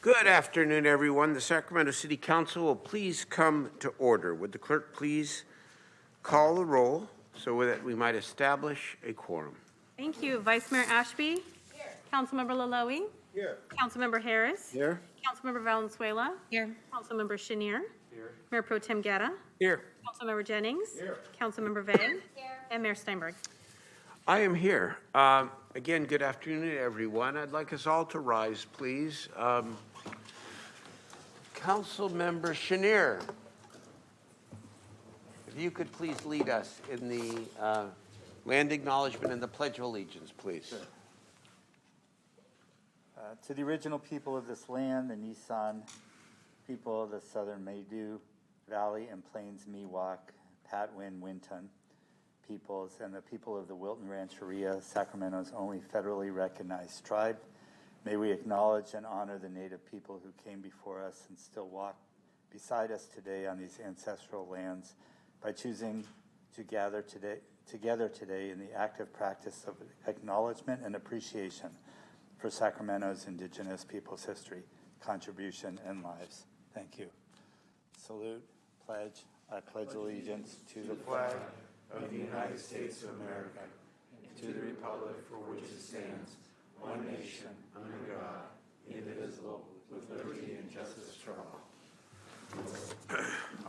Good afternoon, everyone. The Sacramento City Council will please come to order. Would the clerk please call the roll so that we might establish a quorum? Thank you. Vice Mayor Ashby? Here. Councilmember Laloe? Here. Councilmember Harris? Here. Councilmember Valenzuela? Here. Councilmember Chenier? Here. Mayor Pro Tem Guerra? Here. Councilmember Jennings? Here. Councilmember Vey? Here. And Mayor Steinberg. I am here. Again, good afternoon, everyone. I'd like us all to rise, please. Councilmember Chenier, if you could please lead us in the land acknowledgement and the Pledge of Allegiance, please. Sure. To the original people of this land, the Nisan people of the Southern Maidu Valley and Plains Miwok, Patwin, Winton peoples, and the people of the Wilton Rancheria, Sacramento's only federally recognized tribe, may we acknowledge and honor the Native people who came before us and still walk beside us today on these ancestral lands by choosing to gather together today in the active practice of acknowledgement and appreciation for Sacramento's indigenous people's history, contribution, and lives. Thank you. Salute, pledge. I pledge allegiance to the flag of the United States of America, and to the republic for which it stands, one nation, under God, indivisible, with liberty and justice for all.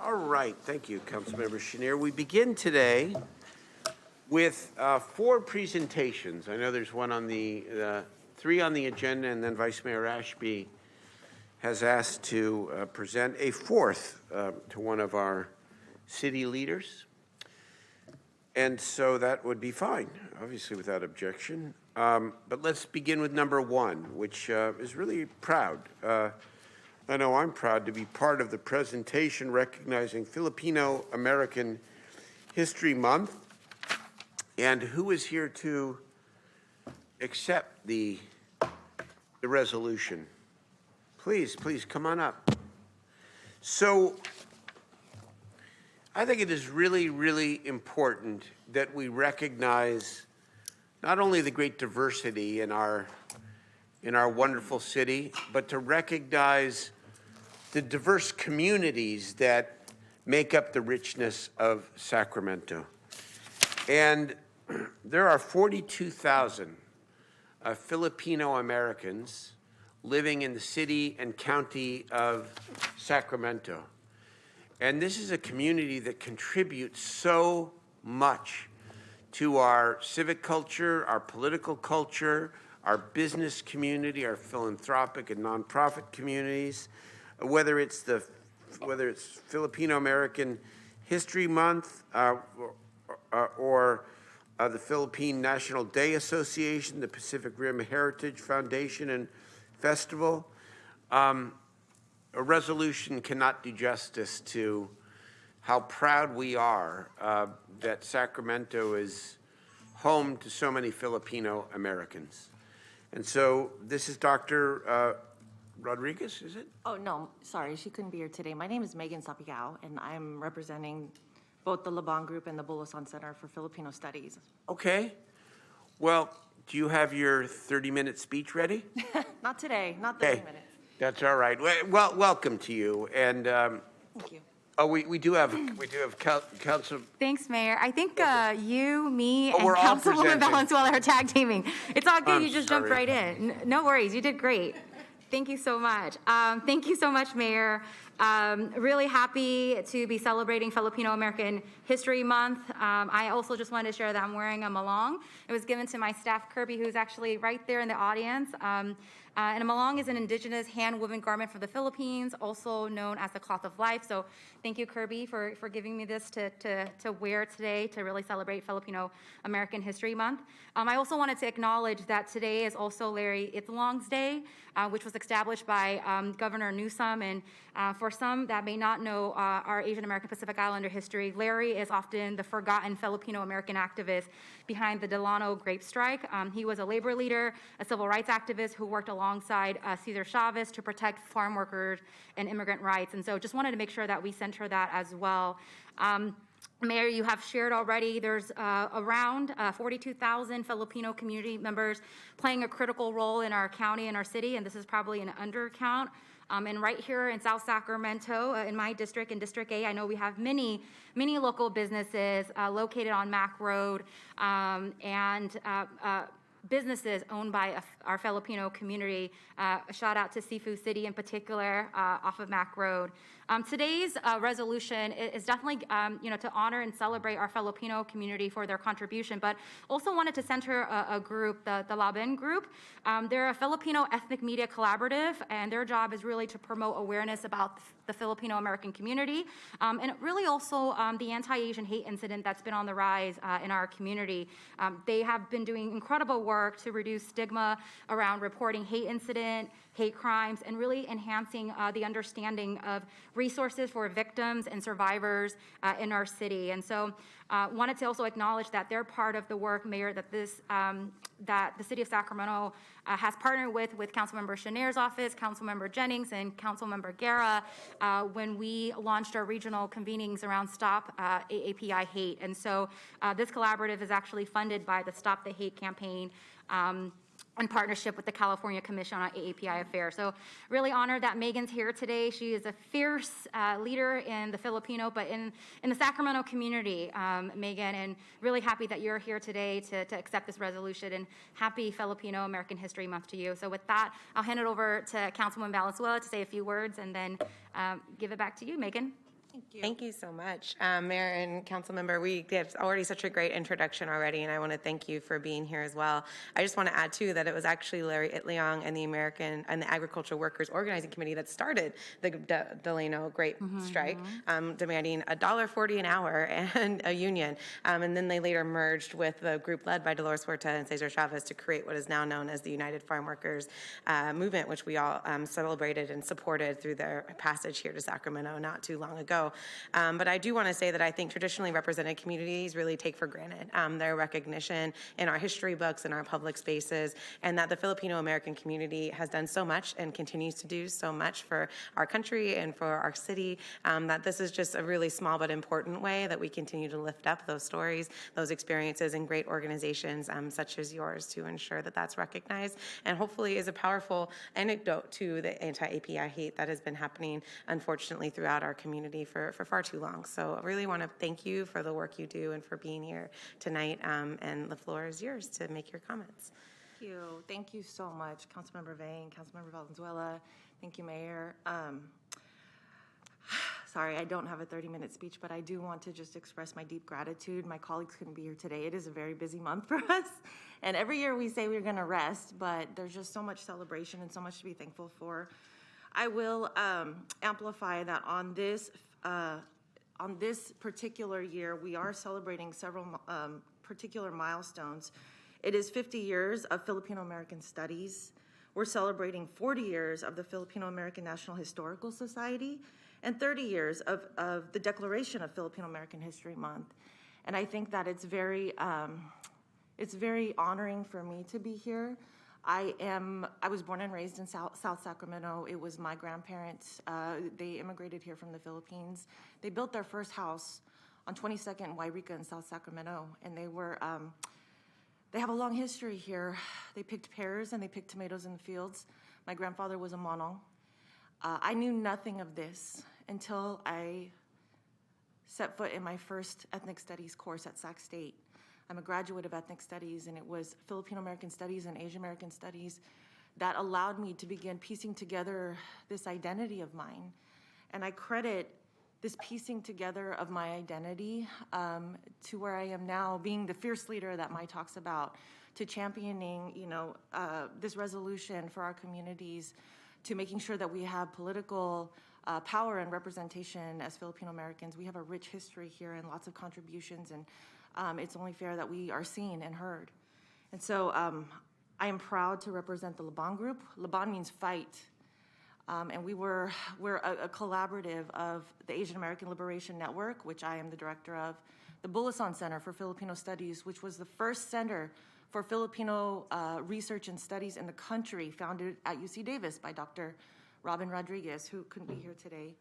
All right, thank you, Councilmember Chenier. We begin today with 4 presentations. I know there's one on the 3 on the agenda, and then Vice Mayor Ashby has asked to present a 4th to one of our city leaders. And so that would be fine, obviously without objection. But let's begin with number 1, which is really proud. I know I'm proud to be part of the presentation recognizing Filipino American History Month. And who is here to accept the resolution? Please come on up. So I think it is really, really important that we recognize not only the great diversity in our wonderful city, but to recognize the diverse communities that make up the richness of Sacramento. And there are 42,000 Filipino Americans living in the city and county of Sacramento. And this is a community that contributes so much to our civic culture, our political culture, our business community, our philanthropic and nonprofit communities, whether it's Filipino American History Month or the Philippine National Day Association, the Pacific Rim Heritage Foundation and Festival. A resolution cannot do justice to how proud we are that Sacramento is home to so many Filipino Americans. And so this is Dr. Rodriguez, is it? Oh, no, sorry, she couldn't be here today. My name is Megan Sapigao, and I'm representing both the Labong Group and the Bulasan Center for Filipino Studies. Okay. Well, do you have your 30-minute speech ready? Not today, not 30 Okay. minutes. That's all right. Well, welcome to you. And Thank you. oh, we do have council. Thanks, Mayor. I think you, me, and we're all Councilwoman presenting. Valenzuela are tag teaming. It's all good. I'm You just jumped sorry. right in. No worries. You did great. Thank you so much. Thank you so much, Mayor. Really happy to be celebrating Filipino American History Month. I also just wanted to share that I'm wearing a malong. It was given to my staff, Kirby, who's actually right there in the audience. And a malong is an indigenous hand-woven garment from the Philippines, also known as the cloth of life. So thank you, Kirby, for giving me this to wear today to really celebrate Filipino American History Month. I also wanted to acknowledge that today is also Larry Itlong's Day, which was established by Governor Newsom. And for some that may not know our Asian American Pacific Islander history, Larry is often the forgotten Filipino American activist behind the Delano grape strike. He was a labor leader, a civil rights activist who worked alongside Cesar Chavez to protect farm workers and immigrant rights. And so just wanted to make sure that we center that as well. Mayor, you have shared already, there's around 42,000 Filipino community members playing a critical role in our county and our city, and this is probably an undercount. And right here in South Sacramento, in my district, in District A, I know we have many local businesses located on Mack Road, and businesses owned by our Filipino community. A shout out to Seafood City in particular, off of Mack Road. Today's resolution is definitely, to honor and celebrate our Filipino community for their contribution, but also wanted to center a group, the Laban Group. They're a Filipino ethnic media collaborative, and their job is really to promote awareness about the Filipino American community, and really also the anti-Asian hate incident that's been on the rise in our community. They have been doing incredible work to reduce stigma around reporting hate incident, hate crimes, and really enhancing the understanding of resources for victims and survivors in our city. And so wanted to also acknowledge that they're part of the work, Mayor, that that the City of Sacramento has partnered with Councilmember Chener's office, Councilmember Jennings, and Councilmember Guerra when we launched our regional convenings around Stop AAPI Hate. And so this collaborative is actually funded by the Stop the Hate campaign, in partnership with the California Commission on AAPI Affairs. So really honored that Megan's here today. She is a fierce leader in the Filipino, but in the Sacramento community, Megan, and really happy that you're here today to accept this resolution, and happy Filipino American History Month to you. So with that, I'll hand it over to Councilwoman Valenzuela to say a few words, and then give it back to you, Megan. Thank you so much, Mayor and Council Member. We have already such a great introduction already, and I want to thank you for being here as well. I just want to add too that it was actually Larry Itliong and the Agricultural Workers Organizing Committee that started the Delano Grape Strike, demanding $1.40 an hour and a union, and then they later merged with the group led by Dolores Huerta and Cesar Chavez to create what is now known as the United Farm Workers Movement, which we all celebrated and supported through their passage here to Sacramento not too long ago. But I do want to say that I think traditionally represented communities really take for granted their recognition in our history books and our public spaces, and that the Filipino American community has done so much and continues to do so much for our country and for our city, that this is just a really small but important way that we continue to lift up those stories, those experiences, and great organizations such as yours to ensure that that's recognized, and hopefully is a powerful anecdote to the anti-API hate that has been happening, unfortunately, throughout our community for far too long. So I really want to thank you for the work you do and for being here tonight, and the floor is yours to make your comments. Thank you so much, Councilmember Vane, Councilmember Valenzuela. Thank you, Mayor. Sorry, I don't have a 30-minute speech, but I do want to just express my deep gratitude. My colleagues couldn't be here today. It is a very busy month for us. And every year we say we're going to rest, but there's just so much celebration and so much to be thankful for. I will amplify that on this particular year, we are celebrating several particular milestones. It is 50 years of Filipino American Studies. We're celebrating 40 years of the Filipino American National Historical Society and 30 years of the Declaration of Filipino American History Month. And I think that it's very honoring for me to be here. I was born and raised in South Sacramento. It was my grandparents. They immigrated here from the Philippines. They built their first house on 22nd and Wairika in South Sacramento, and they have a long history here. They picked pears and they picked tomatoes in the fields. My grandfather was a monong. I knew nothing of this until I set foot in my first ethnic studies course at Sac State. I'm a graduate of ethnic studies, and it was Filipino American studies and Asian American studies that allowed me to begin piecing together this identity of mine. And I credit this piecing together of my identity to where I am now, being the fierce leader that Mai talks about, to championing, this resolution for our communities, to making sure that we have political power and representation as Filipino Americans. We have a rich history here and lots of contributions, and it's only fair that we are seen and heard. And so I am proud to represent the Laban Group. Laban means fight. And we're a collaborative of the Asian American Liberation Network, which I am the director of, the Bulasan Center for Filipino Studies, which was the first center for Filipino research and studies in the country, founded at UC Davis by Dr. Robin Rodriguez, who couldn't be here today.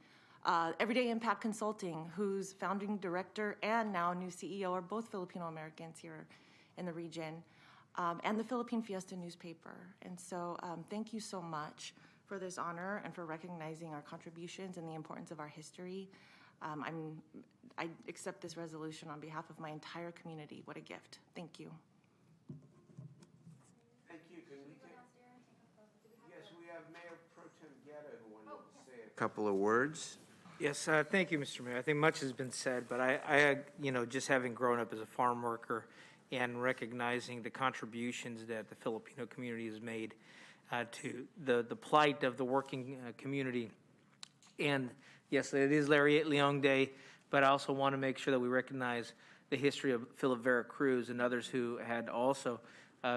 Everyday Impact Consulting, whose founding director and now new CEO are both Filipino Americans here in the region, and the Philippine Fiesta newspaper. And so thank you so much for this honor and for recognizing our contributions and the importance of our history. I accept this resolution on behalf of my entire community. What a gift. Thank you. Thank you. Can we take? Yes, we have Mayor Pro Tem Guerra who wanted to say a couple of words. Yes, thank you, Mr. Mayor. I think much has been said, but I just having grown up as a farm worker and recognizing the contributions that the Filipino community has made to the plight of the working community. And yes, it is Larry Leong Day, but I also want to make sure that we recognize the history of Philip Vera Cruz and others who had also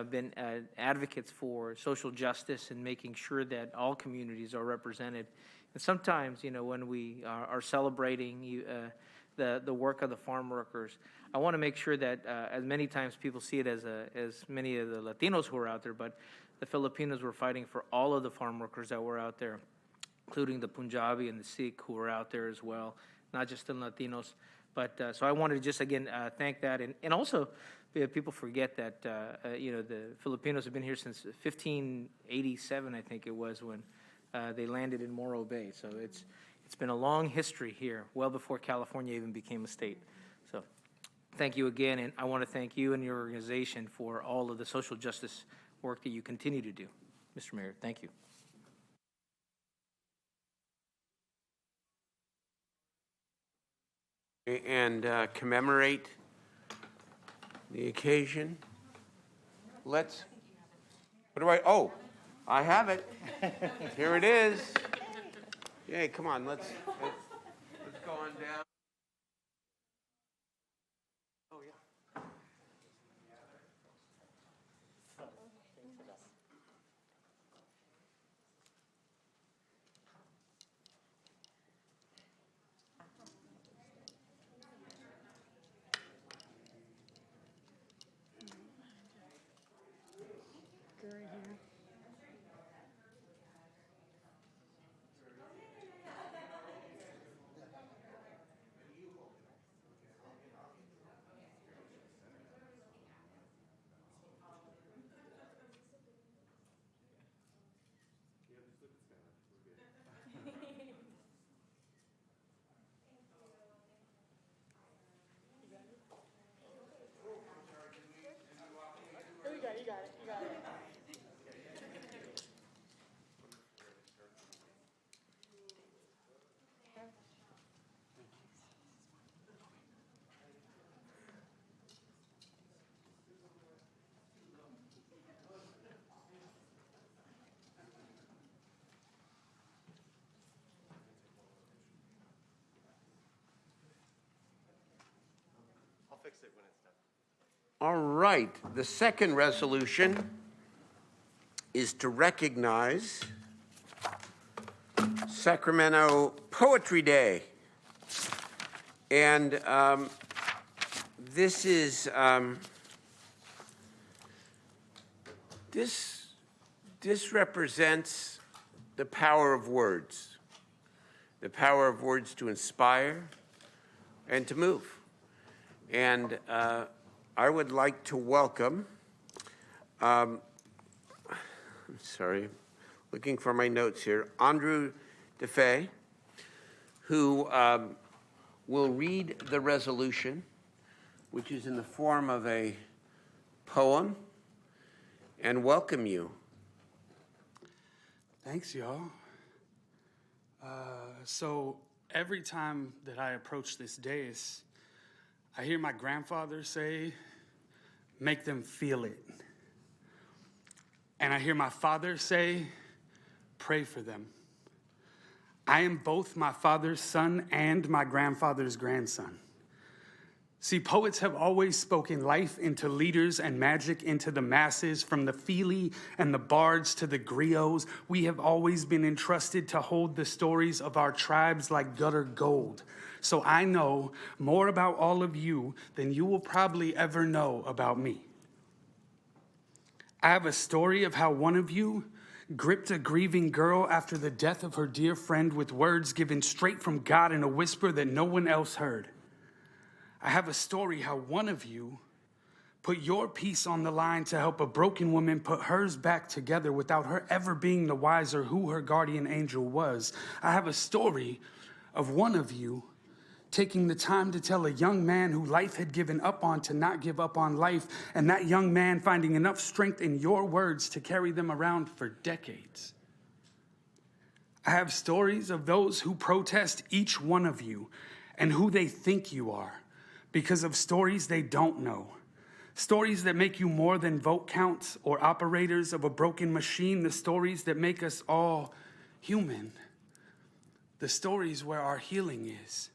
been advocates for social justice and making sure that all communities are represented. And sometimes, when we are celebrating the work of the farm workers, I want to make sure that as many times people see it as many of the Latinos who are out there, but the Filipinos were fighting for all of the farm workers that were out there, including the Punjabi and the Sikh who were out there as well, not just the Latinos. But so I wanted to just, again, thank that. And also, people forget that, the Filipinos have been here since 1587, I think it was, when they landed in Morro Bay. So it's been a long history here, well before California even became a state. So thank you again, and I want to thank you and your organization for all of the social justice work that you continue to do. Mr. Mayor, thank you. And commemorate the occasion. What do I have it. Here it is. Yay, come on, let's go on down. Oh, yeah. All right, the second resolution is to recognize Sacramento Poetry Day. And this is, this represents the power of words to inspire and to move. And I would like to welcome, I'm sorry, looking for my notes here, Andrew DeFay, who will read the resolution, which is in the form of a poem, and welcome you. Thanks, y'all. So every time that I approach this dais, I hear my grandfather say, make them feel it. And I hear my father say, pray for them. I am both my father's son and my grandfather's grandson. See, poets have always spoken life into leaders and magic into the masses, from the Feely and the bards to the griots. We have always been entrusted to hold the stories of our tribes like gutter gold. So I know more about all of you than you will probably ever know about me. I have a story of how one of you gripped a grieving girl after the death of her dear friend with words given straight from God in a whisper that no one else heard. I have a story how one of you put your piece on the line to help a broken woman put hers back together without her ever being the wiser who her guardian angel was. I have a story of one of you taking the time to tell a young man who life had given up on to not give up on life, and that young man finding enough strength in your words to carry them around for decades. I have stories of those who protest each one of you and who they think you are because of stories they don't know. Stories that make you more than vote counts or operators of a broken machine. The stories that make us all human. The stories where our healing is.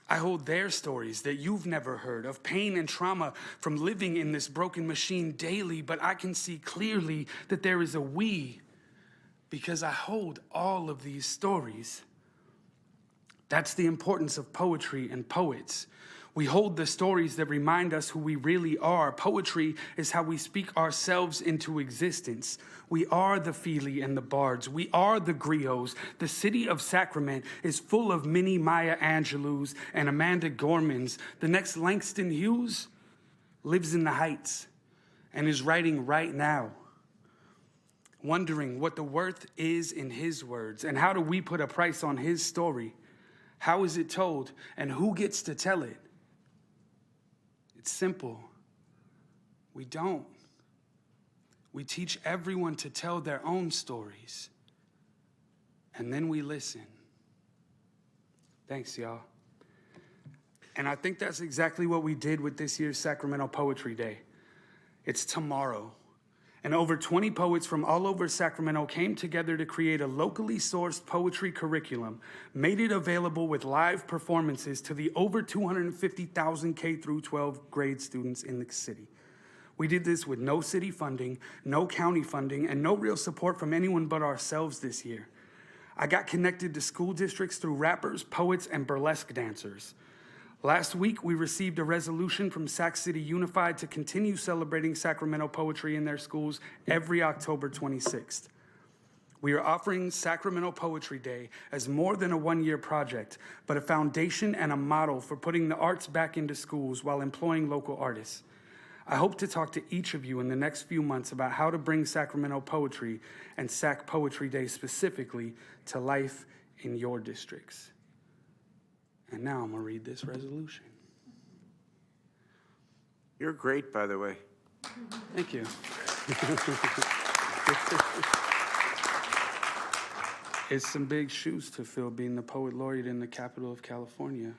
I hold their stories that you've never heard of pain and trauma from living in this broken machine daily, but I can see clearly that there is a we because I hold all of these stories. That's the importance of poetry and poets. We hold the stories that remind us who we really are. Poetry is how we speak ourselves into existence. We are the Feely and the Bards. We are the griots. The city of Sacramento is full of mini Maya Angelou's and Amanda Gormans. The next Langston Hughes lives in the Heights and is writing right now, wondering what the worth is in his words and how do we put a price on his story? How is it told and who gets to tell it? It's simple. We don't. We teach everyone to tell their own stories. And then we listen. Thanks, y'all. And I think that's exactly what we did with this year's Sacramento Poetry Day. It's tomorrow. And over 20 poets from all over Sacramento came together to create a locally sourced poetry curriculum, made it available with live performances to the over 250,000 K through 12 grade students in the city. We did this with no city funding, no county funding, and no real support from anyone but ourselves this year. I got connected to school districts through rappers, poets, and burlesque dancers. Last week, we received a resolution from Sac City Unified to continue celebrating Sacramento poetry in their schools every October 26th. We are offering Sacramento Poetry Day as more than a one-year project, but a foundation and a model for putting the arts back into schools while employing local artists. I hope to talk to each of you in the next few months about how to bring Sacramento poetry and Sac Poetry Day specifically to life in your districts. And now I'm going to read this resolution. You're great, by the way. Thank you. It's some big shoes to fill being the poet laureate in the capital of California.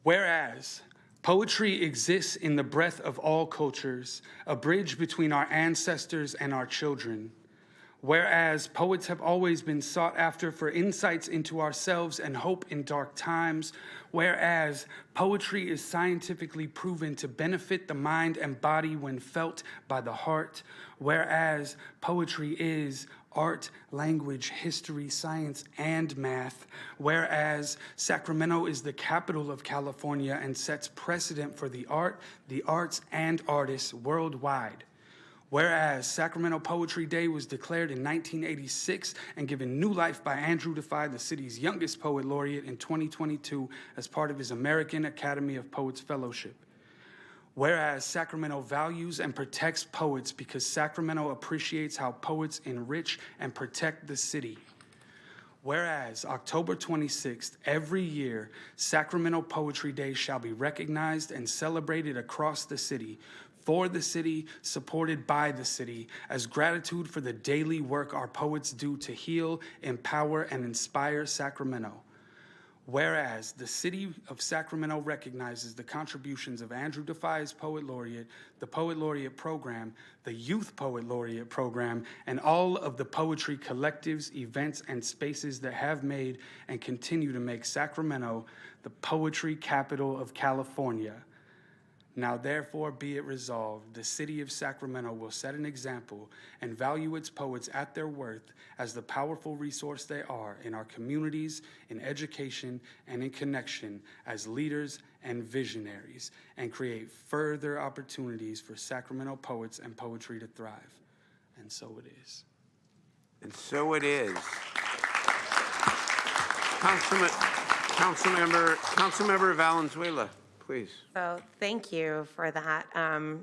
Whereas poetry exists in the breath of all cultures, a bridge between our ancestors and our children. Whereas poets have always been sought after for insights into ourselves and hope in dark times. Whereas poetry is scientifically proven to benefit the mind and body when felt by the heart. Whereas poetry is art, language, history, science, and math. Whereas Sacramento is the capital of California and sets precedent for the art, the arts, and artists worldwide. Whereas Sacramento Poetry Day was declared in 1986 and given new life by Andrew Defy, the city's youngest poet laureate, in 2022 as part of his American Academy of Poets Fellowship. Whereas Sacramento values and protects poets because Sacramento appreciates how poets enrich and protect the city. Whereas October 26th, every year, Sacramento Poetry Day shall be recognized and celebrated across the city, for the city, supported by the city, as gratitude for the daily work our poets do to heal, empower, and inspire Sacramento. Whereas the city of Sacramento recognizes the contributions of Andrew Defy's Poet Laureate, the Poet Laureate Program, the Youth Poet Laureate Program, and all of the poetry collectives, events, and spaces that have made and continue to make Sacramento the poetry capital of California. Now therefore be it resolved, the city of Sacramento will set an example and value its poets at their worth as the powerful resource they are in our communities, in education, and in connection as leaders and visionaries and create further opportunities for Sacramento poets and poetry to thrive. And so it is. And so it is. Councilmember Valenzuela, please. So thank you for that.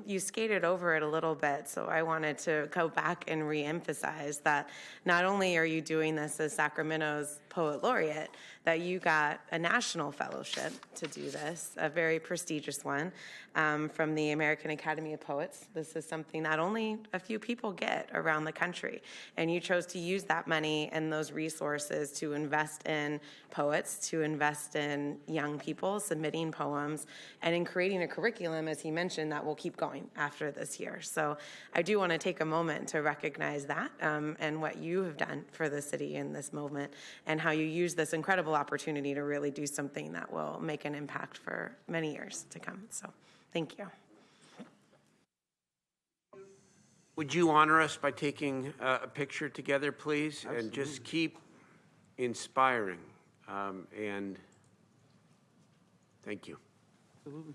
You skated over it a little bit, so I wanted to go back and reemphasize that not only are you doing this as Sacramento's Poet Laureate, that you got a national fellowship to do this, a very prestigious one from the American Academy of Poets. This is something that only a few people get around the country, and you chose to use that money and those resources to invest in poets, to invest in young people submitting poems, and in creating a curriculum, as he mentioned, that will keep going after this year. So I do want to take a moment to recognize that and what you have done for the city in this moment, and how you use this incredible opportunity to really do something that will make an impact for many years to come. So thank you. Would you honor us by taking a picture together, please? Absolutely. And just keep inspiring. And thank you. Absolutely.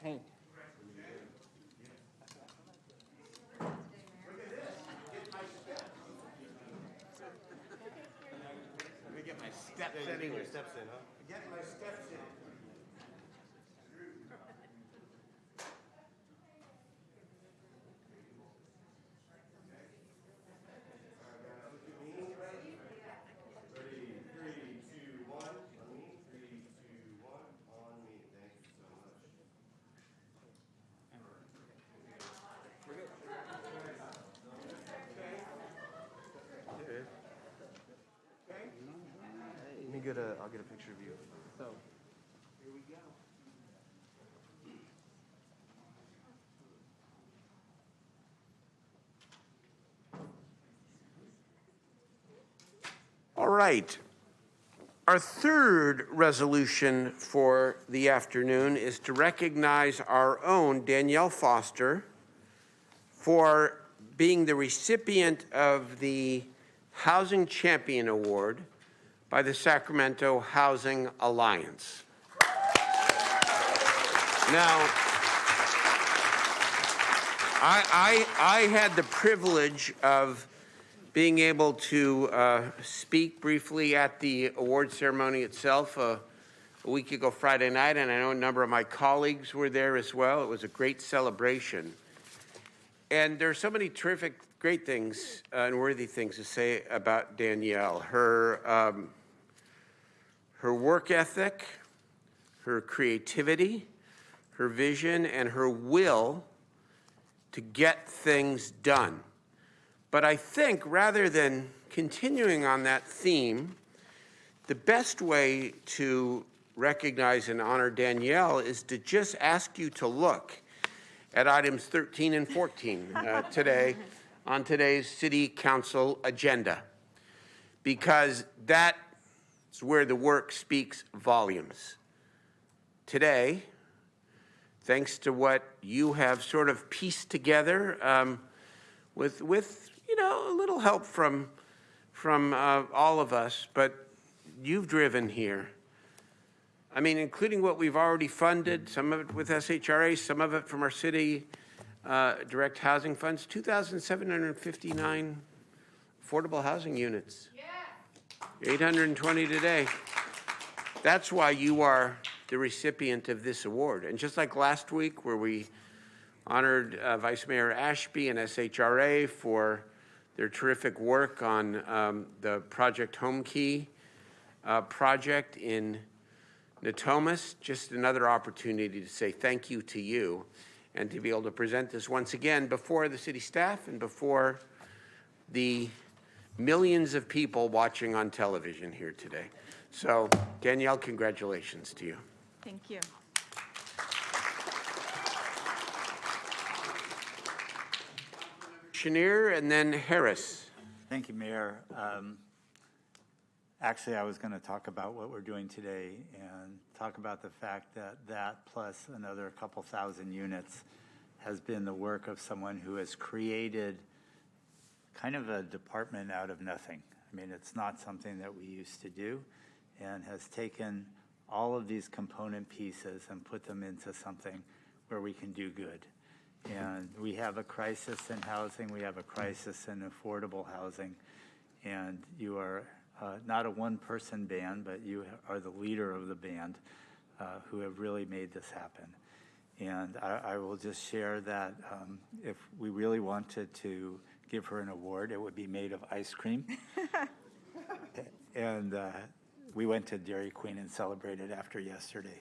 Hey. Let me get my steps in. Getting my steps in, huh? Getting my steps in. I'll get a picture of you. So, here we go. All right. Our third resolution for the afternoon is to recognize our own Danielle Foster for being the recipient of the Housing Champion Award by the Sacramento Housing Alliance. Now, I had the privilege of being able to speak briefly at the award ceremony itself a week ago Friday night, and I know a number of my colleagues were there as well. It was a great celebration. And there are so many terrific, great things and worthy things to say about Danielle. Her work ethic, her creativity, her vision, and her will to get things done. But I think rather than continuing on that theme, the best way to recognize and honor Danielle is to just ask you to look at items 13 and 14 today on today's City Council agenda, because that's where the work speaks volumes. Today, thanks to what you have sort of pieced together with a little help from all of us, but you've driven here. I mean, including what we've already funded, some of it with SHRA, some of it from our city direct housing funds, 2,759 affordable housing units. Yeah. 820 today. That's why you are the recipient of this award. And just like last week, where we honored Vice Mayor Ashby and SHRA for their terrific work on the Project Home Key project in Natomas, just another opportunity to say thank you to you and to be able to present this once again before the city staff and before the millions of people watching on television here today. So, Danielle, congratulations to you. Thank you. Chenier and then Harris. Thank you, Mayor. Actually, I was going to talk about what we're doing today and talk about the fact that that plus another couple thousand units has been the work of someone who has created kind of a department out of nothing. I mean, it's not something that we used to do, and has taken all of these component pieces and put them into something where we can do good. And we have a crisis in housing, we have a crisis in affordable housing, and you are not a one-person band, but you are the leader of the band who have really made this happen. And I will just share that if we really wanted to give her an award, it would be made of ice cream. And we went to Dairy Queen and celebrated after yesterday.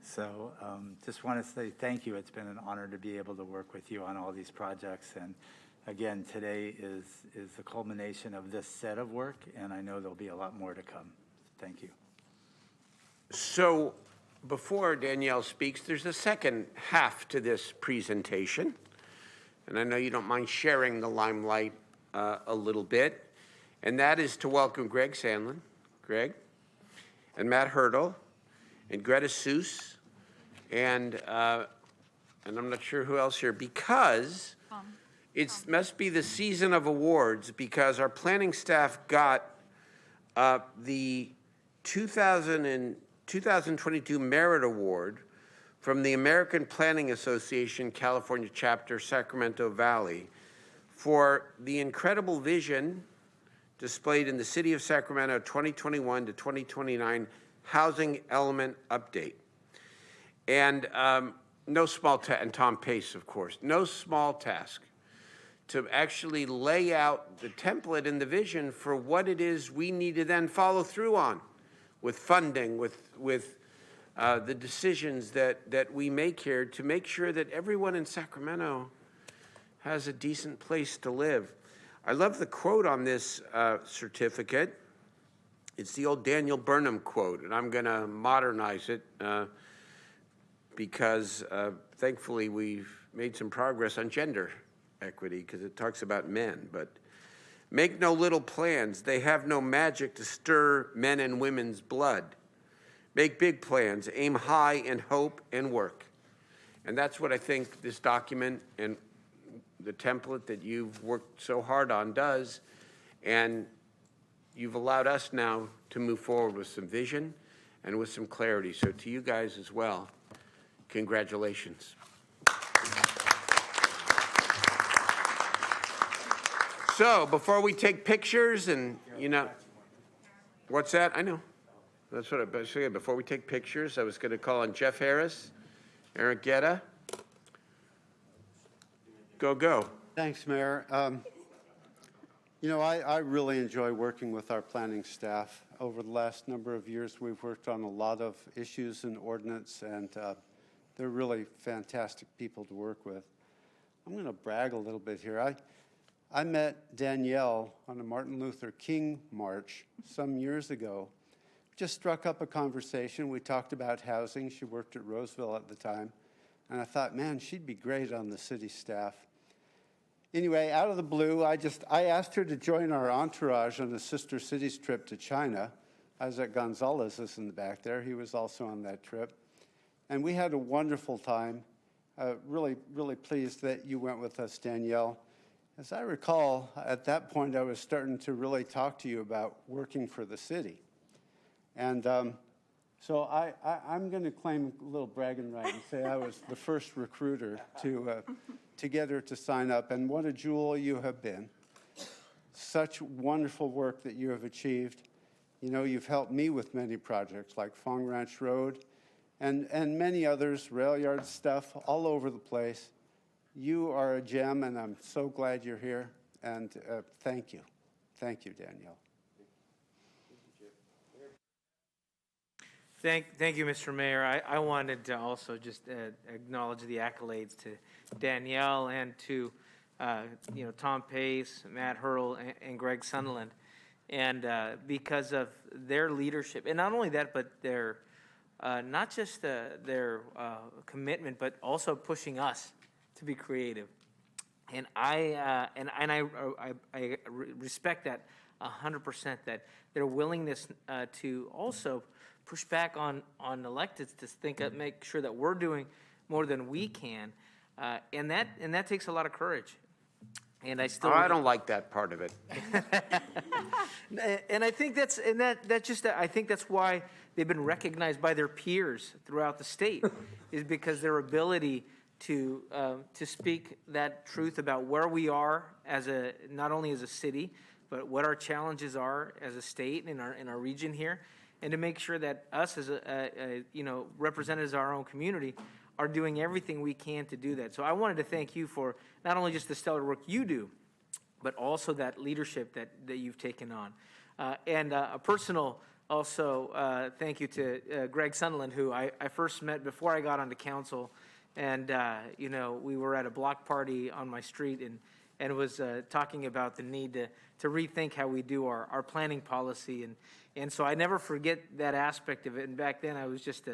So just want to say thank you. It's been an honor to be able to work with you on all these projects. And again, today is the culmination of this set of work, and I know there'll be a lot more to come. Thank you. So before Danielle speaks, there's a second half to this presentation. And I know you don't mind sharing the limelight a little bit. And that is to welcome Greg Sandlin, Greg, and Matt Hurdle, and Greta Seuss, and I'm not sure who else here, because it must be the season of awards, because our planning staff got the 2022 Merit Award from the American Planning Association, California Chapter, Sacramento Valley, for the incredible vision displayed in the City of Sacramento 2021 to 2029 Housing Element Update. And no small task, and Tom Pace, of course, no small task to actually lay out the template and the vision for what it is we need to then follow through on with funding, with the decisions that we make here to make sure that everyone in Sacramento has a decent place to live. I love the quote on this certificate. It's the old Daniel Burnham quote, and I'm going to modernize it because thankfully we've made some progress on gender equity because it talks about men. But make no little plans. They have no magic to stir men and women's blood. Make big plans. Aim high and hope and work. And that's what I think this document and the template that you've worked so hard on does. And you've allowed us now to move forward with some vision and with some clarity. So to you guys as well, congratulations. So before we take pictures and, what's that? I know. That's what I said. Before we take pictures, I was going to call on Jeff Harris, Eric Guetta. Go. Thanks, Mayor. I really enjoy working with our planning staff. Over the last number of years, we've worked on a lot of issues and ordinance, and they're really fantastic people to work with. I'm going to brag a little bit here. I met Danielle on a Martin Luther King march some years ago. Just struck up a conversation. We talked about housing. She worked at Roseville at the time. And I thought, man, she'd be great on the city staff. Anyway, out of the blue, I asked her to join our entourage on a Sister Cities trip to China. Isaac Gonzalez is in the back there. He was also on that trip. And we had a wonderful time. Really, really pleased that you went with us, Danielle. As I recall, at that point, I was starting to really talk to you about working for the city. And so I'm going to claim a little bragging right and say I was the first recruiter to get her to sign up. And what a jewel you have been. Such wonderful work that you have achieved. You've helped me with many projects like Fong Ranch Road and many others, rail yard stuff all over the place. You are a gem, and I'm so glad you're here. And thank you. Thank you, Danielle. Thank you, Mr. Mayor. I wanted to also just acknowledge the accolades to Danielle and to Tom Pace, Matt Hurl, and Greg Sunderland, and because of their leadership, and not only that, but their not just their commitment, but also pushing us to be creative. And I respect that 100%, that their willingness to also push back on electeds to make sure that we're doing more than we can, and that takes a lot of courage. And I still, I don't like that part of it. and I think I think that's why they've been recognized by their peers throughout the state, is because their ability to speak that truth about where we are not only as a city, but what our challenges are as a state in our region here, and to make sure that us as representatives of our own community are doing everything we can to do that. So I wanted to thank you for not only just the stellar work you do, but also that leadership that you've taken on. And a personal also thank you to Greg Sunderland, who I first met before I got onto council. And, we were at a block party on my street and was talking about the need to rethink how we do our planning policy. And so I never forget that aspect of it. And back then I was just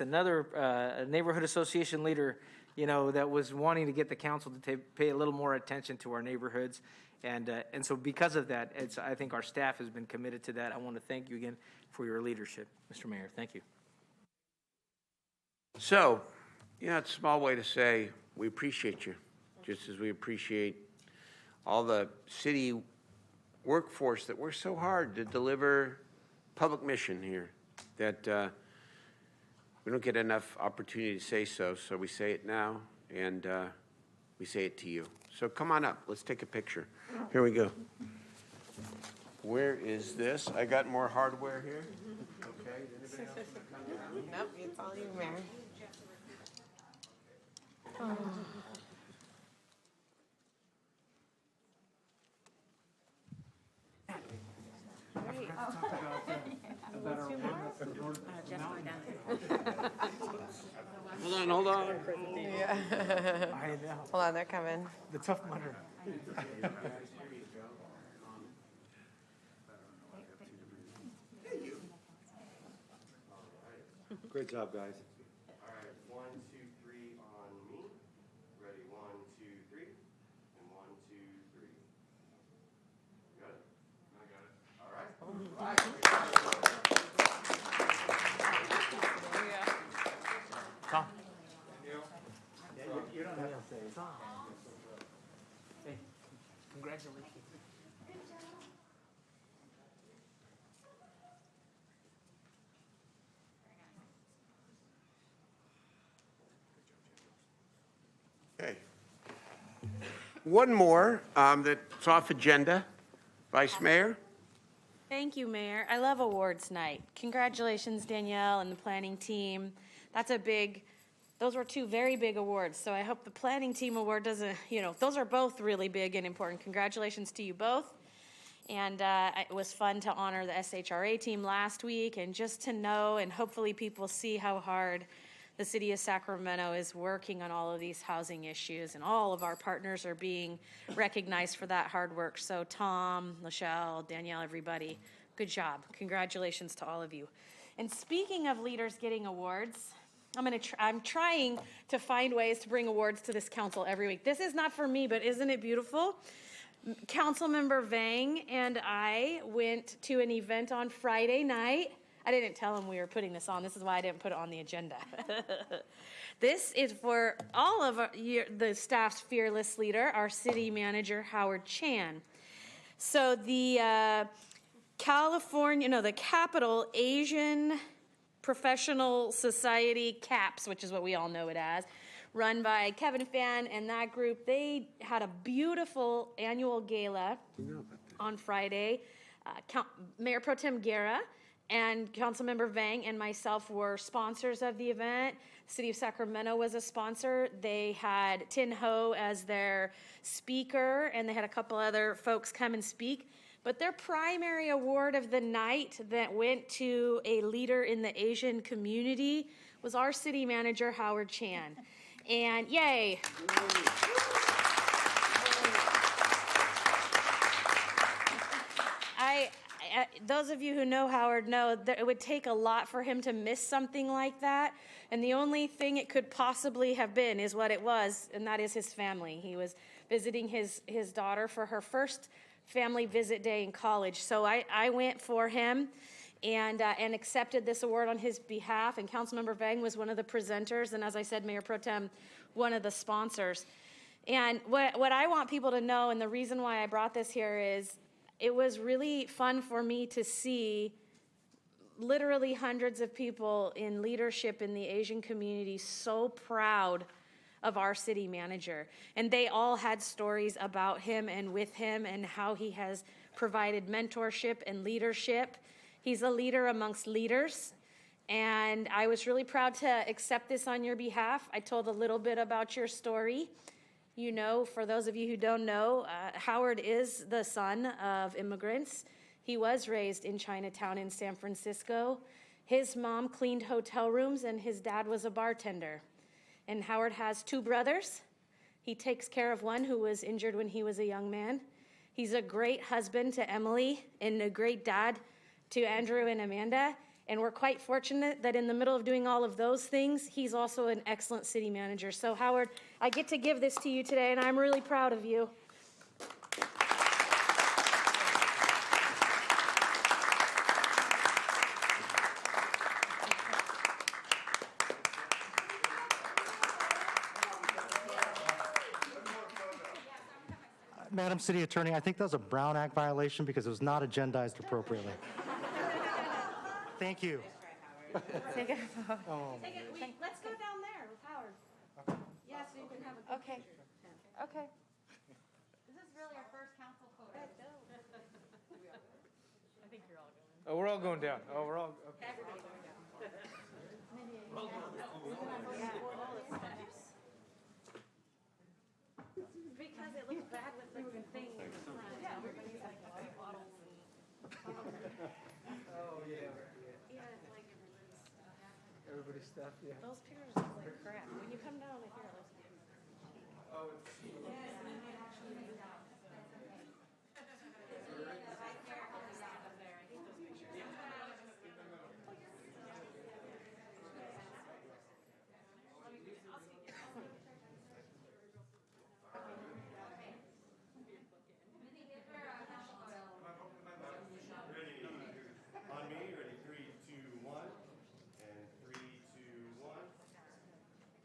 another neighborhood association leader, that was wanting to get the council to pay a little more attention to our neighborhoods. And so because of that, I think our staff has been committed to that. I want to thank you again for your leadership, Mr. Mayor. Thank you. So, it's a small way to say we appreciate you, just as we appreciate all the city workforce that works so hard to deliver public mission here, that we don't get enough opportunity to say so we say it now, and we say it to you. So come on up. Let's take a picture. Here we go. Where is this? I got more hardware here. Okay. Anybody else want to come down? Nope, it's all you, Mayor. Hold on. Yeah. I know. Hold on, they're coming. The Tough Mudder. Great job, guys. All right, 1, 2, 3 on me. Ready, 1, 2, 3, and 1, 2, 3. Good. I got it. All right. Tom. You don't have to say it. Tom. Hey, congratulations. Okay. One more that's off agenda. Vice Mayor? Thank you, Mayor. I love awards night. Congratulations, Danielle and the planning team. Those were two very big awards, so I hope the planning team award doesn't, those are both really big and important. Congratulations to you both. And it was fun to honor the SHRA team last week, and just to know, and hopefully people see how hard the city of Sacramento is working on all of these housing issues, and all of our partners are being recognized for that hard work. So Tom, Michelle, Danielle, everybody, good job. Congratulations to all of you. And speaking of leaders getting awards, I'm trying to find ways to bring awards to this council every week. This is not for me, but isn't it beautiful? Councilmember Vang and I went to an event on Friday night. I didn't tell him we were putting this on. This is why I didn't put it on the agenda. This is for all of the staff's fearless leader, our city manager, Howard Chan. So the the Capital Asian Professional Society, CAPS, which is what we all know it as, run by Kevin Fan and that group, they had a beautiful annual gala on Friday. Mayor Pro Tem Guerra and Councilmember Vang and myself were sponsors of the event. City of Sacramento was a sponsor. They had Tin Ho as their speaker, and they had a couple other folks come and speak. But their primary award of the night that went to a leader in the Asian community was our city manager, Howard Chan. And yay. those of you who know Howard know that it would take a lot for him to miss something like that. And the only thing it could possibly have been is what it was, and that is his family. He was visiting his daughter for her first family visit day in college. So I went for him and accepted this award on his behalf. And Councilmember Vang was one of the presenters. And as I said, Mayor Pro Tem, one of the sponsors. And what I want people to know, and the reason why I brought this here is, it was really fun for me to see literally hundreds of people in leadership in the Asian community so proud of our city manager. And they all had stories about him and with him and how he has provided mentorship and leadership. He's a leader amongst leaders. And I was really proud to accept this on your behalf. I told a little bit about your story. You know, for those of you who don't know, Howard is the son of immigrants. He was raised in Chinatown in San Francisco. His mom cleaned hotel rooms and his dad was a bartender. And Howard has two brothers. He takes care of one who was injured when he was a young man. He's a great husband to Emily and a great dad to Andrew and Amanda. And we're quite fortunate that in the middle of doing all of those things, he's also an excellent city manager. So Howard, I get to give this to you today, and I'm really proud of you. Madam City Attorney, I think that was a Brown Act violation because it was not agendized appropriately. Thank you. Take it. Let's go down there with Howard. Yeah, so you can have a. Okay. Okay. This is really our first council photo. I think you're all going. Oh, we're all going down. Oh, we're all, okay. Everybody going down. Because it looks bad with the thing in front. Yeah, everybody's like bottles and. Oh, yeah. Yeah, like everybody's. Everybody's stuff, yeah. Those pictures look like crap. When you come down, I hear it looks good. On me, ready, 3, 2, 1, and 3, 2, 1.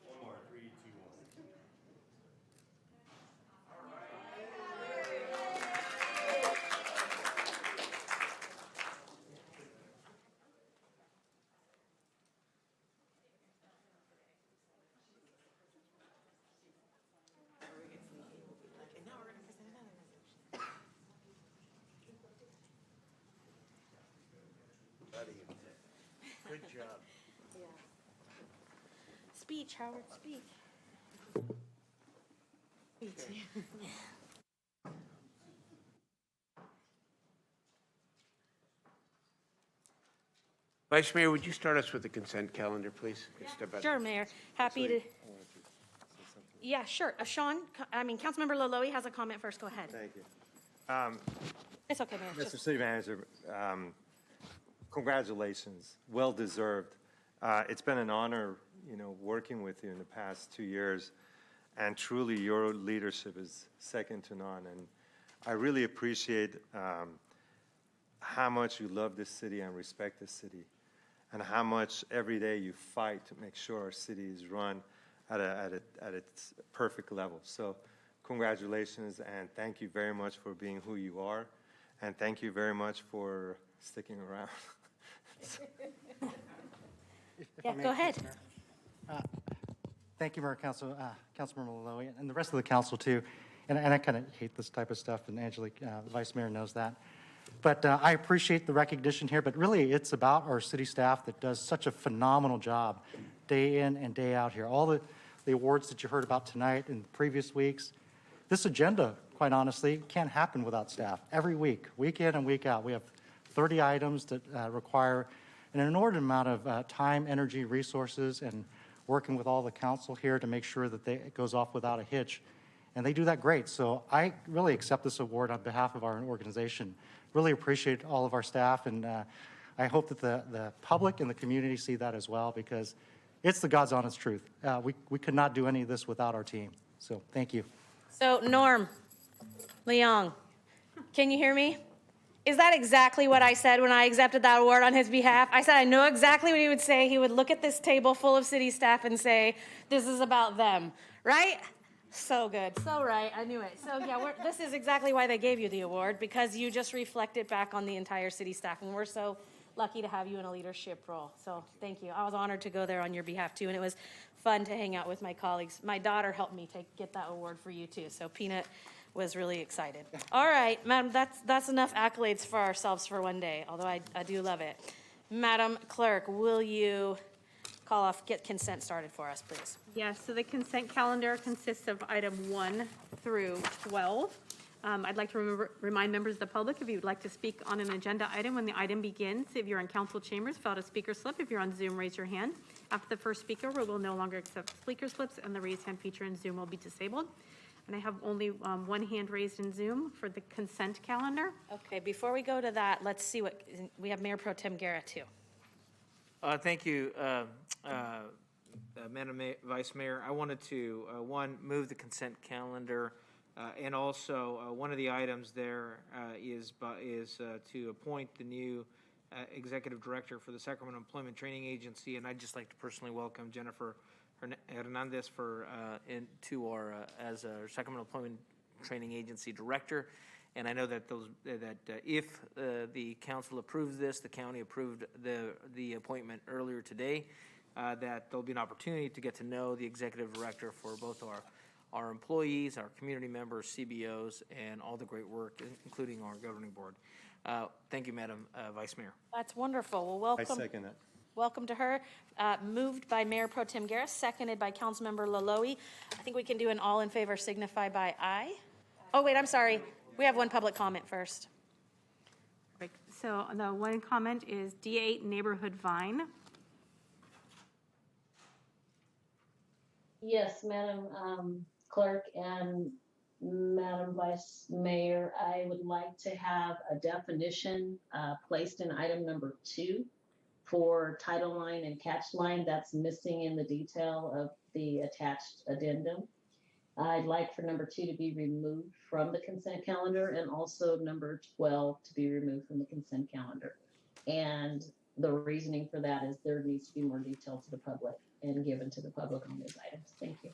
One more, 3, 2, 1. Good job. Speech, Howard, speech. Vice Mayor, would you start us with the consent calendar, please? Step out. Sure, Mayor. Happy to. Yeah, sure. Councilmember Laloe has a comment first. Go ahead. Thank you. It's okay, Mayor. Mr. City Manager, congratulations, well-deserved. It's been an honor, working with you in the past 2 years, and truly your leadership is second to none. And I really appreciate how much you love this city and respect this city, and how much every day you fight to make sure our city is run at its perfect level. So congratulations, and thank you very much for being who you are, and thank you very much for sticking around. Yeah, go ahead. Thank you, Mayor, Councilmember Laloy, and the rest of the council too. And I kind of hate this type of stuff, and Angelique, the Vice Mayor, knows that. But I appreciate the recognition here, but really it's about our city staff that does such a phenomenal job day in and day out here. All the awards that you heard about tonight and the previous weeks, this agenda, quite honestly, can't happen without staff. Every week, week in and week out, we have 30 items that require an inordinate amount of time, energy, resources, and working with all the council here to make sure that it goes off without a hitch. and they do that great. So I really accept this award on behalf of our organization. Really appreciate all of our staff, and I hope that the public and the community see that as well, because it's the God's honest truth. We could not do any of this without our team. So thank you. So Norm, Leong, can you hear me? Is that exactly what I said when I accepted that award on his behalf? I said I know exactly what he would say. He would look at this table full of city staff and say, this is about them, right? So good, so right, I knew it. So yeah, this is exactly why they gave you the award, because you just reflected back on the entire city staff, and we're so lucky to have you in a leadership role. So thank you. I was honored to go there on your behalf too, and it was fun to hang out with my colleagues. My daughter helped me get that award for you too, so Peanut was really excited. All right, Madam, that's enough accolades for ourselves for one day, although I do love it. Madam Clerk, will you get consent started for us, please? Yes, so the consent calendar consists of item 1 through 12. I'd like to remind members of the public, if you would like to speak on an agenda item when the item begins, if you're in council chambers, fill out a speaker slip. If you're on Zoom, raise your hand. After the first speaker, we will no longer accept speaker slips, and the raise hand feature in Zoom will be disabled. And I have only one hand raised in Zoom for the consent calendar. Okay, before we go to that, let's see what, we have Mayor Pro Tem Guerra too. Thank you, Madam Vice Mayor. I wanted to, one, move the consent calendar, and also one of the items there is to appoint the new executive director for the Sacramento Employment Training Agency, and I'd just like to personally welcome Jennifer Hernandez as our Sacramento Employment Training Agency Director. And I know that if the council approves this, the county approved the appointment earlier today, that there'll be an opportunity to get to know the executive director for both our employees, our community members, CBOs, and all the great work, including our governing board. Thank you, Madam Vice Mayor. That's wonderful. Well, welcome. I second it. Welcome to her. Moved by Mayor Pro Tem Guerra, seconded by Councilmember Laloe. I think we can do an all in favor signify by aye. Oh, wait, I'm sorry. We have one public comment first. So the one comment is D8 Neighborhood Vine. Yes, Madam Clerk and Madam Vice Mayor, I would like to have a definition placed in item number 2 for title line and catch line that's missing in the detail of the attached addendum. I'd like for number 2 to be removed from the consent calendar, and also number 12 to be removed from the consent calendar. And the reasoning for that is there needs to be more detail to the public and given to the public on those items. Thank you.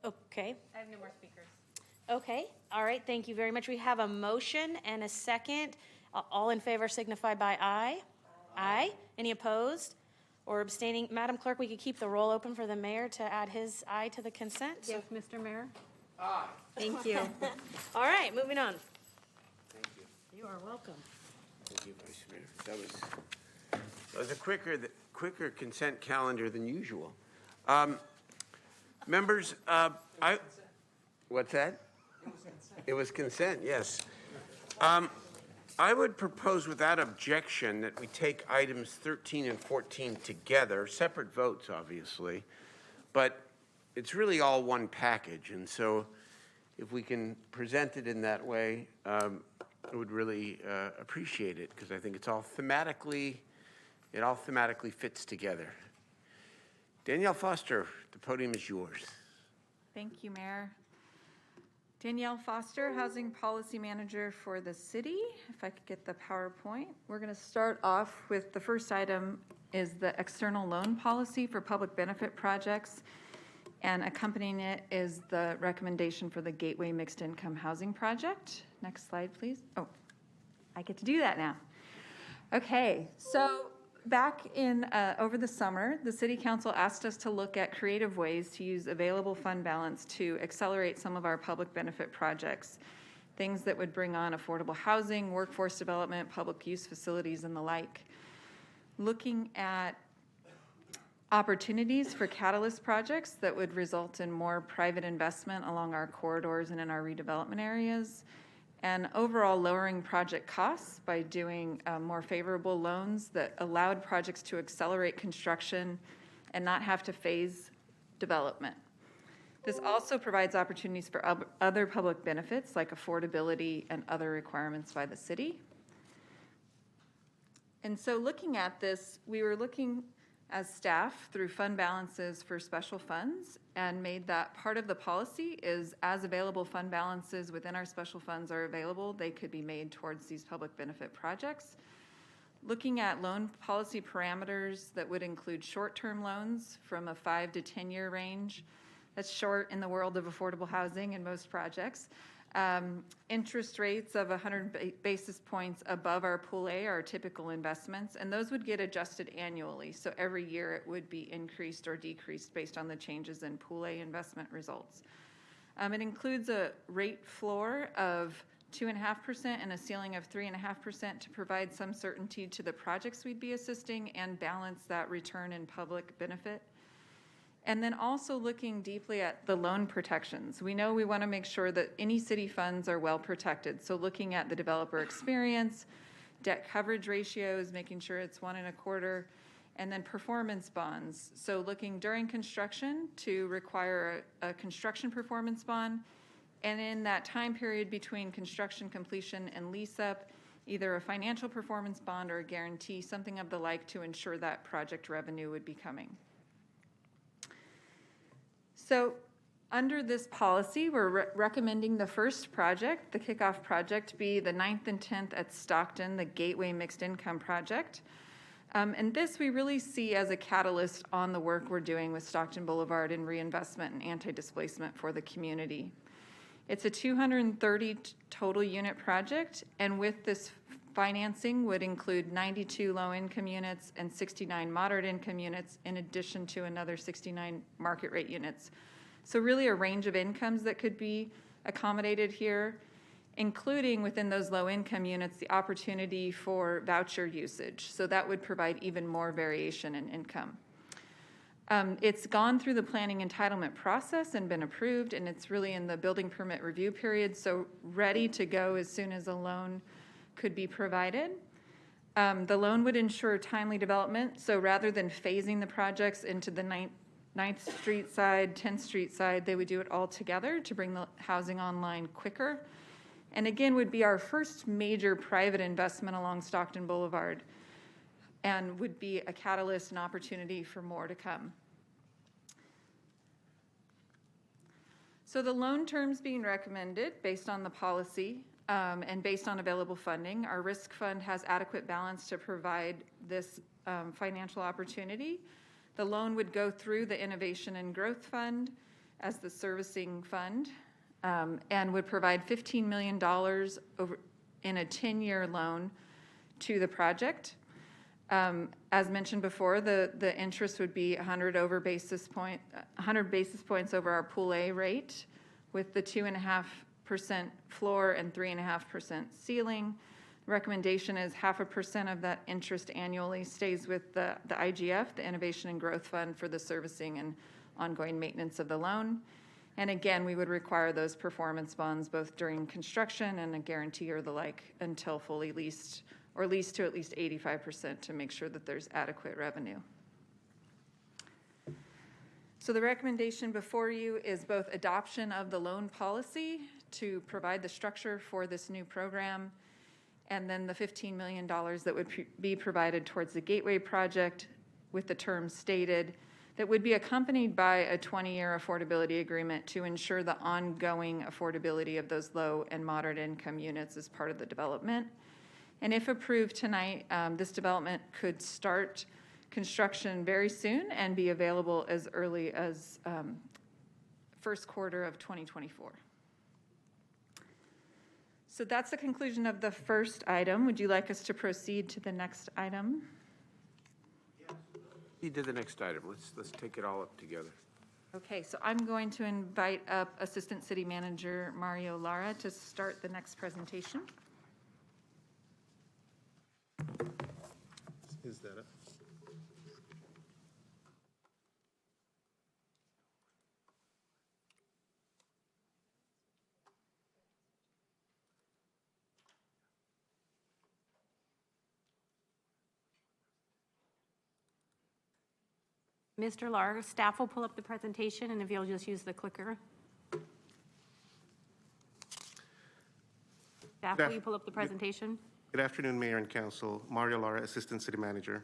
Okay. I have no more speakers. Okay. All right. Thank you very much. We have a motion and a second. All in favor signify by aye. Aye. Any opposed or abstaining? Madam Clerk, we could keep the roll open for the mayor to add his aye to the consent. Yes, Mr. Mayor. Aye. Thank you. All right, moving on. Thank you. You are welcome. Thank you, Vice Mayor. That was a quicker consent calendar than usual. Members, what's that? It was consent, yes. I would propose without objection that we take items 13 and 14 together, separate votes, obviously, but it's really all one package, and so if we can present it in that way, I would really appreciate it, because I think it all thematically fits together. Danielle Foster, the podium is yours. Thank you, Mayor. Danielle Foster, Housing Policy Manager for the city. If I could get the PowerPoint. We're going to start off with the first item is the external loan policy for public benefit projects. And accompanying it is the recommendation for the Gateway Mixed Income Housing Project. Next slide, please. Oh, I get to do that now. Okay, so back in over the summer, the City Council asked us to look at creative ways to use available fund balance to accelerate some of our public benefit projects, things that would bring on affordable housing, workforce development, public use facilities, and the like. Looking at opportunities for catalyst projects that would result in more private investment along our corridors and in our redevelopment areas, and overall lowering project costs by doing more favorable loans that allowed projects to accelerate construction and not have to phase development. This also provides opportunities for other public benefits like affordability and other requirements by the city. And so looking at this, we were looking as staff through fund balances for special funds and made that part of the policy is as available fund balances within our special funds are available, they could be made towards these public benefit projects. Looking at loan policy parameters that would include short-term loans from a 5 to 10-year range. That's short in the world of affordable housing in most projects. Interest rates of 100 basis points above our Pool A are typical investments, and those would get adjusted annually. So every year it would be increased or decreased based on the changes in Pool A investment results. It includes a rate floor of 2.5% and a ceiling of 3.5% to provide some certainty to the projects we'd be assisting and balance that return in public benefit. And then also looking deeply at the loan protections. We know we want to make sure that any city funds are well protected. So looking at the developer experience, debt coverage ratios, making sure it's 1.25, and then performance bonds. So looking during construction to require a construction performance bond, and in that time period between construction completion and lease up, either a financial performance bond or a guarantee, something of the like to ensure that project revenue would be coming. So under this policy, we're recommending the first project, the kickoff project, be the 9th and 10th at Stockton, the Gateway Mixed Income Project. And this we really see as a catalyst on the work we're doing with Stockton Boulevard in reinvestment and anti-displacement for the community. It's a 230 total unit project, and with this financing would include 92 low-income units and 69 moderate-income units, in addition to another 69 market rate units. So really a range of incomes that could be accommodated here, including within those low-income units the opportunity for voucher usage. So that would provide even more variation in income. It's gone through the planning entitlement process and been approved, and it's really in the building permit review period, so ready to go as soon as a loan could be provided. The loan would ensure timely development, so rather than phasing the projects into the 9th Street side, 10th Street side, they would do it all together to bring the housing online quicker. And again, would be our first major private investment along Stockton Boulevard and would be a catalyst and opportunity for more to come. So the loan terms being recommended based on the policy and based on available funding, our risk fund has adequate balance to provide this financial opportunity. The loan would go through the Innovation and Growth Fund as the servicing fund and would provide $15 million in a 10-year loan to the project. As mentioned before, the interest would be 100 basis points over our Pool A rate, with the 2.5% floor and 3.5% ceiling. The recommendation is 0.5% of that interest annually stays with the IGF, the Innovation and Growth Fund, for the servicing and ongoing maintenance of the loan. And again, we would require those performance bonds both during construction and a guarantee or the like until fully leased, or leased to at least 85% to make sure that there's adequate revenue. So the recommendation before you is both adoption of the loan policy to provide the structure for this new program, and then the $15 million that would be provided towards the Gateway project with the terms stated, that would be accompanied by a 20-year affordability agreement to ensure the ongoing affordability of those low and moderate income units as part of the development. And if approved tonight, this development could start construction very soon and be available as early as first quarter of 2024. So that's the conclusion of the first item. Would you like us to proceed to the next item? You did the next item. Let's take it all up together. Okay, so I'm going to invite up Assistant City Manager Mario Lara to start the next presentation. Is that it? Mr. Lar, staff will pull up the presentation, and if you'll just use the clicker. Staff, will you pull up the presentation? Good afternoon, Mayor and Council. Mario Lara, Assistant City Manager.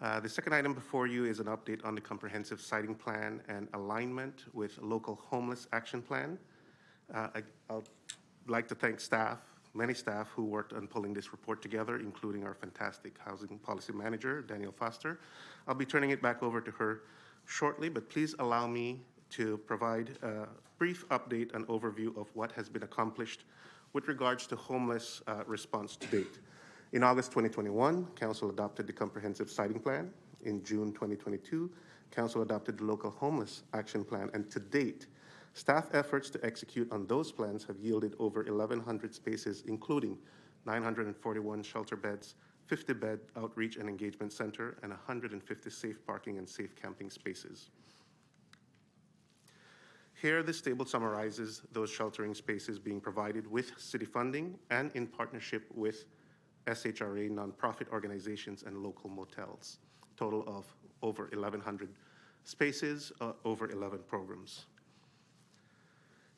The second item before you is an update on the comprehensive siting plan and alignment with local homeless action plan. I'd like to thank staff, many staff who worked on pulling this report together, including our fantastic housing policy manager, Danielle Foster. I'll be turning it back over to her shortly, but please allow me to provide a brief update and overview of what has been accomplished with regards to homeless response to date. In August 2021, Council adopted the Comprehensive Siting Plan. In June 2022, Council adopted the Local Homeless Action Plan, and to date, staff efforts to execute on those plans have yielded over 1,100 spaces, including 941 shelter beds, 50-bed outreach and engagement center, and 150 safe parking and safe camping spaces. Here, this table summarizes those sheltering spaces being provided with city funding and in partnership with SHRA, nonprofit organizations, and local motels. Total of over 1,100 spaces, over 11 programs.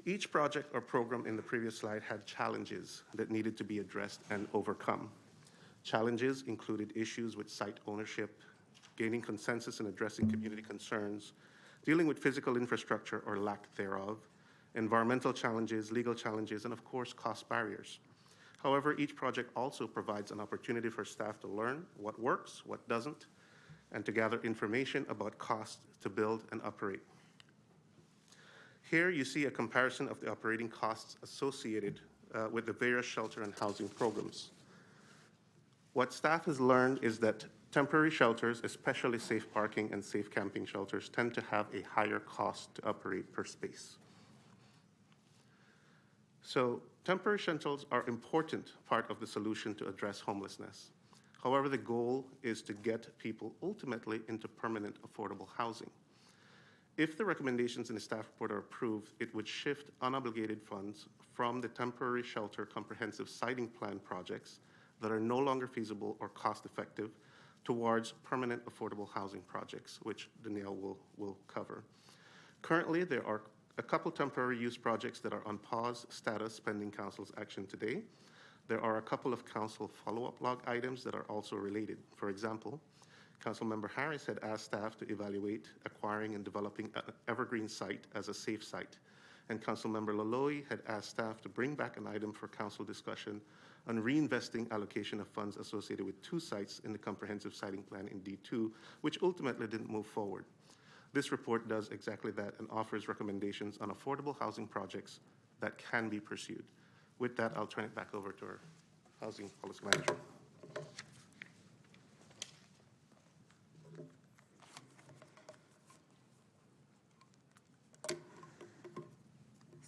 Each project or program in the previous slide had challenges that needed to be addressed and overcome. Challenges included issues with site ownership, gaining consensus and addressing community concerns, dealing with physical infrastructure or lack thereof, environmental challenges, legal challenges, and of course, cost barriers. However, each project also provides an opportunity for staff to learn what works, what doesn't, and to gather information about costs to build and operate. Here you see a comparison of the operating costs associated with the various shelter and housing programs. What staff has learned is that temporary shelters, especially safe parking and safe camping shelters, tend to have a higher cost to operate per space. So temporary shelters are an important part of the solution to address homelessness. However, the goal is to get people ultimately into permanent affordable housing. If the recommendations in the staff report are approved, it would shift unobligated funds from the temporary shelter comprehensive siting plan projects that are no longer feasible or cost effective towards permanent affordable housing projects, which Danielle will cover. Currently, there are a couple temporary use projects that are on pause status pending Council's action today. There are a couple of Council follow-up log items that are also related. For example, Councilmember Harris had asked staff to evaluate acquiring and developing an evergreen site as a safe site. And Councilmember Laloy had asked staff to bring back an item for Council discussion on reinvesting allocation of funds associated with 2 sites in the comprehensive siting plan in D2, which ultimately didn't move forward. This report does exactly that and offers recommendations on affordable housing projects that can be pursued. With that, I'll turn it back over to our Housing Policy Manager.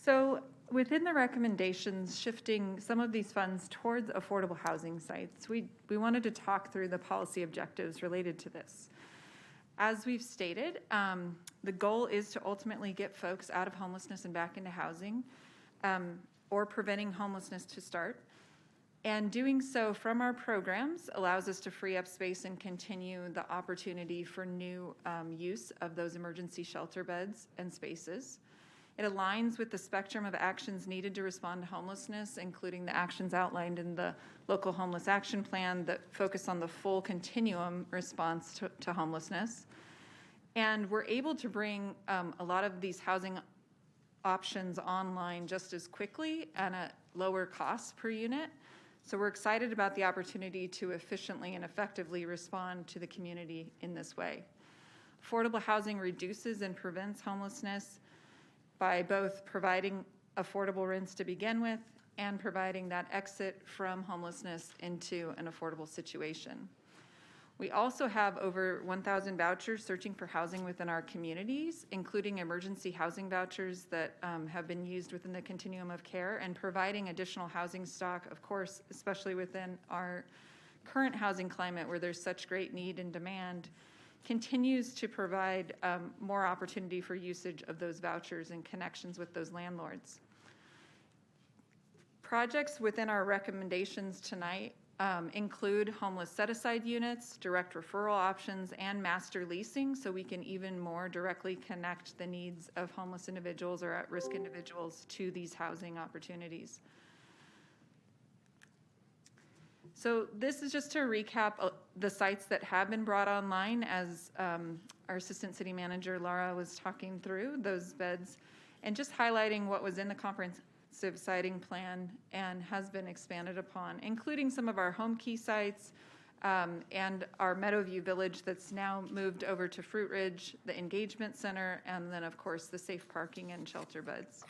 So within the recommendations, shifting some of these funds towards affordable housing sites, we wanted to talk through the policy objectives related to this. As we've stated, the goal is to ultimately get folks out of homelessness and back into housing, or preventing homelessness to start. And doing so from our programs allows us to free up space and continue the opportunity for new use of those emergency shelter beds and spaces. It aligns with the spectrum of actions needed to respond to homelessness, including the actions outlined in the Local Homeless Action Plan that focus on the full continuum response to homelessness. And we're able to bring a lot of these housing options online just as quickly and at lower cost per unit. So we're excited about the opportunity to efficiently and effectively respond to the community in this way. Affordable housing reduces and prevents homelessness by both providing affordable rents to begin with and providing that exit from homelessness into an affordable situation. We also have over 1,000 vouchers searching for housing within our communities, including emergency housing vouchers that have been used within the continuum of care, and providing additional housing stock, of course, especially within our current housing climate where there's such great need and demand, continues to provide more opportunity for usage of those vouchers and connections with those landlords. Projects within our recommendations tonight include homeless set-aside units, direct referral options, and master leasing, so we can even more directly connect the needs of homeless individuals or at-risk individuals to these housing opportunities. So this is just to recap the sites that have been brought online as our Assistant City Manager Laura was talking through those beds, and just highlighting what was in the comprehensive siting plan and has been expanded upon, including some of our home key sites and our Meadowview Village that's now moved over to Fruit Ridge, the Engagement Center, and then of course the safe parking and shelter beds.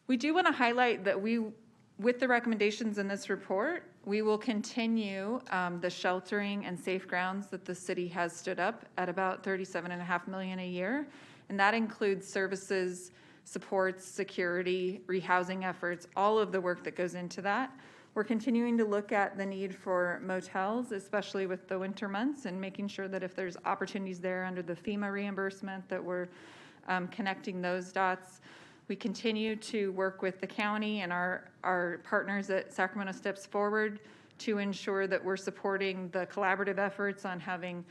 We do want to highlight that with the recommendations in this report, we will continue the sheltering and safe grounds that the city has stood up at about $37.5 million a year. And that includes services, supports, security, rehousing efforts, all of the work that goes into that. We're continuing to look at the need for motels, especially with the winter months, and making sure that if there's opportunities there under the FEMA reimbursement that we're connecting those dots. We continue to work with the county and our partners at Sacramento Steps Forward to ensure that we're supporting the collaborative efforts on having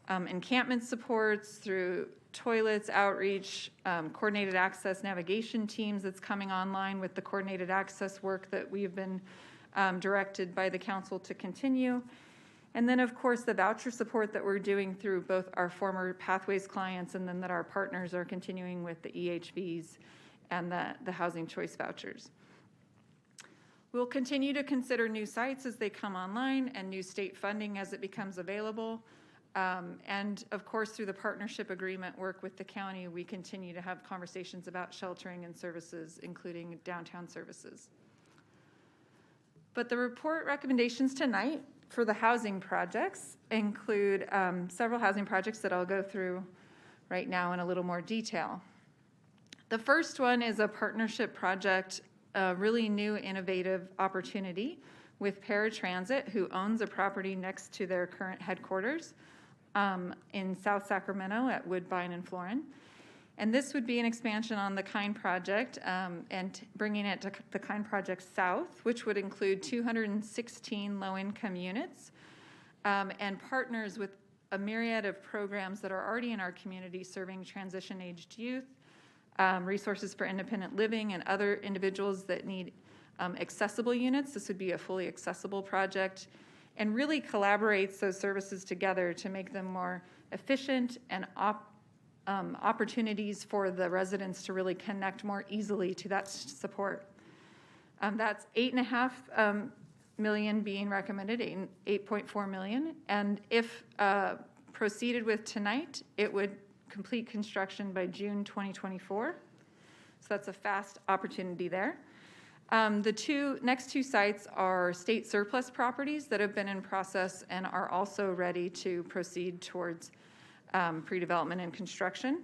encampment supports through toilets, outreach, coordinated access navigation teams that's coming online with the coordinated access work that we've been directed by the council to continue. And then, of course, the voucher support that we're doing through both our former Pathways clients and then that our partners are continuing with the EHVs and the housing choice vouchers. We'll continue to consider new sites as they come online and new state funding as it becomes available. And of course, through the partnership agreement work with the county, we continue to have conversations about sheltering and services, including downtown services. But the report recommendations tonight for the housing projects include several housing projects that I'll go through right now in a little more detail. The first one is a partnership project, a really new innovative opportunity with Paratransit, who owns a property next to their current headquarters in South Sacramento at Woodbine and Florin. And this would be an expansion on the KIND project and bringing it to the KIND project South, which would include 216 low-income units and partners with a myriad of programs that are already in our community serving transition-aged youth, resources for independent living, and other individuals that need accessible units. This would be a fully accessible project and really collaborates those services together to make them more efficient and opportunities for the residents to really connect more easily to that support. That's $8.5 million being recommended, $8.4 million. And if proceeded with tonight, it would complete construction by June 2024. So that's a fast opportunity there. The next two sites are state surplus properties that have been in process and are also ready to proceed towards pre-development and construction.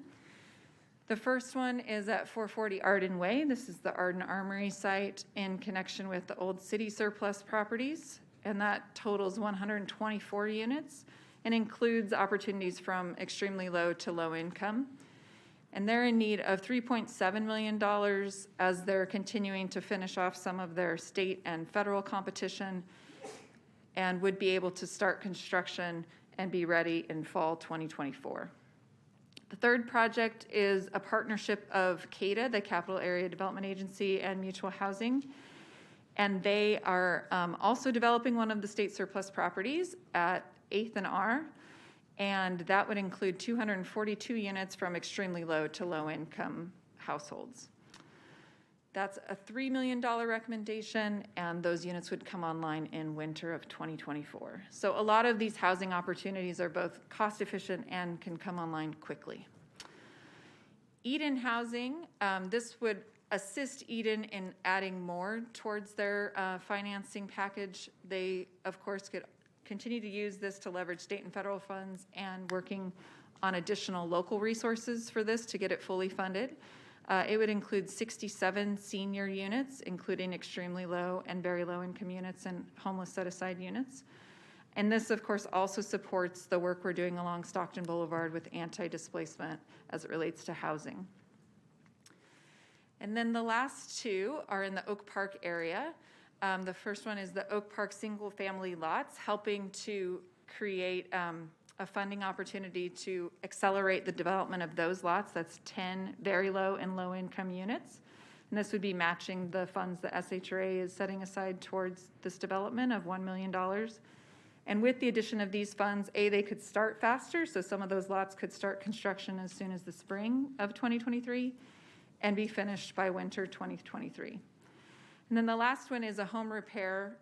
The first one is at 440 Arden Way. This is the Arden Armory site in connection with the old city surplus properties, and that totals 124 units and includes opportunities from extremely low to low income. And they're in need of $3.7 million as they're continuing to finish off some of their state and federal competition and would be able to start construction and be ready in fall 2024. The third project is a partnership of CADA, the Capital Area Development Agency, and Mutual Housing. And they are also developing one of the state surplus properties at 8th and R. And that would include 242 units from extremely low to low income households. That's a $3 million recommendation, and those units would come online in winter of 2024. So a lot of these housing opportunities are both cost efficient and can come online quickly. Eden Housing, this would assist Eden in adding more towards their financing package. They, of course, could continue to use this to leverage state and federal funds and working on additional local resources for this to get it fully funded. It would include 67 senior units, including extremely low and very low income units and homeless set-aside units. And this, of course, also supports the work we're doing along Stockton Boulevard with anti-displacement as it relates to housing. And then the last two are in the Oak Park area. The first one is the Oak Park single-family lots, helping to create a funding opportunity to accelerate the development of those lots. That's 10 very low and low-income units. And this would be matching the funds that SHRA is setting aside towards this development of $1 million. And with the addition of these funds, they could start faster, so some of those lots could start construction as soon as the spring of 2023 and be finished by winter 2023. And then the last one is a home repair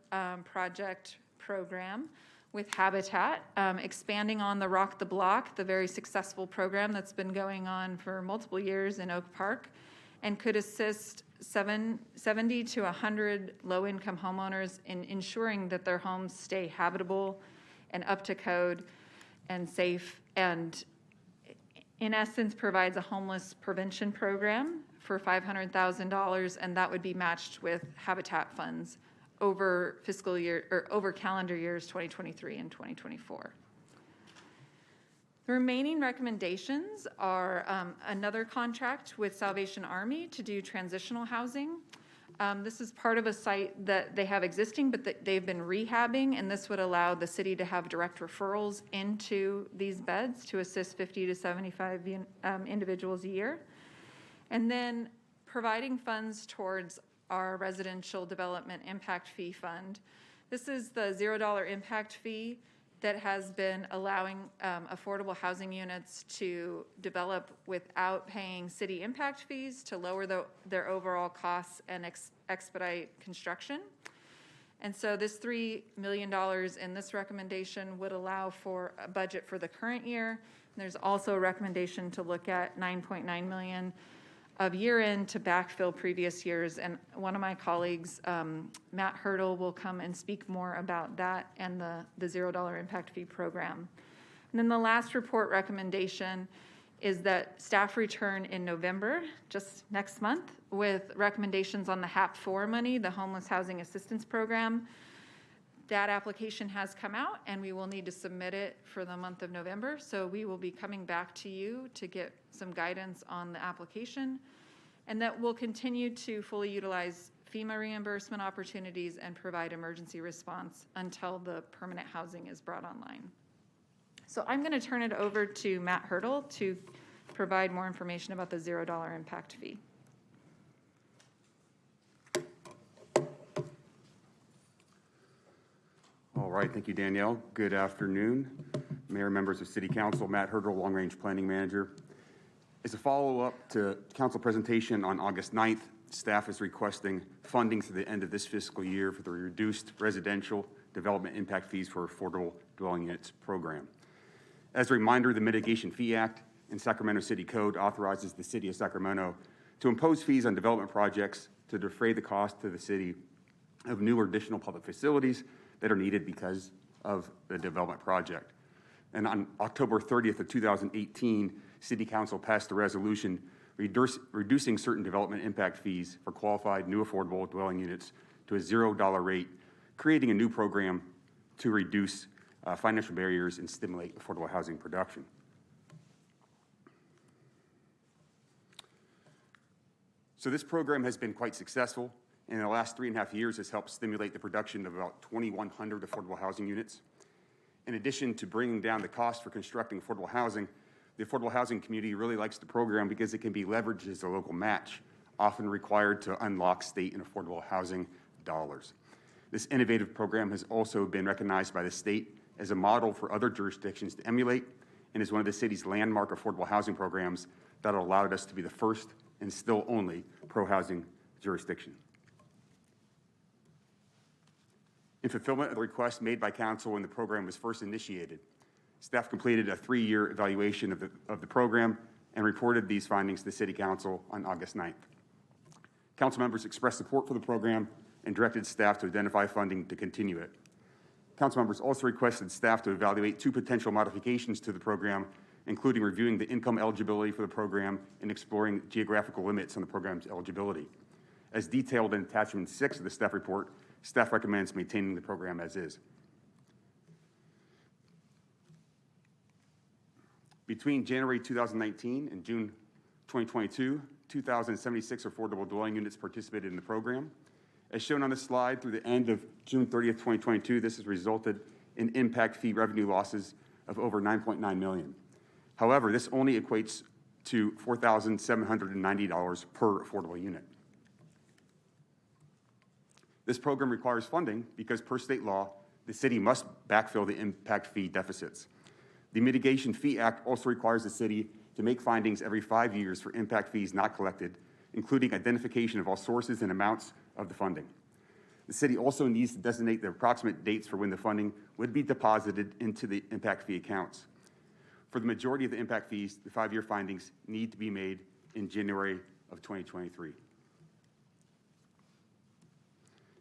project program with Habitat, expanding on the Rock the Block, the very successful program that's been going on for multiple years in Oak Park, and could assist 70 to 100 low-income homeowners in ensuring that their homes stay habitable and up to code and safe, and in essence provides a homeless prevention program for $500,000, and that would be matched with Habitat funds over fiscal year or over calendar years 2023 and 2024. The remaining recommendations are another contract with Salvation Army to do transitional housing. This is part of a site that they have existing, but that they've been rehabbing, and this would allow the city to have direct referrals into these beds to assist 50 to 75 individuals a year. And then providing funds towards our residential development impact fee fund. This is the $0 impact fee that has been allowing affordable housing units to develop without paying city impact fees to lower their overall costs and expedite construction. And so this $3 million in this recommendation would allow for a budget for the current year. And there's also a recommendation to look at $9.9 million of year-end to backfill previous years. And one of my colleagues, Matt Hurdle, will come and speak more about that and the $0 impact fee program. And then the last report recommendation is that staff return in November, just next month, with recommendations on the HAP4 money, the Homeless Housing Assistance Program. That application has come out, and we will need to submit it for the month of November. So we will be coming back to you to get some guidance on the application, and that will continue to fully utilize FEMA reimbursement opportunities and provide emergency response until the permanent housing is brought online. So I'm going to turn it over to Matt Hurdle to provide more information about the $0 impact fee. All right, thank you, Danielle. Good afternoon. Mayor, members of City Council, Matt Hurdle, Long Range Planning Manager. As a follow-up to council presentation on August 9th, staff is requesting funding through the end of this fiscal year for the reduced residential development impact fees for affordable dwelling units program. As a reminder, the Mitigation Fee Act in Sacramento City Code authorizes the City of Sacramento to impose fees on development projects to defray the cost to the city of new or additional public facilities that are needed because of the development project. And on October 30th of 2018, City Council passed a resolution reducing certain development impact fees for qualified new affordable dwelling units to a $0 rate, creating a new program to reduce financial barriers and stimulate affordable housing production. So this program has been quite successful. In the last 3.5 years, has helped stimulate the production of about 2,100 affordable housing units. In addition to bringing down the cost for constructing affordable housing, the affordable housing community really likes the program because it can be leveraged as a local match, often required to unlock state and affordable housing dollars. This innovative program has also been recognized by the state as a model for other jurisdictions to emulate, and is one of the city's landmark affordable housing programs that allowed us to be the first and still only pro-housing jurisdiction. In fulfillment of the request made by council when the program was first initiated, staff completed a 3-year evaluation of the program and reported these findings to the City Council on August 9th. Council members expressed support for the program and directed staff to identify funding to continue it. Council members also requested staff to evaluate 2 potential modifications to the program, including reviewing the income eligibility for the program and exploring geographical limits on the program's eligibility. As detailed in attachment 6 of the staff report, staff recommends maintaining the program as is. Between January 2019 and June 2022, 2,076 affordable dwelling units participated in the program, As shown on the slide, through the end of June 30th, 2022, this has resulted in impact fee revenue losses of over $9.9 million. However, this only equates to $4,790 per affordable unit. This program requires funding because per state law, the city must backfill the impact fee deficits. The Mitigation Fee Act also requires the city to make findings every 5 years for impact fees not collected, including identification of all sources and amounts of the funding. The city also needs to designate the approximate dates for when the funding would be deposited into the impact fee accounts. For the majority of the impact fees, the 5-year findings need to be made in January of 2023.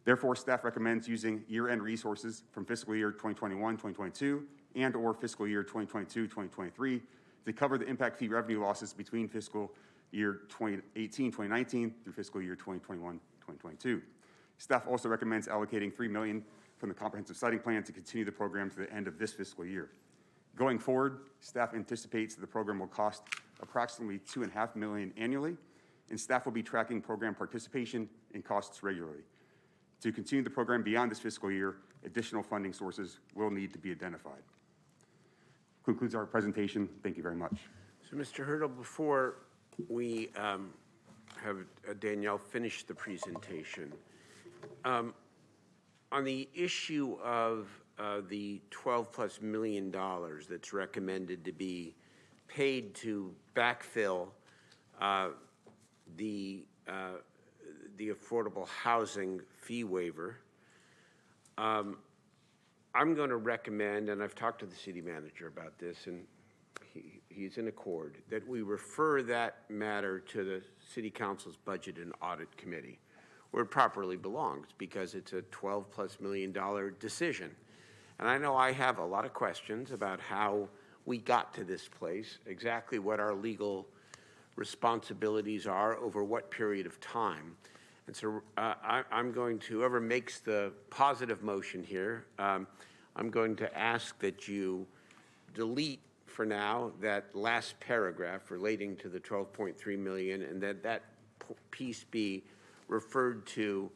Therefore, staff recommends using year-end resources from fiscal year 2021, 2022, and or fiscal year 2022, 2023 to cover the impact fee revenue losses between fiscal year 2018, 2019 through fiscal year 2021, 2022. Staff also recommends allocating $3 million from the comprehensive siting plan to continue the program to the end of this fiscal year. Going forward, staff anticipates that the program will cost approximately $2.5 million annually, and staff will be tracking program participation and costs regularly. To continue the program beyond this fiscal year, additional funding sources will need to be identified. Concludes our presentation. Thank you very much. So, Mr. Hurdle, before we have Danielle finish the presentation, on the issue of the $12+ million that's recommended to be paid to backfill the affordable housing fee waiver, I'm going to recommend, and I've talked to the city manager about this, and he's in accord, that we refer that matter to the City Council's Budget and Audit Committee, where it properly belongs, because it's a $12+ million decision. And I know I have a lot of questions about how we got to this place, exactly what our legal responsibilities are over what period of time. And so I'm going to, whoever makes the positive motion here, I'm going to ask that you delete for now that last paragraph relating to the $12.3 million, and that piece be referred to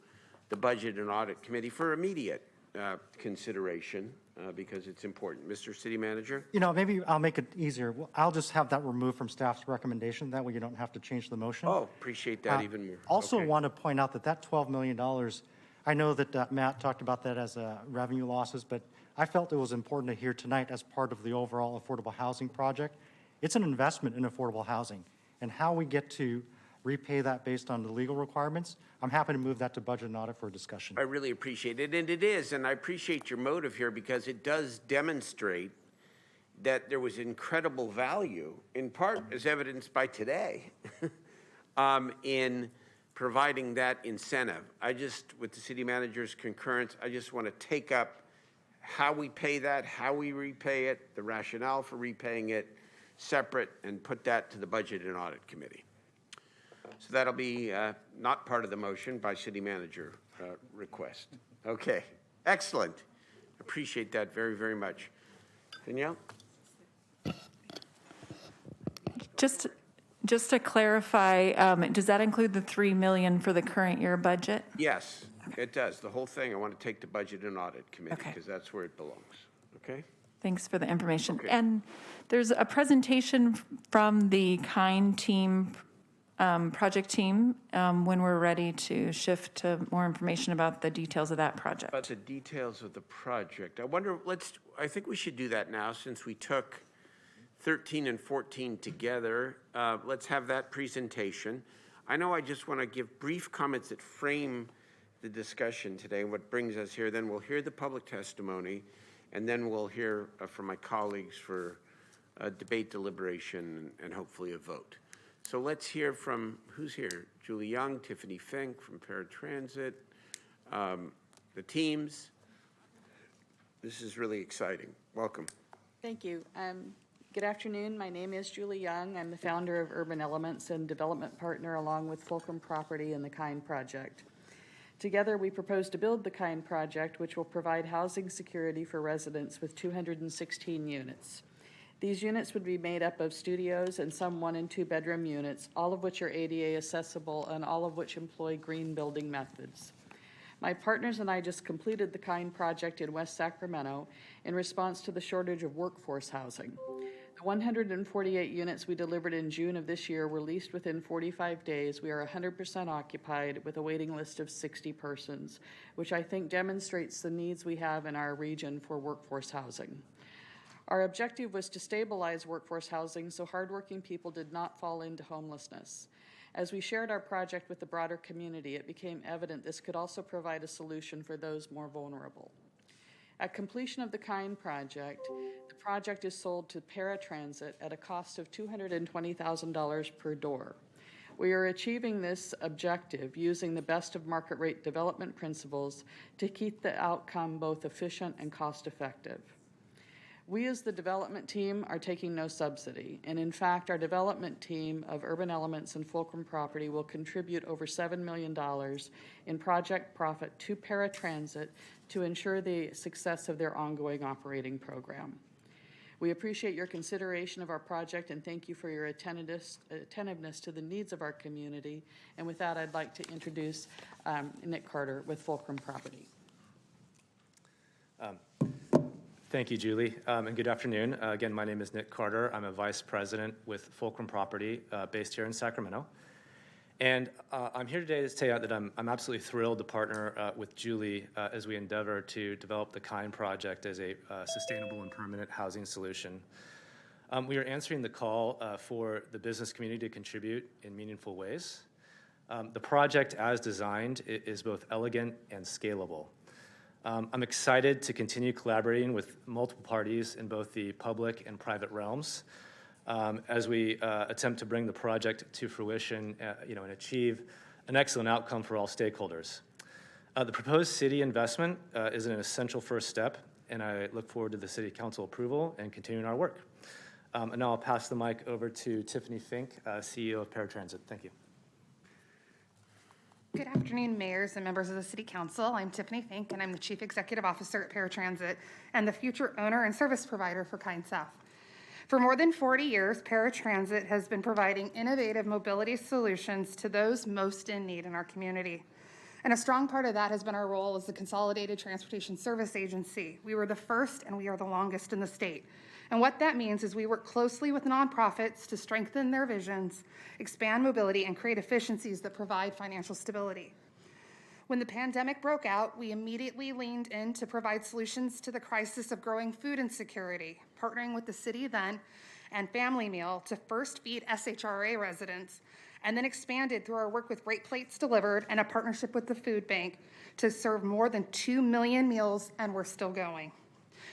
the Budget and Audit Committee for immediate consideration, because it's important. Mr. City Manager? You know, maybe I'll make it easier. I'll just have that removed from staff's recommendation. That way you don't have to change the motion. Oh, appreciate that even more. Also Okay. want to point out that that $12 million, I know that Matt talked about that as revenue losses, but I felt it was important to hear tonight as part of the overall affordable housing project. It's an investment in affordable housing, and how we get to repay that based on the legal requirements, I'm happy to move that to Budget and Audit for discussion. I really appreciate it, and it is, and I appreciate your motive here because it does demonstrate that there was incredible value, in part as evidenced by today, in providing that incentive. I just, with the city manager's concurrence, I just want to take up how we pay that, how we repay it, the rationale for repaying it separate, and put that to the Budget and Audit Committee. So that'll be not part of the motion by city manager request. Okay, excellent. Appreciate that very, very much. Danielle? Just to clarify, does that include the $3 million for the current year budget? Yes, it does. The whole thing I want to take to Budget and Audit Committee because that's where it belongs. Okay? Thanks for the information. Okay. And there's a presentation from the KIND team, project team, when we're ready to shift to more information about the details of that project. About the details of the project. I wonder, I think we should do that now since we took 13 and 14 together. Let's have that presentation. I know I just want to give brief comments that frame the discussion today and what brings us here. Then we'll hear the public testimony, and then we'll hear from my colleagues for a debate, deliberation, and hopefully a vote. So let's hear from, who's here? Julie Young, Tiffany Fink from Paratransit, the teams. This is really exciting. Welcome. Thank you. Good afternoon. My name is Julie Young. I'm the founder of Urban Elements and development partner along with Fulcrum Property and the KIND Project. Together, we propose to build the KIND Project, which will provide housing security for residents with 216 units. These units would be made up of studios and some 1- and 2-bedroom units, all of which are ADA accessible and all of which employ green building methods. My partners and I just completed the KIND project in West Sacramento in response to the shortage of workforce housing. The 148 units we delivered in June of this year were leased within 45 days. We are 100% occupied with a waiting list of 60 persons, which I think demonstrates the needs we have in our region for workforce housing. Our objective was to stabilize workforce housing so hardworking people did not fall into homelessness. As we shared our project with the broader community, it became evident this could also provide a solution for those more vulnerable. At completion of the KIND project, the project is sold to paratransit at a cost of $220,000 per door. We are achieving this objective using the best of market rate development principles to keep the outcome both efficient and cost-effective. We as the development team are taking no subsidy, and in fact, our development team of Urban Elements and Fulcrum Property will contribute over $7 million in project profit to paratransit to ensure the success of their ongoing operating program. We appreciate your consideration of our project and thank you for your attentiveness to the needs of our community. And with that, I'd like to introduce Nick Carter with Fulcrum Property. Thank you, Julie, and good afternoon. Again, my name is Nick Carter. I'm a vice president with Fulcrum Property based here in Sacramento. And I'm here today to say that I'm absolutely thrilled to partner with Julie as we endeavor to develop the KIND project as a sustainable and permanent housing solution. We are answering the call for the business community to contribute in meaningful ways. The project as designed is both elegant and scalable. I'm excited to continue collaborating with multiple parties in both the public and private realms as we attempt to bring the project to fruition, and achieve an excellent outcome for all stakeholders. The proposed city investment is an essential first step, and I look forward to the city council approval and continuing our work. And now I'll pass the mic over to Tiffany Fink, CEO of Paratransit. Thank you. Good afternoon, mayors and members of the City Council. I'm Tiffany Fink, and I'm the Chief Executive Officer at Paratransit and the future owner and service provider for KIND South. For more than 40 years, Paratransit has been providing innovative mobility solutions to those most in need in our community. And a strong part of that has been our role as the Consolidated Transportation Service Agency. We were the first and we are the longest in the state. And what that means is we work closely with nonprofits to strengthen their visions, expand mobility, and create efficiencies that provide financial stability. When the pandemic broke out, we immediately leaned in to provide solutions to the crisis of growing food insecurity, partnering with the city then and Family Meal to first feed SHRA residents, and then expanded through our work with Rate Plates Delivered and a partnership with the food bank to serve more than 2 million meals, and we're still going.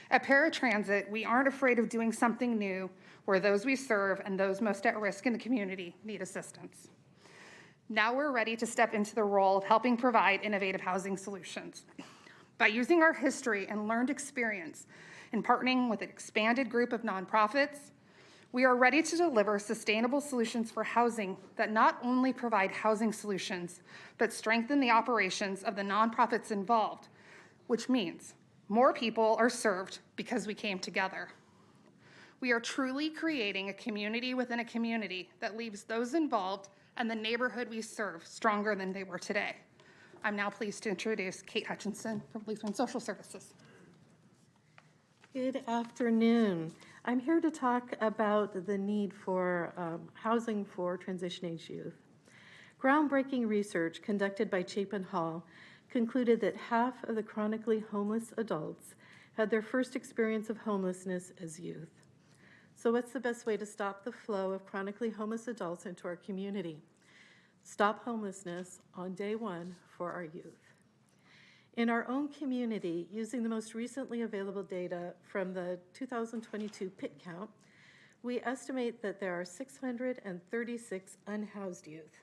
At Paratransit, we aren't afraid of doing something new where those we serve and those most at risk in the community need assistance. Now we're ready to step into the role of helping provide innovative housing solutions. By using our history and learned experience in partnering with an expanded group of nonprofits, we are ready to deliver sustainable solutions for housing that not only provide housing solutions, but strengthen the operations of the nonprofits involved, which means more people are served because we came together. We are truly creating a community within a community that leaves those involved and the neighborhood we serve stronger than they were today. I'm now pleased to introduce Kate Hutchinson from Lutheran Social Services. Good afternoon. I'm here to talk about the need for housing for transition-age youth. Groundbreaking research conducted by Chapin Hall concluded that half of the chronically homeless adults had their first experience of homelessness as youth. So what's the best way to stop the flow of chronically homeless adults into our community? Stop homelessness on day one for our youth. In our own community, using the most recently available data from the 2022 PIT count, we estimate that there are 636 unhoused youth.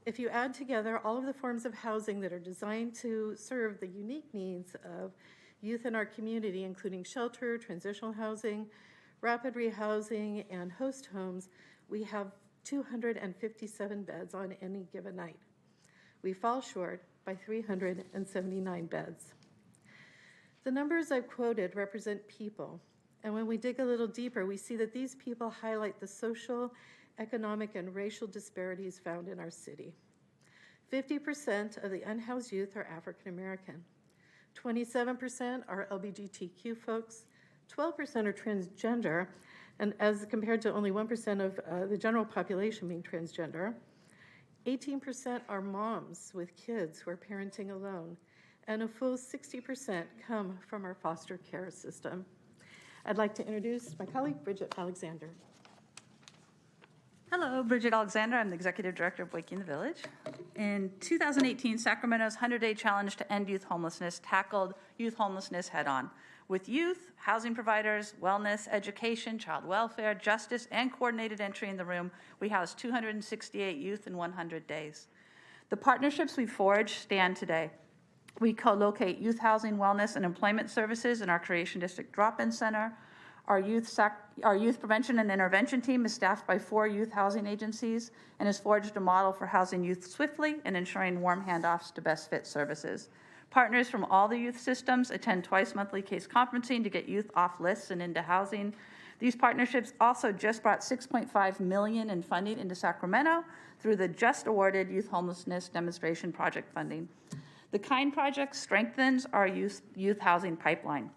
If you add together all of the forms of housing that are designed to serve the unique needs of youth in our community, including shelter, transitional housing, rapid rehousing, and host homes, we have 257 beds on any given night. We fall short by 379 beds. The numbers I've quoted represent people, and when we dig a little deeper, we see that these people highlight the social, economic, and racial disparities found in our city. 50% of the unhoused youth are African American. 27% are LGBTQ folks, 12% are transgender, and as compared to only 1% of the general population being transgender. 18% are moms with kids who are parenting alone, and a full 60% come from our foster care system. I'd like to introduce my colleague, Bridget Alexander. Hello, Bridget Alexander. I'm the Executive Director of Waking the Village. In 2018, Sacramento's 100-Day Challenge to End Youth Homelessness tackled youth homelessness head-on. With youth, housing providers, wellness, education, child welfare, justice, and coordinated entry in the room, we housed 268 youth in 100 days. The partnerships we forged stand today. We co-locate youth housing, wellness, and employment services in our Creation District Drop-In Center. Our youth prevention and intervention team is staffed by 4 youth housing agencies and has forged a model for housing youth swiftly and ensuring warm handoffs to best fit services. Partners from all the youth systems attend twice monthly case conferencing to get youth off lists and into housing. These partnerships also just brought $6.5 million in funding into Sacramento through the just awarded Youth Homelessness Demonstration Project funding. The KIND project strengthens our youth housing pipeline.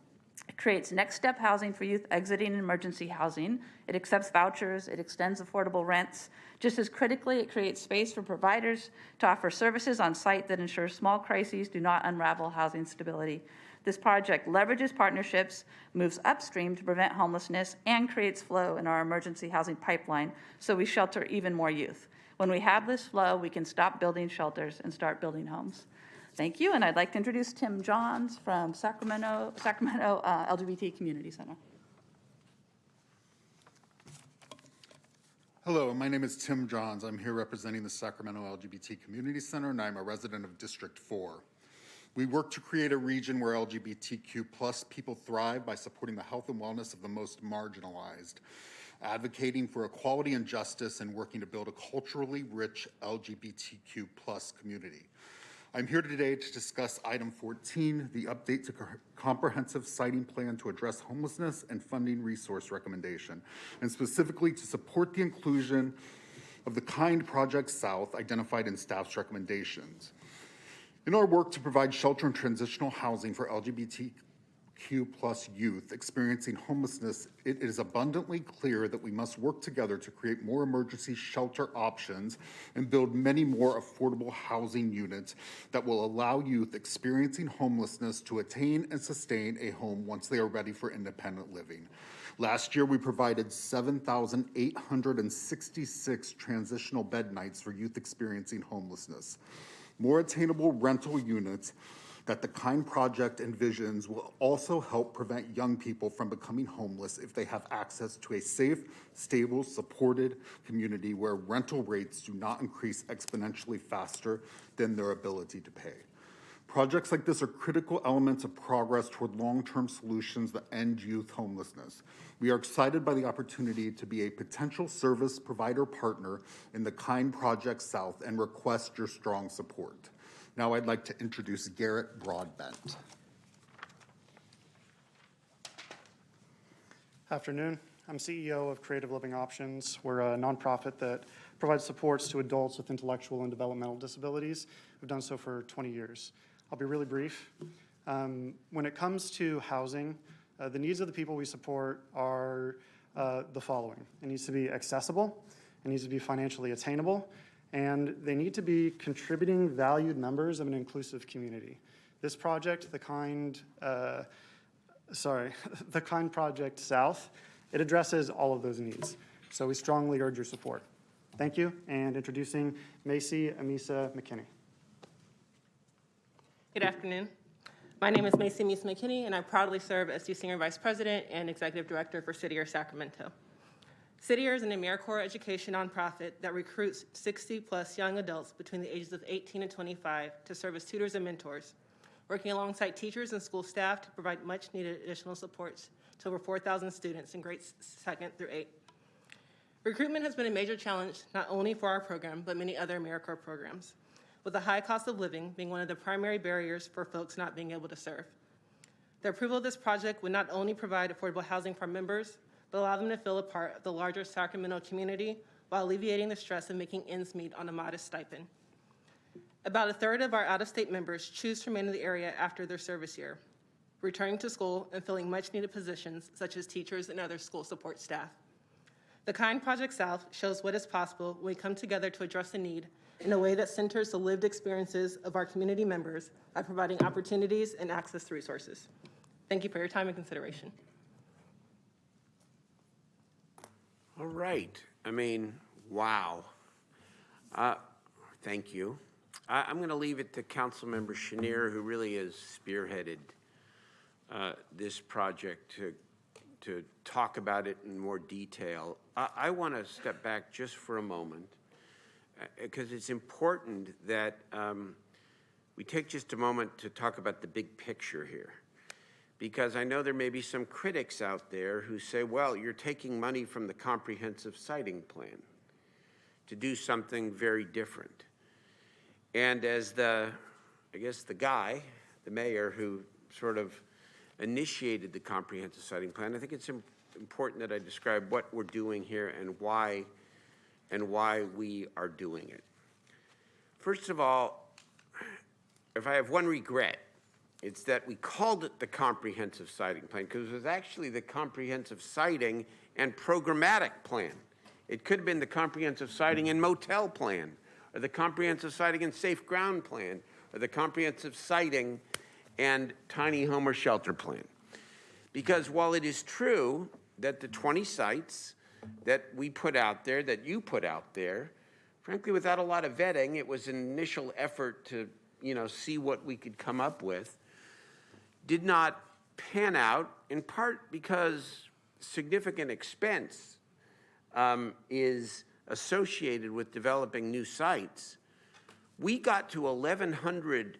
It creates next step housing for youth exiting emergency housing. It accepts vouchers. It extends affordable rents. Just as critically, it creates space for providers to offer services on site that ensure small crises do not unravel housing stability. This project leverages partnerships, moves upstream to prevent homelessness, and creates flow in our emergency housing pipeline so we shelter even more youth. When we have this flow, we can stop building shelters and start building homes. Thank you, and I'd like to introduce Tim Johns from Sacramento LGBT Community Center. Hello, my name is Tim Johns. I'm here representing the Sacramento LGBT Community Center, and I'm a resident of District 4. We work to create a region where LGBTQ plus people thrive by supporting the health and wellness of the most marginalized, advocating for equality and justice, and working to build a culturally rich LGBTQ plus community. I'm here today to discuss item 14, the update to comprehensive siting plan to address homelessness and funding resource recommendation, and specifically to support the inclusion of the KIND Project South identified in staff's recommendations. In our work to provide shelter and transitional housing for LGBTQ plus youth experiencing homelessness, it is abundantly clear that we must work together to create more emergency shelter options and build many more affordable housing units that will allow youth experiencing homelessness to attain and sustain a home once they are ready for independent living. Last year, we provided 7,866 transitional bed nights for youth experiencing homelessness. More attainable rental units that the KIND project envisions will also help prevent young people from becoming homeless if they have access to a safe, stable, supported community where rental rates do not increase exponentially faster than their ability to pay. Projects like this are critical elements of progress toward long-term solutions that end youth homelessness. We are excited by the opportunity to be a potential service provider partner in the KIND Project South and request your strong support. Now I'd like to introduce Garrett Broadbent. Afternoon. I'm CEO of Creative Living Options. We're a nonprofit that provides supports to adults with intellectual and developmental disabilities. We've done so for 20 years. I'll be really brief. When it comes to housing, the needs of the people we support are the following. It needs to be accessible, it needs to be financially attainable, and they need to be contributing valued members of an inclusive community. This project, the KIND Project South, it addresses all of those needs. So we strongly urge your support. Thank you, and introducing Macy Amisa McKinney. Good afternoon. My name is Macy Amisa McKinney, and I proudly serve as the Senior Vice President and Executive Director for City Year Sacramento. City Year is an AmeriCorps education nonprofit that recruits 60-plus young adults between the ages of 18 and 25 to serve as tutors and mentors, working alongside teachers and school staff to provide much-needed additional supports to over 4,000 students in grades 2nd through 8. Recruitment has been a major challenge not only for our program, but many other AmeriCorps programs, with the high cost of living being one of the primary barriers for folks not being able to serve. The approval of this project would not only provide affordable housing for members, but allow them to feel a part of the larger Sacramento community while alleviating the stress of making ends meet on a modest stipend. About a third of our out-of-state members choose to remain in the area after their service year, returning to school and filling much-needed positions such as teachers and other school support staff. The Kind Project South shows what is possible when we come together to address the need in a way that centers the lived experiences of our community members by providing opportunities and access to resources. Thank you for your time and consideration. All right. I mean, wow. Thank you. I'm going to leave it to Councilmember Chenier, who really has spearheaded this project, to talk about it in more detail. I want to step back just for a moment, because it's important that we take just a moment to talk about the big picture here. Because I know there may be some critics out there who say, well, you're taking money from the comprehensive siting plan to do something very different. And as the mayor who sort of initiated the comprehensive siting plan, I think it's important that I describe what we're doing here and why we are doing it. First of all, if I have one regret, it's that we called it the comprehensive siting plan, because it was actually the comprehensive siting and programmatic plan. It could have been the comprehensive siting and motel plan, or the comprehensive siting and safe ground plan, or the comprehensive siting and tiny home or shelter plan. Because while it is true that the 20 sites that we put out there, that you put out there, frankly, without a lot of vetting, it was an initial effort to, see what we could come up with, did not pan out, in part because significant expense is associated with developing new sites. We got to 1,100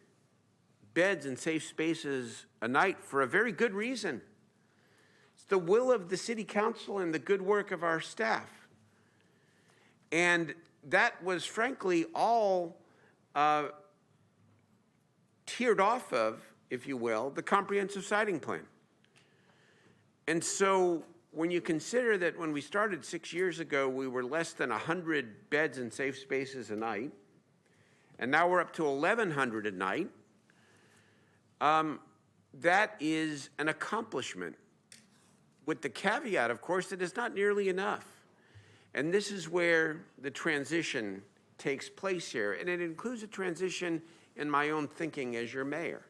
beds and safe spaces a night for a very good reason. It's the will of the city council and the good work of our staff. And that was frankly all tiered off of, if you will, the comprehensive siting plan. And so when you consider that when we started 6 years ago, we were less than 100 beds and safe spaces a night, and now we're up to 1,100 a night, that is an accomplishment, with the caveat, of course, that it's not nearly enough. And this is where the transition takes place here, and it includes a transition in my own thinking as your mayor.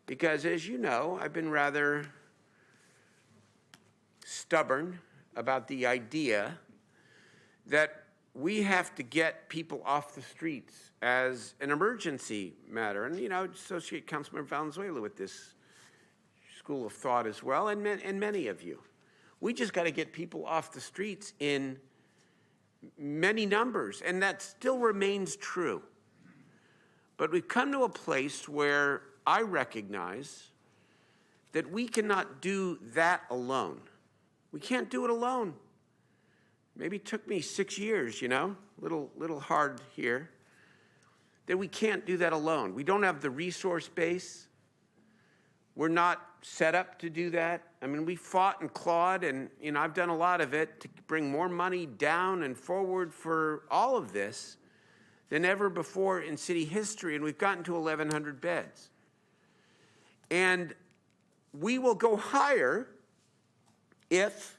Because as you know, I've been rather stubborn about the idea that we have to get people off the streets as an emergency matter. And, I would associate Councilmember Valenzuela with this school of thought as well, and many of you. We just got to get people off the streets in many numbers, and that still remains true. But we've come to a place where I recognize that we cannot do that alone. We can't do it alone. Maybe it took me 6 years, little hard here, that we can't do that alone. We don't have the resource base. We're not set up to do that. I mean, we fought and clawed, and I've done a lot of it to bring more money down and forward for all of this than ever before in city history, and we've gotten to 1,100 beds. And we will go higher if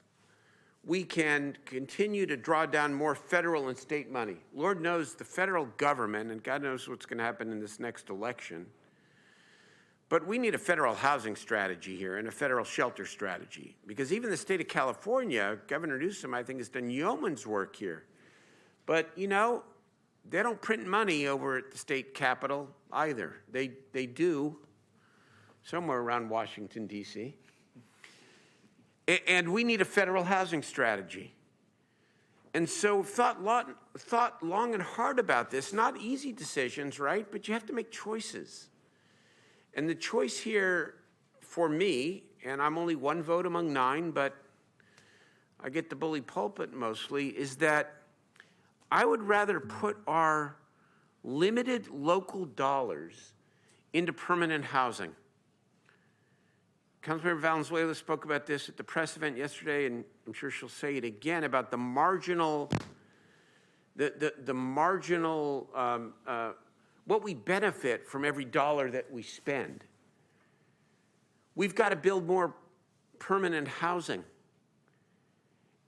we can continue to draw down more federal and state money. Lord knows the federal government, and God knows what's going to happen in this next election, but we need a federal housing strategy here and a federal shelter strategy. Because even the state of California, Governor Newsom, I think, has done yeoman's work here. But, they don't print money over at the state capitol either. They do somewhere around Washington, D.C. And we need a federal housing strategy. And so thought long and hard about this. Not easy decisions, right? But you have to make choices. And the choice here for me, and I'm only one vote among 9, but I get the bully pulpit mostly, is that I would rather put our limited local dollars into permanent housing. Councilmember Valenzuela spoke about this at the press event yesterday, and I'm sure she'll say it again, about the marginal what we benefit from every dollar that we spend. We've got to build more permanent housing.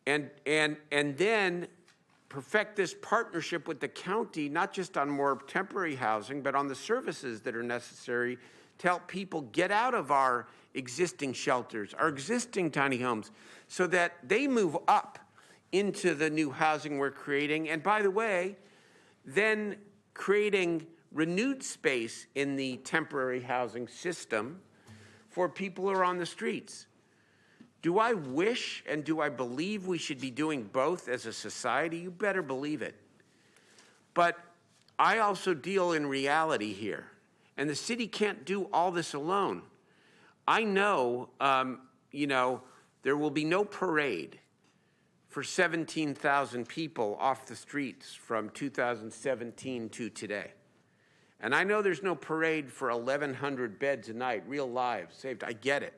And then perfect this partnership with the county, not just on more temporary housing, but on the services that are necessary to help people get out of our existing shelters, our existing tiny homes, so that they move up into the new housing we're creating. And by the way, then creating renewed space in the temporary housing system for people who are on the streets. Do I wish and do I believe we should be doing both as a society? You better believe it. But I also deal in reality here, and the city can't do all this alone. I know, there will be no parade for 17,000 people off the streets from 2017 to today. And I know there's no parade for 1,100 beds a night, real lives saved. I get it,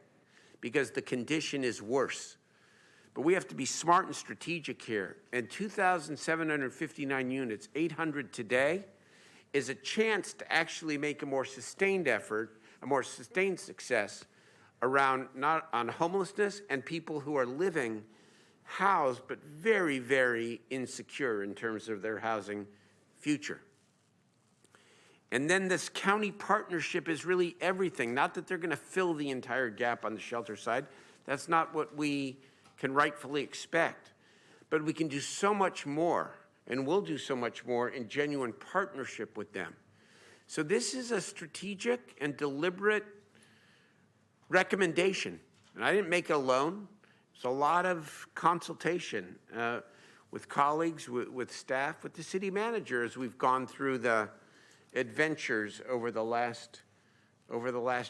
because the condition is worse. But we have to be smart and strategic here. And 2,759 units, 800 today, is a chance to actually make a more sustained effort, a more sustained success around not on homelessness and people who are living housed but very, very insecure in terms of their housing future. And then this county partnership is really everything. Not that they're going to fill the entire gap on the shelter side. That's not what we can rightfully expect. But we can do so much more, and will do so much more in genuine partnership with them. So this is a strategic and deliberate recommendation. And I didn't make it alone. It's a lot of consultation with colleagues, with staff, with the city manager as we've gone through the adventures over the last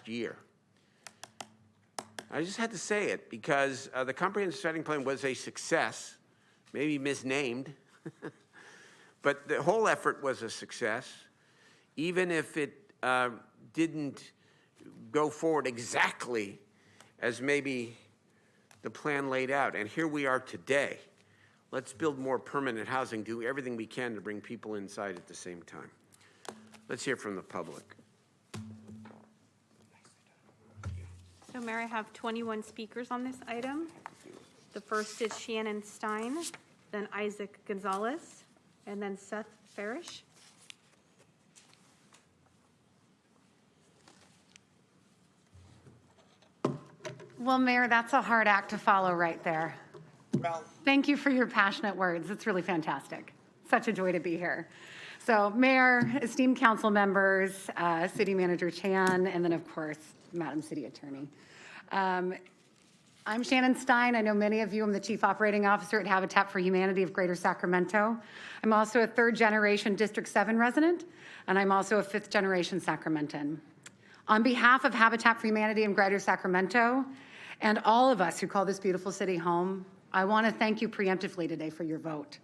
year. I just had to say it because the comprehensive siting plan was a success, maybe misnamed, but the whole effort was a success, even if it didn't go forward exactly as maybe the plan laid out. And here we are today. Let's build more permanent housing, do everything we can to bring people inside at the same time. Let's hear from the public. So Mayor, I have 21 speakers on this item. The first is Shannon Stein, then Isaac Gonzalez, and then Seth Farish. Well, Mayor, that's a hard act to follow right there. Thank you for your passionate words. It's really fantastic. Such a joy to be here. So Mayor, esteemed council members, City Manager Chan, and then of course, Madam City Attorney. I'm Shannon Stein. I know many of you. I'm the Chief Operating Officer at Habitat for Humanity of Greater Sacramento. I'm also a third-generation District 7 resident, and I'm also a fifth-generation Sacramentan. On behalf of Habitat for Humanity in Greater Sacramento, and all of us who call this beautiful city home, I want to thank you preemptively today for your vote.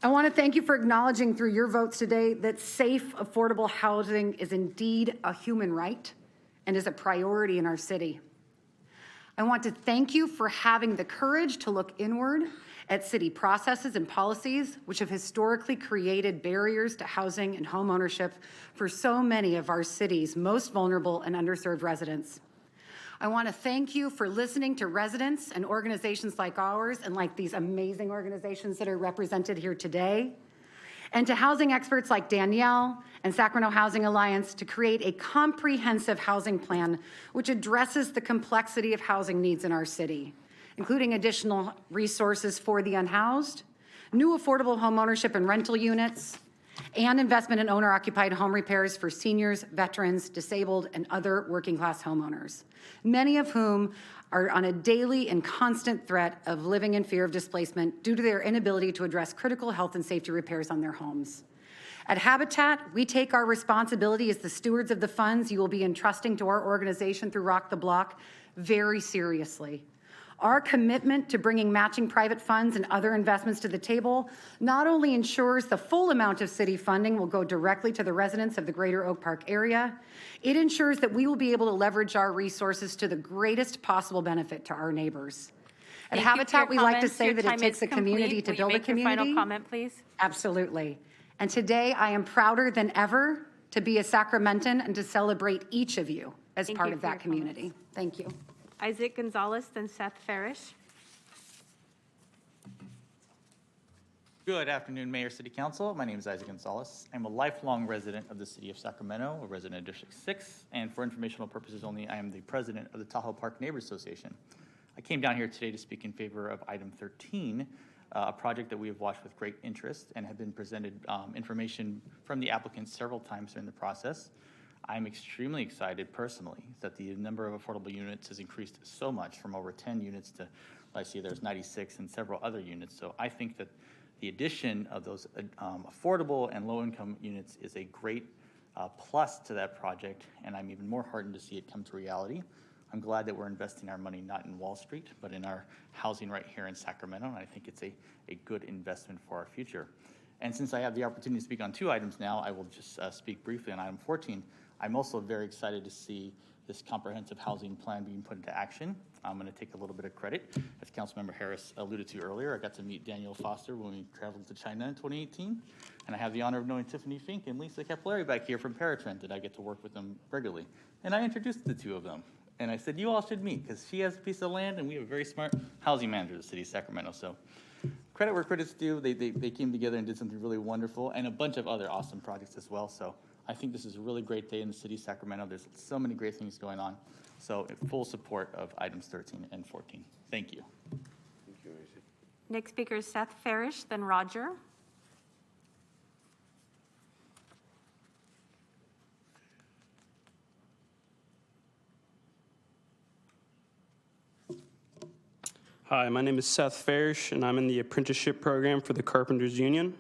I want to thank you for acknowledging through your votes today that safe, affordable housing is indeed a human right and is a priority in our city. I want to thank you for having the courage to look inward at city processes and policies which have historically created barriers to housing and home ownership for so many of our city's most vulnerable and underserved residents. I want to thank you for listening to residents and organizations like ours and like these amazing organizations that are represented here today, and to housing experts like Danielle and Sacramento Housing Alliance to create a comprehensive housing plan which addresses the complexity of housing needs in our city, including additional resources for the unhoused, new affordable home ownership and rental units, and investment in owner-occupied home repairs for seniors, veterans, disabled, and other working-class homeowners, many of whom are on a daily and constant threat of living in fear of displacement due to their inability to address critical health and safety repairs on their homes. At Habitat, we take our responsibility as the stewards of the funds you will be entrusting to our organization through Rock the Block very seriously. Our commitment to bringing matching private funds and other investments to the table not only ensures the full amount of city funding will go directly to the residents of the greater Oak Park area, it ensures that we will be able to leverage our resources to the greatest possible benefit to our neighbors. At Habitat, we like to say that it takes a community to build a community. Your final comment, please? Absolutely. And today, I am prouder than ever to be a Sacramentan and to celebrate each of you as Thank part you of for your that community. Thank you. Isaac Gonzalez, then Seth Farish. Good afternoon, Mayor, City Council. My name is Isaac Gonzalez. I'm a lifelong resident of the city of Sacramento, a resident of District 6, and for informational purposes only, I am the president of the Tahoe Park Neighbors Association. I came down here today to speak in favor of item 13, a project that we have watched with great interest and have been presented information from the applicants several times during the process. I'm extremely excited personally that the number of affordable units has increased so much from over 10 units to, I see there's 96 and several other units. So I think that the addition of those affordable and low-income units is a great plus to that project, and I'm even more heartened to see it come to reality. I'm glad that we're investing our money not in Wall Street, but in our housing right here in Sacramento, and I think it's a good investment for our future. And since I have the opportunity to speak on two items now, I will just speak briefly on item 14. I'm also very excited to see this comprehensive housing plan being put into action. I'm going to take a little bit of credit. As Councilmember Harris alluded to earlier, I got to meet Daniel Foster when we traveled to China in 2018, and I have the honor of knowing Tiffany Fink and Lisa Capillari back here from Paratransit. I get to work with them regularly. And I introduced the two of them. And I said, you all should meet, because she has a piece of land, and we have a very smart housing manager of the city of Sacramento. So credit where credit's due. They came together and did something really wonderful, and a bunch of other awesome projects as well. So I think this is a really great day in the city of Sacramento. There's so many great things going on. So in full support of items 13 and 14. Thank you. Thank you, Isaac. Next speaker is Seth Farish, then Roger. Hi, my name is Seth Farish, and I'm in the apprenticeship program for the Carpenters Union.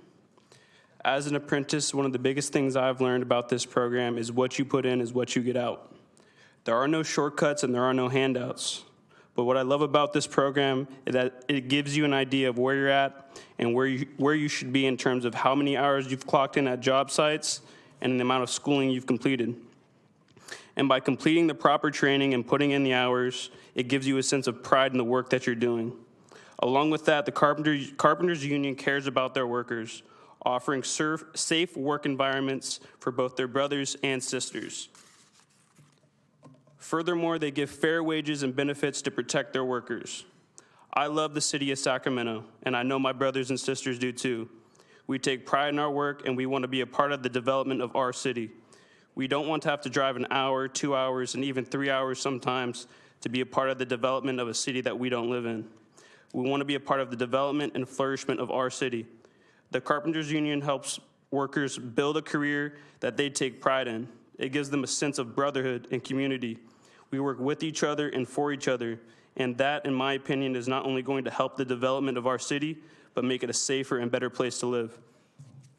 As an apprentice, one of the biggest things I've learned about this program is what you put in is what you get out. There are no shortcuts and there are no handouts. But what I love about this program is that it gives you an idea of where you're at and where you should be in terms of how many hours you've clocked in at job sites and the amount of schooling you've completed. And by completing the proper training and putting in the hours, it gives you a sense of pride in the work that you're doing. Along with that, the Carpenters Union cares about their workers, offering safe work environments for both their brothers and sisters. Furthermore, they give fair wages and benefits to protect their workers. I love the city of Sacramento, and I know my brothers and sisters do too. We take pride in our work, and we want to be a part of the development of our city. We don't want to have to drive an hour, 2 hours, and even 3 hours sometimes to be a part of the development of a city that we don't live in. We want to be a part of the development and flourishment of our city. The Carpenters Union helps workers build a career that they take pride in. It gives them a sense of brotherhood and community. We work with each other and for each other, and that, in my opinion, is not only going to help the development of our city, but make it a safer and better place to live.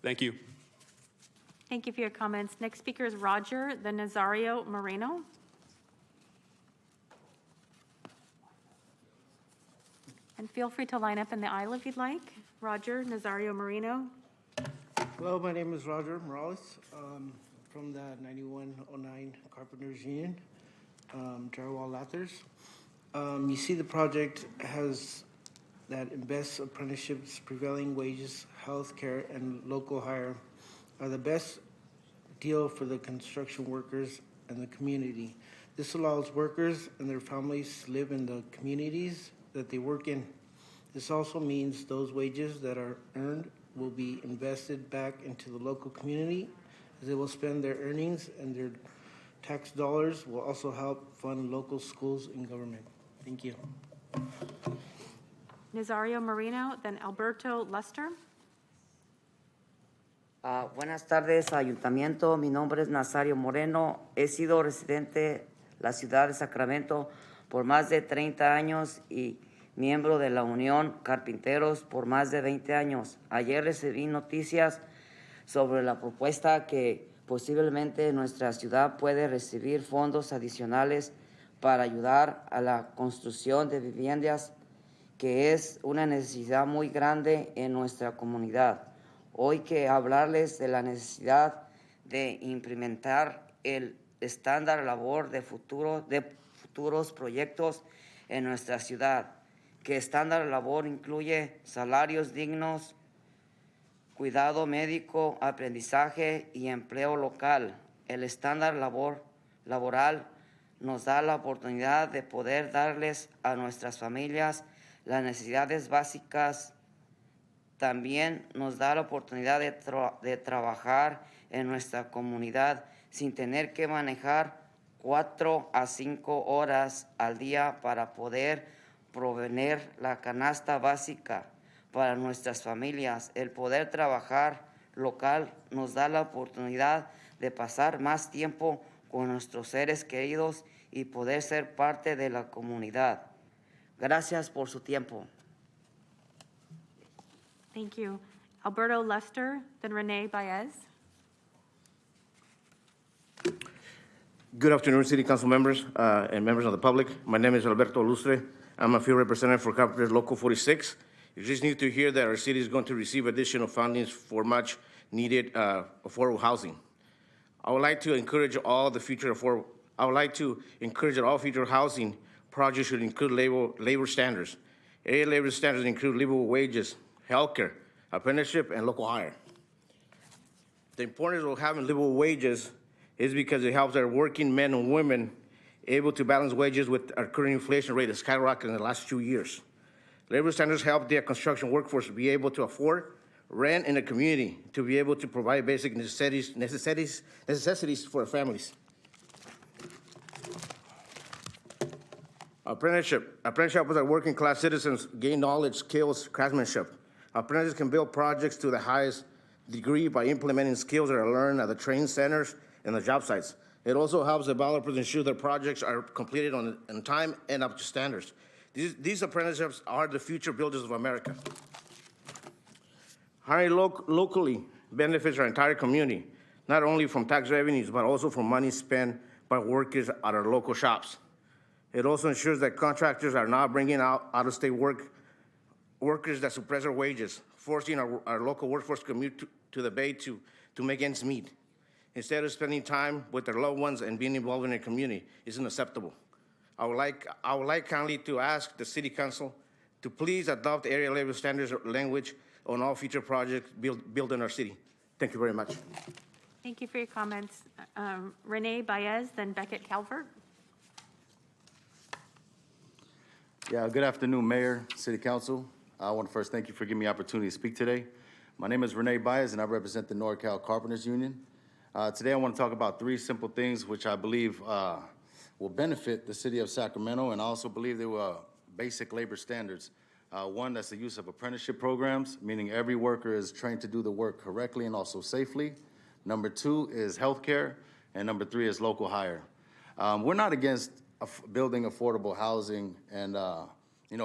Thank you. Thank you for your comments. Next speaker is Roger, then Nazario Moreno. And feel free to line up in the aisle if you'd like. Roger, Nazario Moreno. Hello, my name is Roger Morales from the 9109 Carpenters Union, Drywall Lathers. You see the project has that invests apprenticeships, prevailing wages, health care, and local hire are the best deal for the construction workers and the community. This allows workers and their families to live in the communities that they work in. This also means those wages that are earned will be invested back into the local community, as they will spend their earnings, and their tax dollars will also help fund local schools and government. Thank you. Nazario Moreno, then Alberto Lester. Buenas tardes, Ayuntamiento. Mi nombre es Nazario Moreno. He sido residente de la ciudad de Sacramento por más de 30 años y miembro de la Unión Carpinteros por más de 20 años. Ayer recibí noticias sobre la propuesta que posiblemente nuestra ciudad puede recibir fondos adicionales para ayudar a la construcción de viviendas, que es una necesidad muy grande en nuestra comunidad. Hoy que hablarles de la necesidad de implementar el estándar labor de futuros proyectos en nuestra ciudad, que estándar labor incluye salarios dignos, cuidado médico, aprendizaje y empleo local. El estándar laboral nos da la oportunidad de poder darles a nuestras familias las necesidades básicas. También nos da la oportunidad de trabajar en nuestra comunidad sin tener que manejar 4 a 5 horas al día para poder proveer la canasta básica para nuestras familias. El poder trabajar local nos da la oportunidad de pasar más tiempo con nuestros seres queridos y poder ser parte de la comunidad. Gracias por su tiempo. Thank you. Alberto Lester, then Renee Baez. Good afternoon, City Council members and members of the public. My name is Alberto Lustre. I'm a field representative for Carpenters Local 46. You just need to hear that our city is going to receive additional fundings for much needed affordable housing. I would like to encourage all future housing projects should include labor standards. Area labor standards include livable wages, healthcare, apprenticeship, and local hire. The importance of having livable wages is because it helps our working men and women able to balance wages with our current inflation rate that's skyrocketed in the last 2 years. Labor standards help the construction workforce be able to afford rent in the community, to be able to provide basic necessities for families. Apprenticeship helps our working class citizens gain knowledge, skills, craftsmanship. Apprentices can build projects to the highest degree by implementing skills that are learned at the training centers and the job sites. It also helps developers ensure their projects are completed on time and up to standards. These apprenticeships are the future builders of America. Hiring locally benefits our entire community, not only from tax revenues, but also from money spent by workers at our local shops. It also ensures that contractors are not bringing out-of-state workers that suppress our wages, forcing our local workforce to commute to the Bay to make ends meet. Instead of spending time with their loved ones and being involved in their community isn't acceptable. I would like kindly to ask the City Council to please adopt area labor standards language on all future projects built in our city. Thank you very much. Thank you for your comments. Renee Baez, then Beckett Calvert. Yeah, good afternoon, Mayor, City Council. I want to first thank you for giving me the opportunity to speak today. My name is Renee Baez, and I represent the NorCal Carpenters Union. Today, I want to talk about 3 simple things which I believe will benefit the city of Sacramento, and I also believe they were basic labor standards. One, that's the use of apprenticeship programs, meaning every worker is trained to do the work correctly and also safely. Number 2 is healthcare, and number 3 is local hire. We're not against building affordable housing and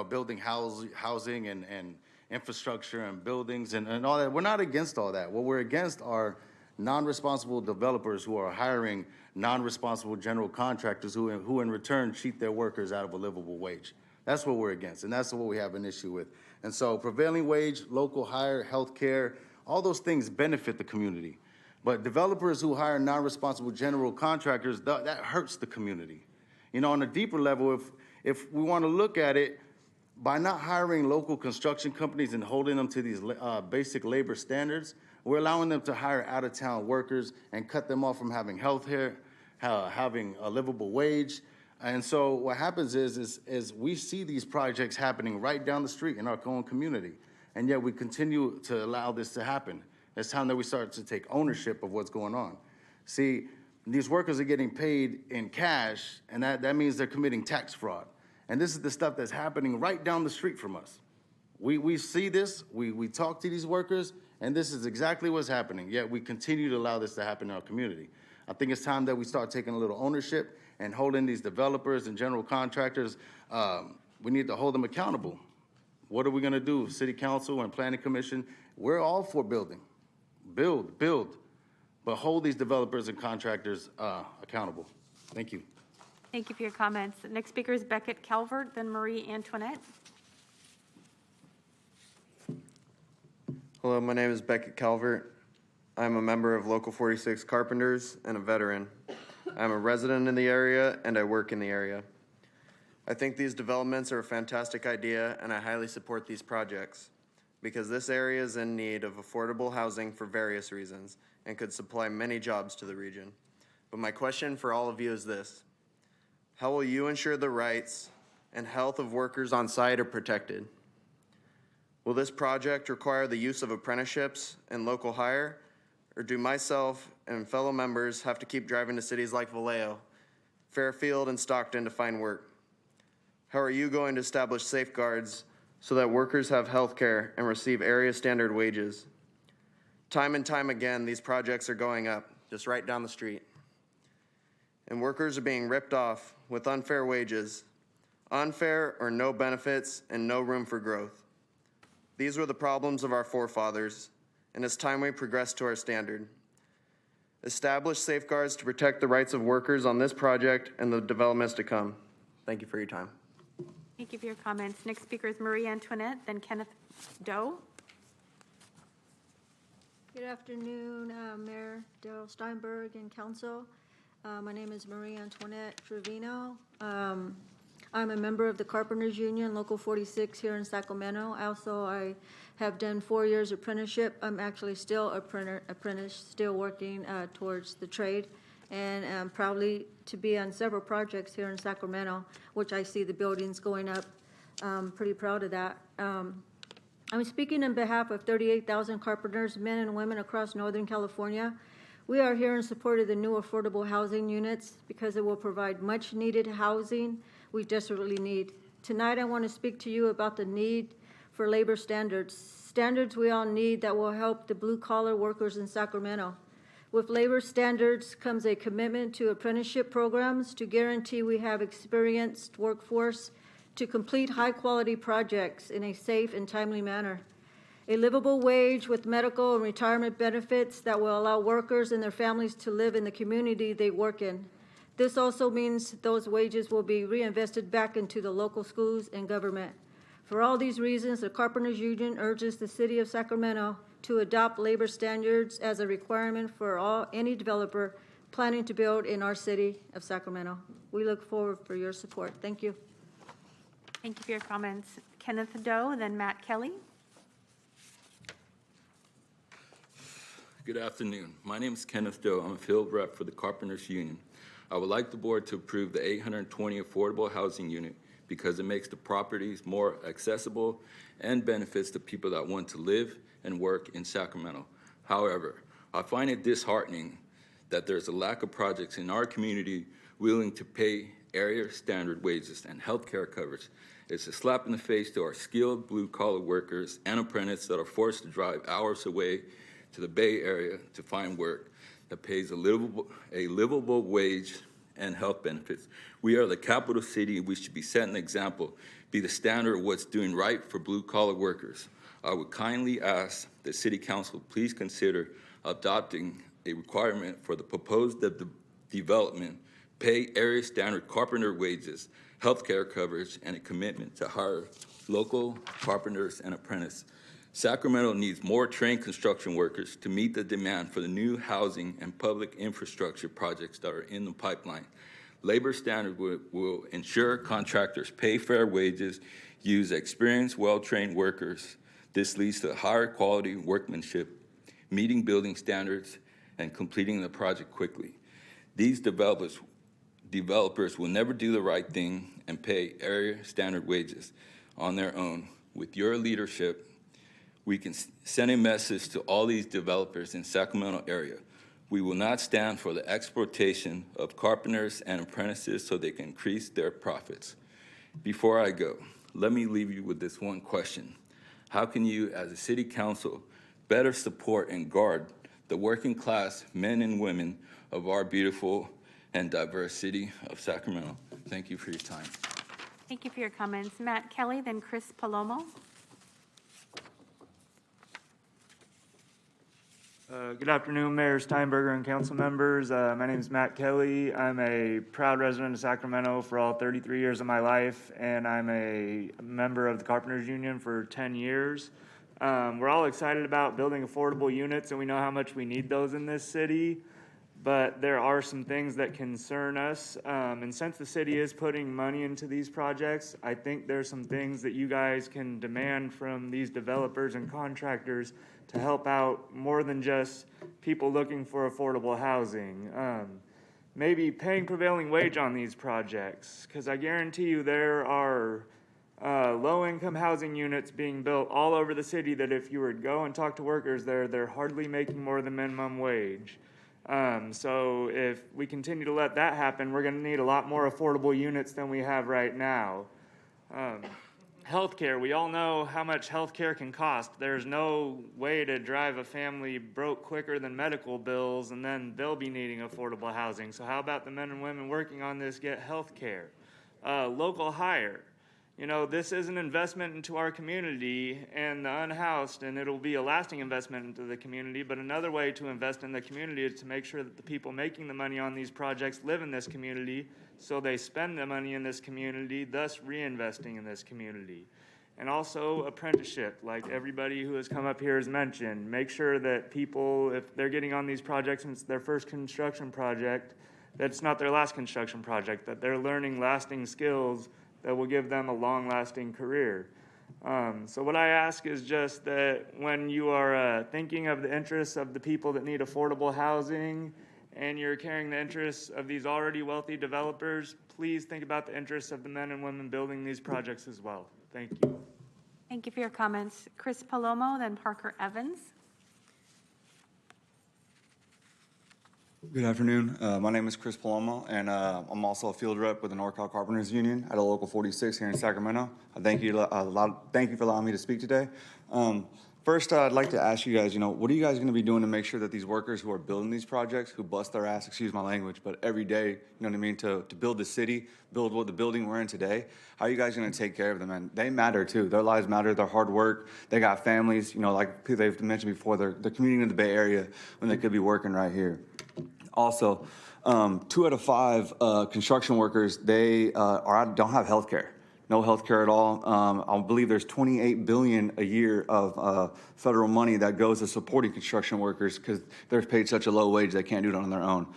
building housing and infrastructure and buildings and all that. We're not against all that. What we're against are non-responsible developers who are hiring non-responsible general contractors who in return cheat their workers out of a livable wage. That's what we're against, and that's what we have an issue with. And so prevailing wage, local hire, health care, all those things benefit the community. But developers who hire non-responsible general contractors, that hurts the community. You know, on a deeper level, if we want to look at it, by not hiring local construction companies and holding them to these basic labor standards, we're allowing them to hire out-of-town workers and cut them off from having health care, having a livable wage. And so what happens is we see these projects happening right down the street in our own community, and yet we continue to allow this to happen. It's time that we start to take ownership of what's going on. See, these workers are getting paid in cash, and that means they're committing tax fraud. And this is the stuff that's happening right down the street from us. We see this, we talk to these workers, and this is exactly what's happening, yet we continue to allow this to happen in our community. I think it's time that we start taking a little ownership and holding these developers and general contractors, we need to hold them accountable. What are we gonna do? City Council and Planning Commission, we're all for building. Build, but hold these developers and contractors accountable. Thank you. Thank you for your comments. The next speaker is Beckett Calvert, then Marie Antoinette. Hello, my name is Beckett Calvert. I'm a member of Local 46 Carpenters and a veteran. I'm a resident in the area and I work in the area. I think these developments are a fantastic idea and I highly support these projects. because this area is in need of affordable housing for various reasons and could supply many jobs to the region. But my question for all of you is this: how will you ensure the rights and health of workers on site are protected? Will this project require the use of apprenticeships and local hire, or do myself and fellow members have to keep driving to cities like Vallejo, Fairfield, and Stockton to find work? How are you going to establish safeguards so that workers have health care and receive area standard wages? Time and time again, these projects are going up, just right down the street. And workers are being ripped off with unfair wages, unfair or no benefits, and no room for growth. These were the problems of our forefathers, and it's time we progress to our standard. Establish safeguards to protect the rights of workers on this project and the developments to come. Thank you for your time. Thank you for your comments. Next speaker is Marie Antoinette, then Kenneth Doe. Good afternoon, Mayor Darrell Steinberg and Council. My name is Marie Antoinette Trevino. I'm a member of the Carpenters Union, Local 46 here in Sacramento. I have done 4 years apprenticeship. I'm actually still apprentice, still working towards the trade, and I'm proudly to be on several projects here in Sacramento, which I see the buildings going up. Pretty proud of that. I'm speaking on behalf of 38,000 carpenters, men and women across Northern California. We are here in support of the new affordable housing units because it will provide much needed housing we desperately need. Tonight, I want to speak to you about the need for labor standards. Standards we all need that will help the blue-collar workers in Sacramento. With labor standards comes a commitment to apprenticeship programs to guarantee we have experienced workforce to complete high-quality projects in a safe and timely manner. A livable wage with medical and retirement benefits that will allow workers and their families to live in the community they work in. This also means those wages will be reinvested back into the local schools and government. For all these reasons, the Carpenters Union urges the City of Sacramento to adopt labor standards as a requirement for any developer planning to build in our city of Sacramento. We look forward for your support. Thank you. Thank you for your comments. Kenneth Doe, then Matt Kelly. Good afternoon. My name is Kenneth Doe. I'm a field rep for the Carpenters Union. I would like the board to approve the 820 affordable housing unit because it makes the properties more accessible and benefits the people that want to live and work in Sacramento. However, I find it disheartening that there's a lack of projects in our community willing to pay area standard wages and health care coverage. It's a slap in the face to our skilled blue-collar workers and apprentices that are forced to drive hours away to the Bay Area to find work that pays a livable wage and health benefits. We are the capital city, and we should be setting an example, be the standard of what's doing right for blue-collar workers. I would kindly ask the City Council please consider adopting a requirement for the proposed development, pay area standard carpenter wages, health care coverage, and a commitment to hire local carpenters and apprentices. Sacramento needs more trained construction workers to meet the demand for the new housing and public infrastructure projects that are in the pipeline. Labor standard will ensure contractors pay fair wages, use experienced, well-trained workers. This leads to higher quality workmanship, meeting building standards, and completing the project quickly. These developers will never do the right thing and pay area standard wages on their own. With your leadership, we can send a message to all these developers in Sacramento area. We will not stand for the exploitation of carpenters and apprentices so they can increase their profits. Before I go, let me leave you with this one question. How can you, as a city council, better support and guard the working class men and women of our beautiful and diverse city of Sacramento? Thank you for your time. Thank you for your comments. Matt Kelly, then Chris Palomo. Good afternoon, Mayor Steinberger and council members. My name is Matt Kelly. I'm a proud resident of Sacramento for all 33 years of my life, and I'm a member of the Carpenters Union for 10 years. We're all excited about building affordable units, and we know how much we need those in this city. but there are some things that concern us. And since the city is putting money into these projects, I think there's some things that you guys can demand from these developers and contractors to help out more than just people looking for affordable housing. Maybe paying prevailing wage on these projects, because I guarantee you there are low-income housing units being built all over the city that if you were to go and talk to workers there, they're hardly making more than minimum wage. So if we continue to let that happen, we're going to need a lot more affordable units than we have right now. Healthcare, we all know how much healthcare can cost. There's no way to drive a family broke quicker than medical bills, and then they'll be needing affordable housing. So how about the men and women working on this get healthcare? Local hire. You know, this is an investment into our community and the unhoused, and it'll be a lasting investment into the community. But another way to invest in the community is to make sure that the people making the money on these projects live in this community, so they spend the money in this community, thus reinvesting in this community. And also apprenticeship, like everybody who has come up here has mentioned. Make sure that people, if they're getting on these projects and it's their first construction project, that it's not their last construction project, that they're learning lasting skills that will give them a long-lasting career. So what I ask is just that when you are thinking of the interests of the people that need affordable housing and you're carrying the interests of these already wealthy developers, please think about the interests of the men and women building these projects as well. Thank you. Thank you for your comments. Chris Palomo, then Parker Evans. Good afternoon. My name is Chris Palomo, and I'm also a field rep with the NorCal Carpenters Union at a local 46 here in Sacramento. Thank you for allowing me to speak today. First, I'd like to ask you guys, what are you guys going to be doing to make sure that these workers who are building these projects, who bust their ass, excuse my language, but every day, you know what I mean, to build the city, build what the building we're in today, how are you guys going to take care of them? And they matter too. Their lives matter, their hard work. They got families, like they've mentioned before, they're commuting in the Bay Area when they could be working right here. Also, 2 out of 5 construction workers, they don't have health care. No health care at all. I believe there's $28 billion a year of federal money that goes to supporting construction workers because they're paid such a low wage they can't do it on their own.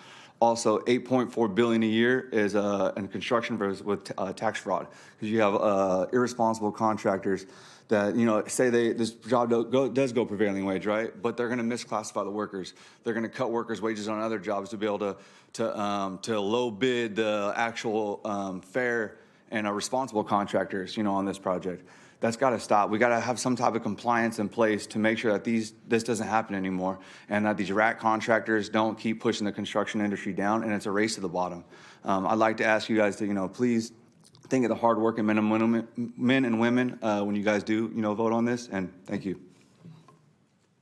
Also, $8.4 billion a year is in construction with tax fraud, because you have irresponsible contractors that say this job does go prevailing wage, right? But they're going to misclassify the workers. They're going to cut workers' wages on other jobs to be able to low bid the actual fair and responsible contractors, on this project. That's got to stop. We got to have some type of compliance in place to make sure that this doesn't happen anymore, and that these rat contractors don't keep pushing the construction industry down, and it's a race to the bottom. I'd like to ask you guys to, please think of the hardworking men and women when you guys do, vote on this, and thank you.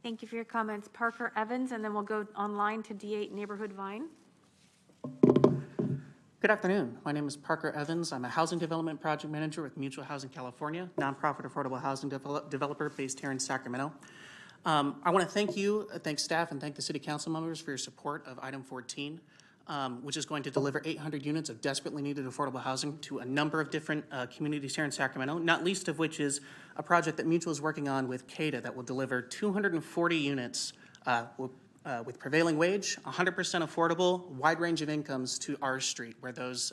Thank you for your comments. Parker Evans, and then we'll go online to D8 Neighborhood Vine. Good afternoon. My name is Parker Evans. I'm a housing development project manager with Mutual Housing California, nonprofit affordable housing developer based here in Sacramento. I want to thank staff, and thank the city council members for your support of item 14, which is going to deliver 800 units of desperately needed affordable housing to a number of different communities here in Sacramento, not least of which is a project that Mutual is working on with CADA that will deliver 240 units with prevailing wage, 100% affordable, wide range of incomes to our street, where those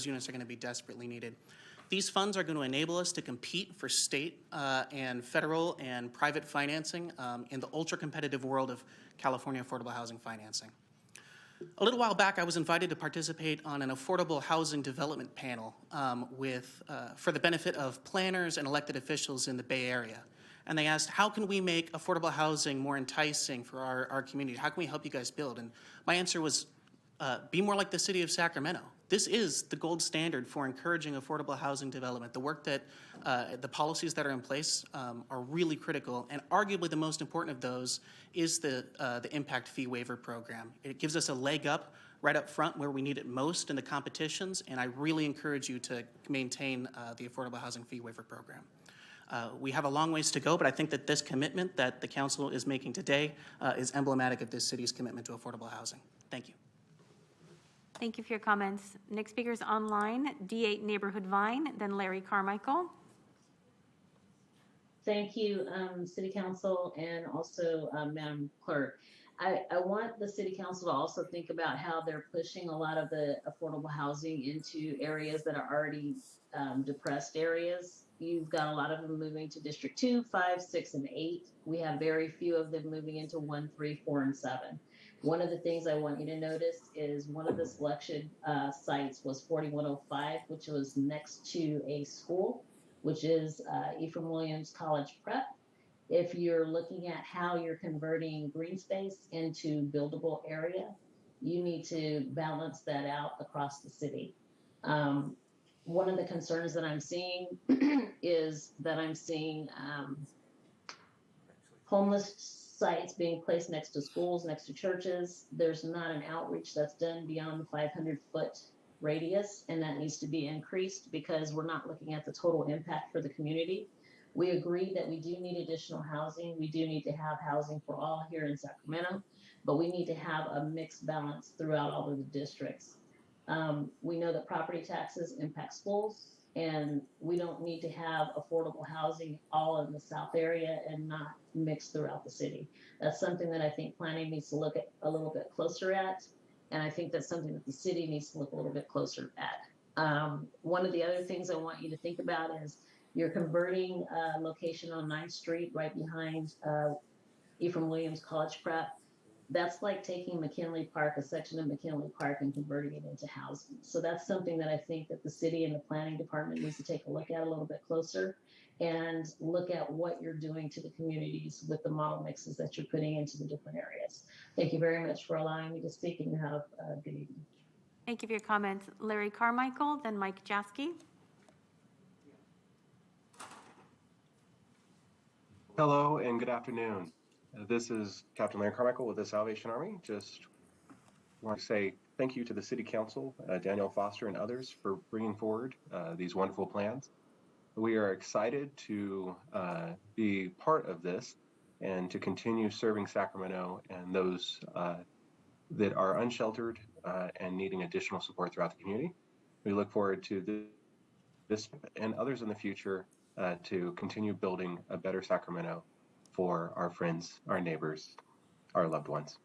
units are going to be desperately needed. These funds are going to enable us to compete for state and federal and private financing in the ultra-competitive world of California affordable housing financing. A little while back, I was invited to participate on an affordable housing development panel for the benefit of planners and elected officials in the Bay Area. And they asked, how can we make affordable housing more enticing for our community? How can we help you guys build? And my answer was, be more like the city of Sacramento. This is the gold standard for encouraging affordable housing development. The work that, the policies that are in place are really critical, and arguably the most important of those is the impact fee waiver program. It gives us a leg up right up front where we need it most in the competitions, and I really encourage you to maintain the affordable housing fee waiver program. We have a long ways to go, but I think that this commitment that the council is making today is emblematic of this city's commitment to affordable housing. Thank you. Thank you for your comments. Next speaker is online, D8 Neighborhood Vine, then Larry Carmichael. Thank you, City Council, and also Madam Clerk. I want the city council to also think about how they're pushing a lot of the affordable housing into areas that are already depressed areas. You've got a lot of them moving to District 2, 5, 6, and 8. We have very few of them moving into 1, 3, 4, and 7. One of the things I want you to notice is one of the selection sites was 4105, which was next to a school, which is Ephraim Williams College Prep. If you're looking at how you're converting green space into buildable area, you need to balance that out across the city. One of the concerns that I'm seeing is that I'm seeing homeless sites being placed next to schools, next to churches. There's not an outreach that's done beyond the 500-foot radius, and that needs to be increased because we're not looking at the total impact for the community. We agree that we do need additional housing. We do need to have housing for all here in Sacramento, but we need to have a mixed balance throughout all of the districts. We know that property taxes impact schools, and we don't need to have affordable housing all in the south area and not mixed throughout the city. That's something that I think planning needs to look at a little bit closer at, and I think that's something that the city needs to look a little bit closer at. One of the other things I want you to think about is you're converting a location on 9th Street right behind Ephraim Williams College Prep. That's like taking McKinley Park, a section of McKinley Park, and converting it into housing. So that's something that I think that the city and the planning department needs to take a look at a little bit closer and look at what you're doing to the communities with the model mixes that you're putting into the different areas. Thank you very much for allowing me to speak, and you have a good evening. Thank you for your comments. Larry Carmichael, then Mike Jaskey. Hello and good afternoon. This is Captain Larry Carmichael with the Salvation Army. Just want to say thank you to the City Council, Daniel Foster and others for bringing forward these wonderful plans. We are excited to be part of this and to continue serving Sacramento and those that are unsheltered and needing additional support throughout the community. We look forward to this and others in the future to continue building a better Sacramento for our friends, our neighbors, our loved ones.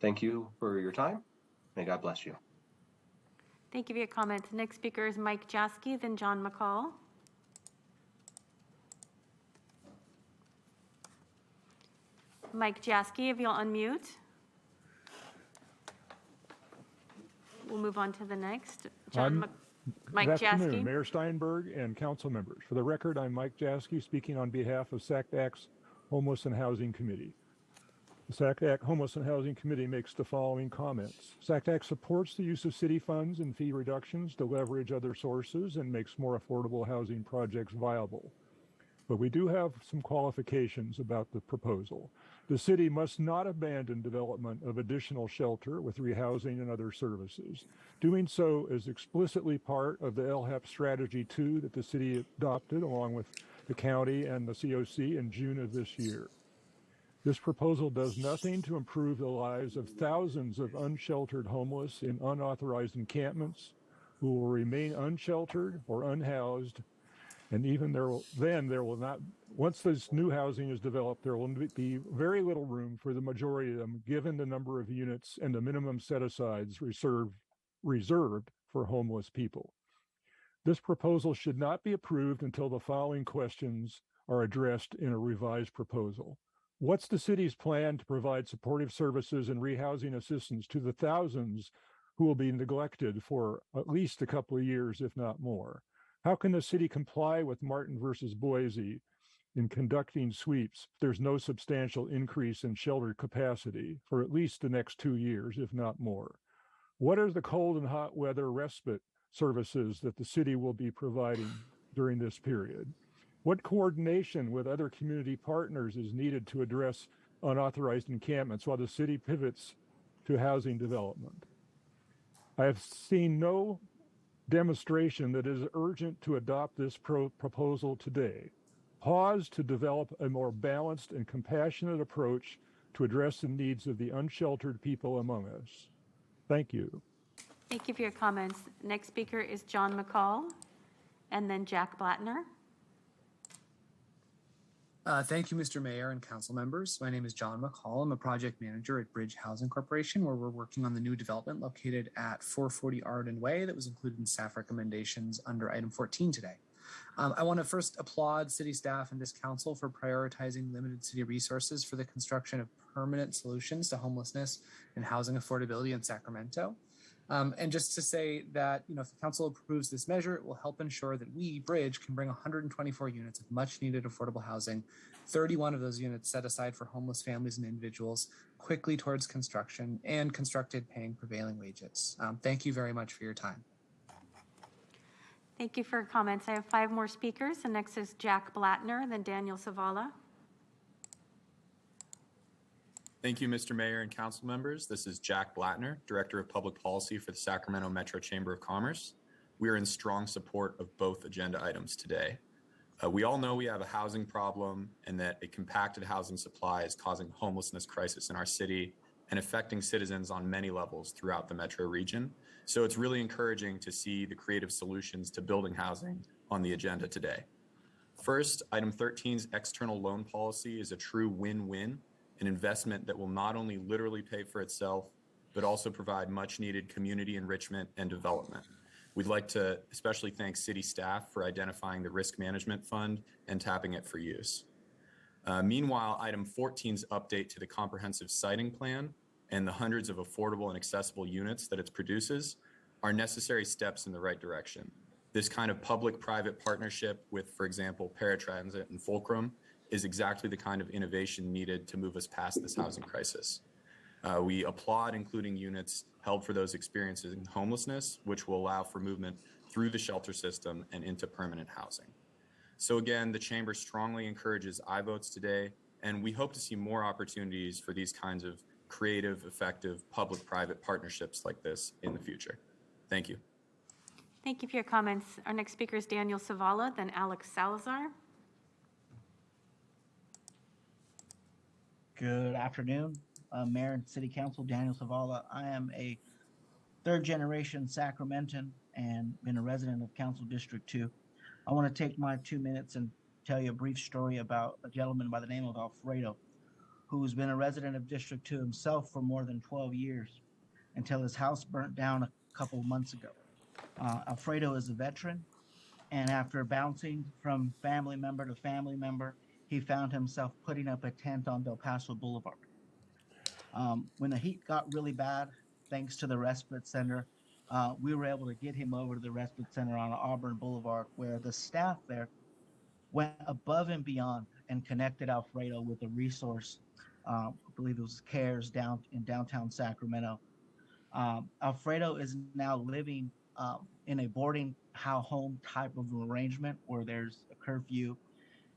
Thank you for your time. May God bless you. Thank you for your comments. Next speaker is Mike Jaskey, then John McCall. Mike Jaskey, if you'll unmute. We'll move on to the next. Mike Good afternoon, Jaskey. Mayor Steinberg and council members. For the record, I'm Mike Jaskey, speaking on behalf of SACDAC's Homeless and Housing Committee. The SACDAC Homeless and Housing Committee makes the following comments. SACDAC supports the use of city funds and fee reductions to leverage other sources and makes more affordable housing projects viable. But we do have some qualifications about the proposal. The city must not abandon development of additional shelter with rehousing and other services. Doing so is explicitly part of the LHAP Strategy 2 that the city adopted along with the county and the COC in June of this year. This proposal does nothing to improve the lives of thousands of unsheltered homeless in unauthorized encampments who will remain unsheltered or unhoused. And even there will not, once this new housing is developed, there will be very little room for the majority of them, given the number of units and the minimum set-asides reserved for homeless people. This proposal should not be approved until the following questions are addressed in a revised proposal. What's the city's plan to provide supportive services and rehousing assistance to the thousands who will be neglected for at least a couple of years, if not more? How can the city comply with Martin versus Boise in conducting sweeps if there's no substantial increase in shelter capacity for at least the next 2 years, if not more? What are the cold and hot weather respite services that the city will be providing during this period? What coordination with other community partners is needed to address unauthorized encampments while the city pivots to housing development? I have seen no demonstration that it is urgent to adopt this proposal today. Pause to develop a more balanced and compassionate approach to address the needs of the unsheltered people among us. Thank you. Thank you for your comments. Next speaker is John McCall, and then Jack Blattner. Thank you, Mr. Mayor and council members. My name is John McCall. I'm a project manager at Bridge Housing Corporation, where we're working on the new development located at 440 Arden Way that was included in staff recommendations under item 14 today. I want to first applaud city staff and this council for prioritizing limited city resources for the construction of permanent solutions to homelessness and housing affordability in Sacramento. And just to say that, if the council approves this measure, it will help ensure that we, Bridge, can bring 124 units of much needed affordable housing, 31 of those units set aside for homeless families and individuals, quickly towards construction and constructed paying prevailing wages. Thank you very much for your time. Thank you for your comments. I have 5 more speakers. The next is Jack Blattner, then Daniel Savala. Thank you, Mr. Mayor and council members. This is Jack Blattner, Director of Public Policy for the Sacramento Metro Chamber of Commerce. We are in strong support of both agenda items today. We all know we have a housing problem and that a compacted housing supply is causing a homelessness crisis in our city and affecting citizens on many levels throughout the metro region. So it's really encouraging to see the creative solutions to building housing on the agenda today. First, item 13's external loan policy is a true win-win, an investment that will not only literally pay for itself, but also provide much needed community enrichment and development. We'd like to especially thank city staff for identifying the risk management fund and tapping it for use. Meanwhile, item 14's update to the comprehensive siting plan and the hundreds of affordable and accessible units that it produces are necessary steps in the right direction. This kind of public-private partnership with, for example, paratransit and Fulcrum is exactly the kind of innovation needed to move us past this housing crisis. We applaud including units held for those experiencing homelessness, which will allow for movement through the shelter system and into permanent housing. So again, the Chamber strongly encourages aye votes today, and we hope to see more opportunities for these kinds of creative, effective, public-private partnerships like this in the future. Thank you. Thank you for your comments. Our next speaker is Daniel Savala, then Alex Salazar. Good afternoon, Mayor and City Council, Daniel Savala. I am a third-generation Sacramentan and been a resident of Council District 2. I want to take my 2 minutes and tell you a brief story about a gentleman by the name of Alfredo, who's been a resident of District 2 himself for more than 12 years until his house burnt down a couple of months ago. Alfredo is a veteran, and after bouncing from family member to family member, he found himself putting up a tent on Del Paso Boulevard. When the heat got really bad, thanks to the respite center, we were able to get him over to the respite center on Auburn Boulevard, where the staff there went above and beyond and connected Alfredo with a resource. I believe it was CARES in downtown Sacramento. Alfredo is now living in a boarding home type of arrangement where there's a curfew,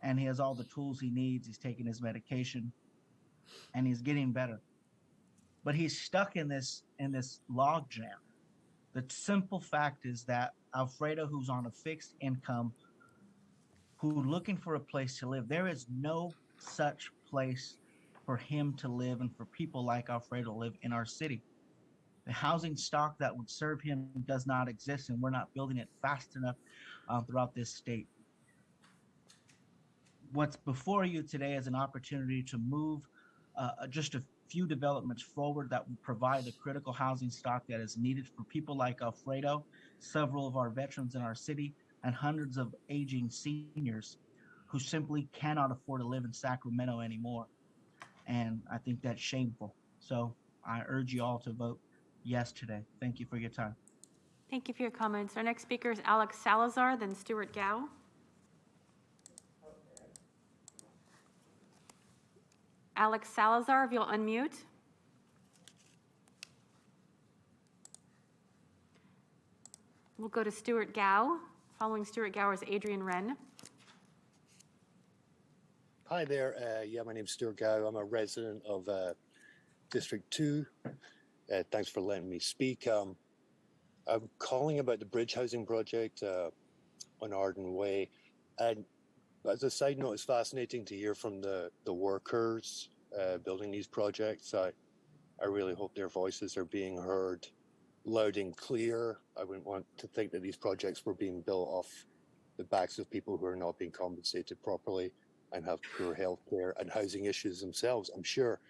and he has all the tools he needs. He's taking his medication, and he's getting better. But he's stuck in this log jam. The simple fact is that Alfredo, who's on a fixed income, who's looking for a place to live, there is no such place for him to live and for people like Alfredo to live in our city. The housing stock that would serve him does not exist, and we're not building it fast enough throughout this state. What's before you today is an opportunity to move just a few developments forward that will provide the critical housing stock that is needed for people like Alfredo, several of our veterans in our city, and hundreds of aging seniors who simply cannot afford to live in Sacramento anymore. And I think that's shameful. So I urge you all to vote yes today. Thank you for your time. Thank you for your comments. Our next speaker is Alex Salazar, then Stuart Gow. Alex Salazar, if you'll unmute. We'll go to Stuart Gow. Following Stuart Gow is Adrian Wren. Hi there. My name's Stuart Gow. I'm a resident of District 2. Thanks for letting me speak. I'm calling about the bridge housing project on Arden Way. And as a side note, it's fascinating to hear from the workers building these projects. I really hope their voices are being heard loud and clear. I wouldn't want to think that these projects were being built off the backs of people who are not being compensated properly. and have poor health care and housing issues themselves. I'm sure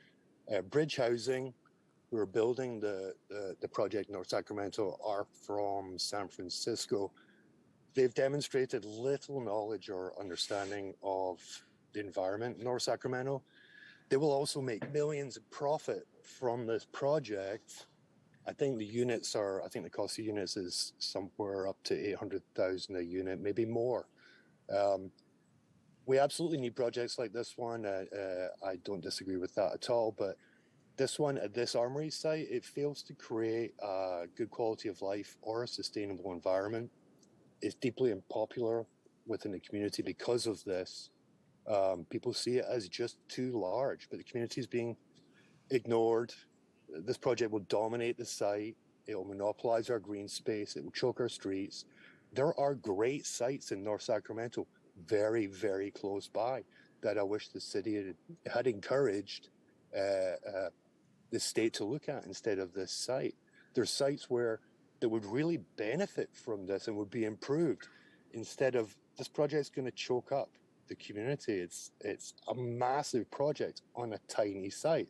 Bridge Housing, who are building the project in North Sacramento, are from San Francisco. They've demonstrated little knowledge or understanding of the environment in North Sacramento. They will also make millions of profit from this project. I think the cost of units is somewhere up to 800,000 a unit, maybe more. We absolutely need projects like this one. I don't disagree with that at all, but this one at this armory site, it fails to create a good quality of life or a sustainable environment. It's deeply unpopular within the community because of this. People see it as just too large, but the community is being ignored. This project will dominate the site. It will monopolize our green space. It will choke our streets. There are great sites in North Sacramento, very, very close by, that I wish the city had encouraged the state to look at instead of this site. There's sites that would really benefit from this and would be improved instead of this project's going to choke up the community. It's a massive project on a tiny site.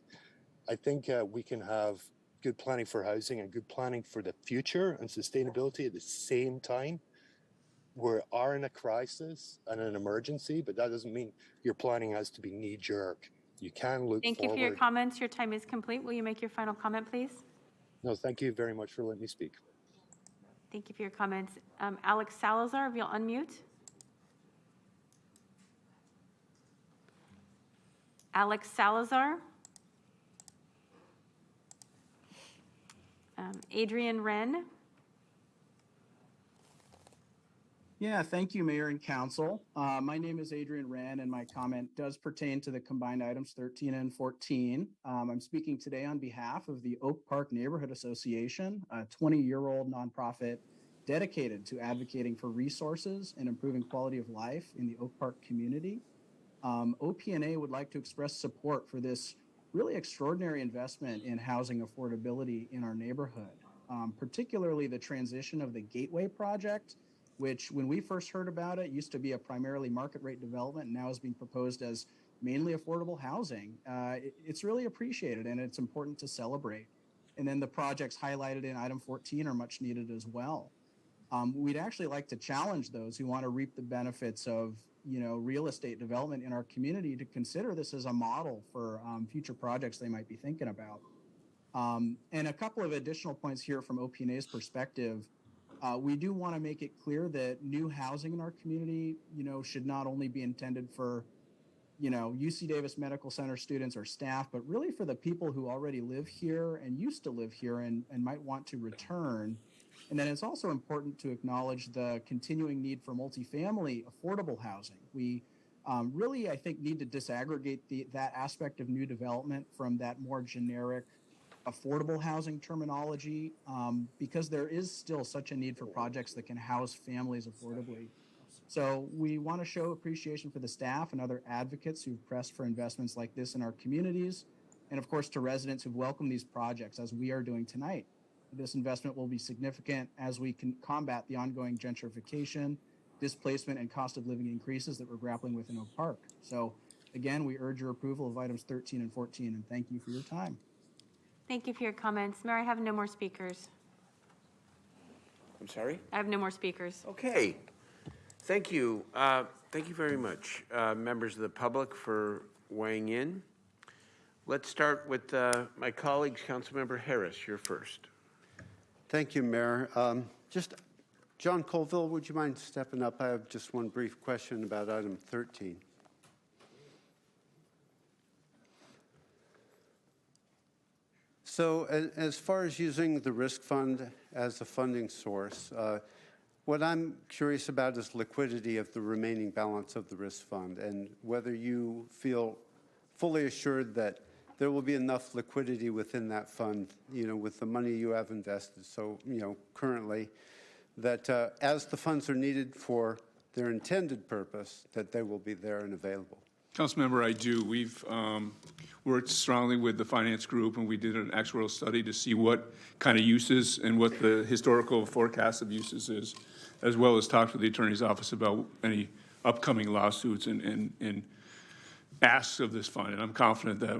I think we can have good planning for housing and good planning for the future and sustainability at the same time. We are in a crisis and an emergency, but that doesn't mean your planning has to be knee-jerk. You can look Thank forward. you for your comments. Your time is complete. Will you make your final comment, please? No, thank you very much for letting me speak. Thank you for your comments. Alex Salazar, if you'll unmute. Alex Salazar. Adrian Wren. Yeah, thank you, Mayor and Council. My name is Adrian Wren, and my comment does pertain to the combined items 13 and 14. I'm speaking today on behalf of the Oak Park Neighborhood Association, a 20-year-old nonprofit dedicated to advocating for resources and improving quality of life in the Oak Park community. OPNA would like to express support for this really extraordinary investment in housing affordability in our neighborhood, particularly the transition of the Gateway project, which when we first heard about it used to be a primarily market rate development and now is being proposed as mainly affordable housing. It's really appreciated and it's important to celebrate. And then the projects highlighted in item 14 are much needed as well. We'd actually like to challenge those who want to reap the benefits of real estate development in our community to consider this as a model for future projects they might be thinking about. And a couple of additional points here from OPNA's perspective. We do want to make it clear that new housing in our community, should not only be intended for, UC Davis Medical Center students or staff, but really for the people who already live here and used to live here and might want to return. And then it's also important to acknowledge the continuing need for multifamily affordable housing. We really, I think, need to disaggregate that aspect of new development from that more generic affordable housing terminology, because there is still such a need for projects that can house families affordably. So we want to show appreciation for the staff and other advocates who've pressed for investments like this in our communities, and of course to residents who've welcomed these projects, as we are doing tonight. This investment will be significant as we can combat the ongoing gentrification, displacement, and cost of living increases that we're grappling with in Oak Park. So again, we urge your approval of items 13 and 14, and thank you for your time. Thank you for your comments. Mayor, I have no more speakers. I'm sorry? I have no more speakers. Okay. Thank you. Thank you very much, members of the public, for weighing in. Let's start with my colleagues. Councilmember Harris, you're first. Thank you, Mayor. Just John Colville, would you mind stepping up? I have just one brief question about item 13. So as far as using the risk fund as a funding source, what I'm curious about is liquidity of the remaining balance of the risk fund and whether you feel fully assured that there will be enough liquidity within that fund, with the money you have invested. So, currently, that as the funds are needed for their intended purpose, that they will be there and available. Councilmember, I do. We've worked strongly with the finance group, and we did an actuarial study to see what kind of uses and what the historical forecast of uses is, as well as talked to the attorney's office about any upcoming lawsuits and asks of this fund, and I'm confident that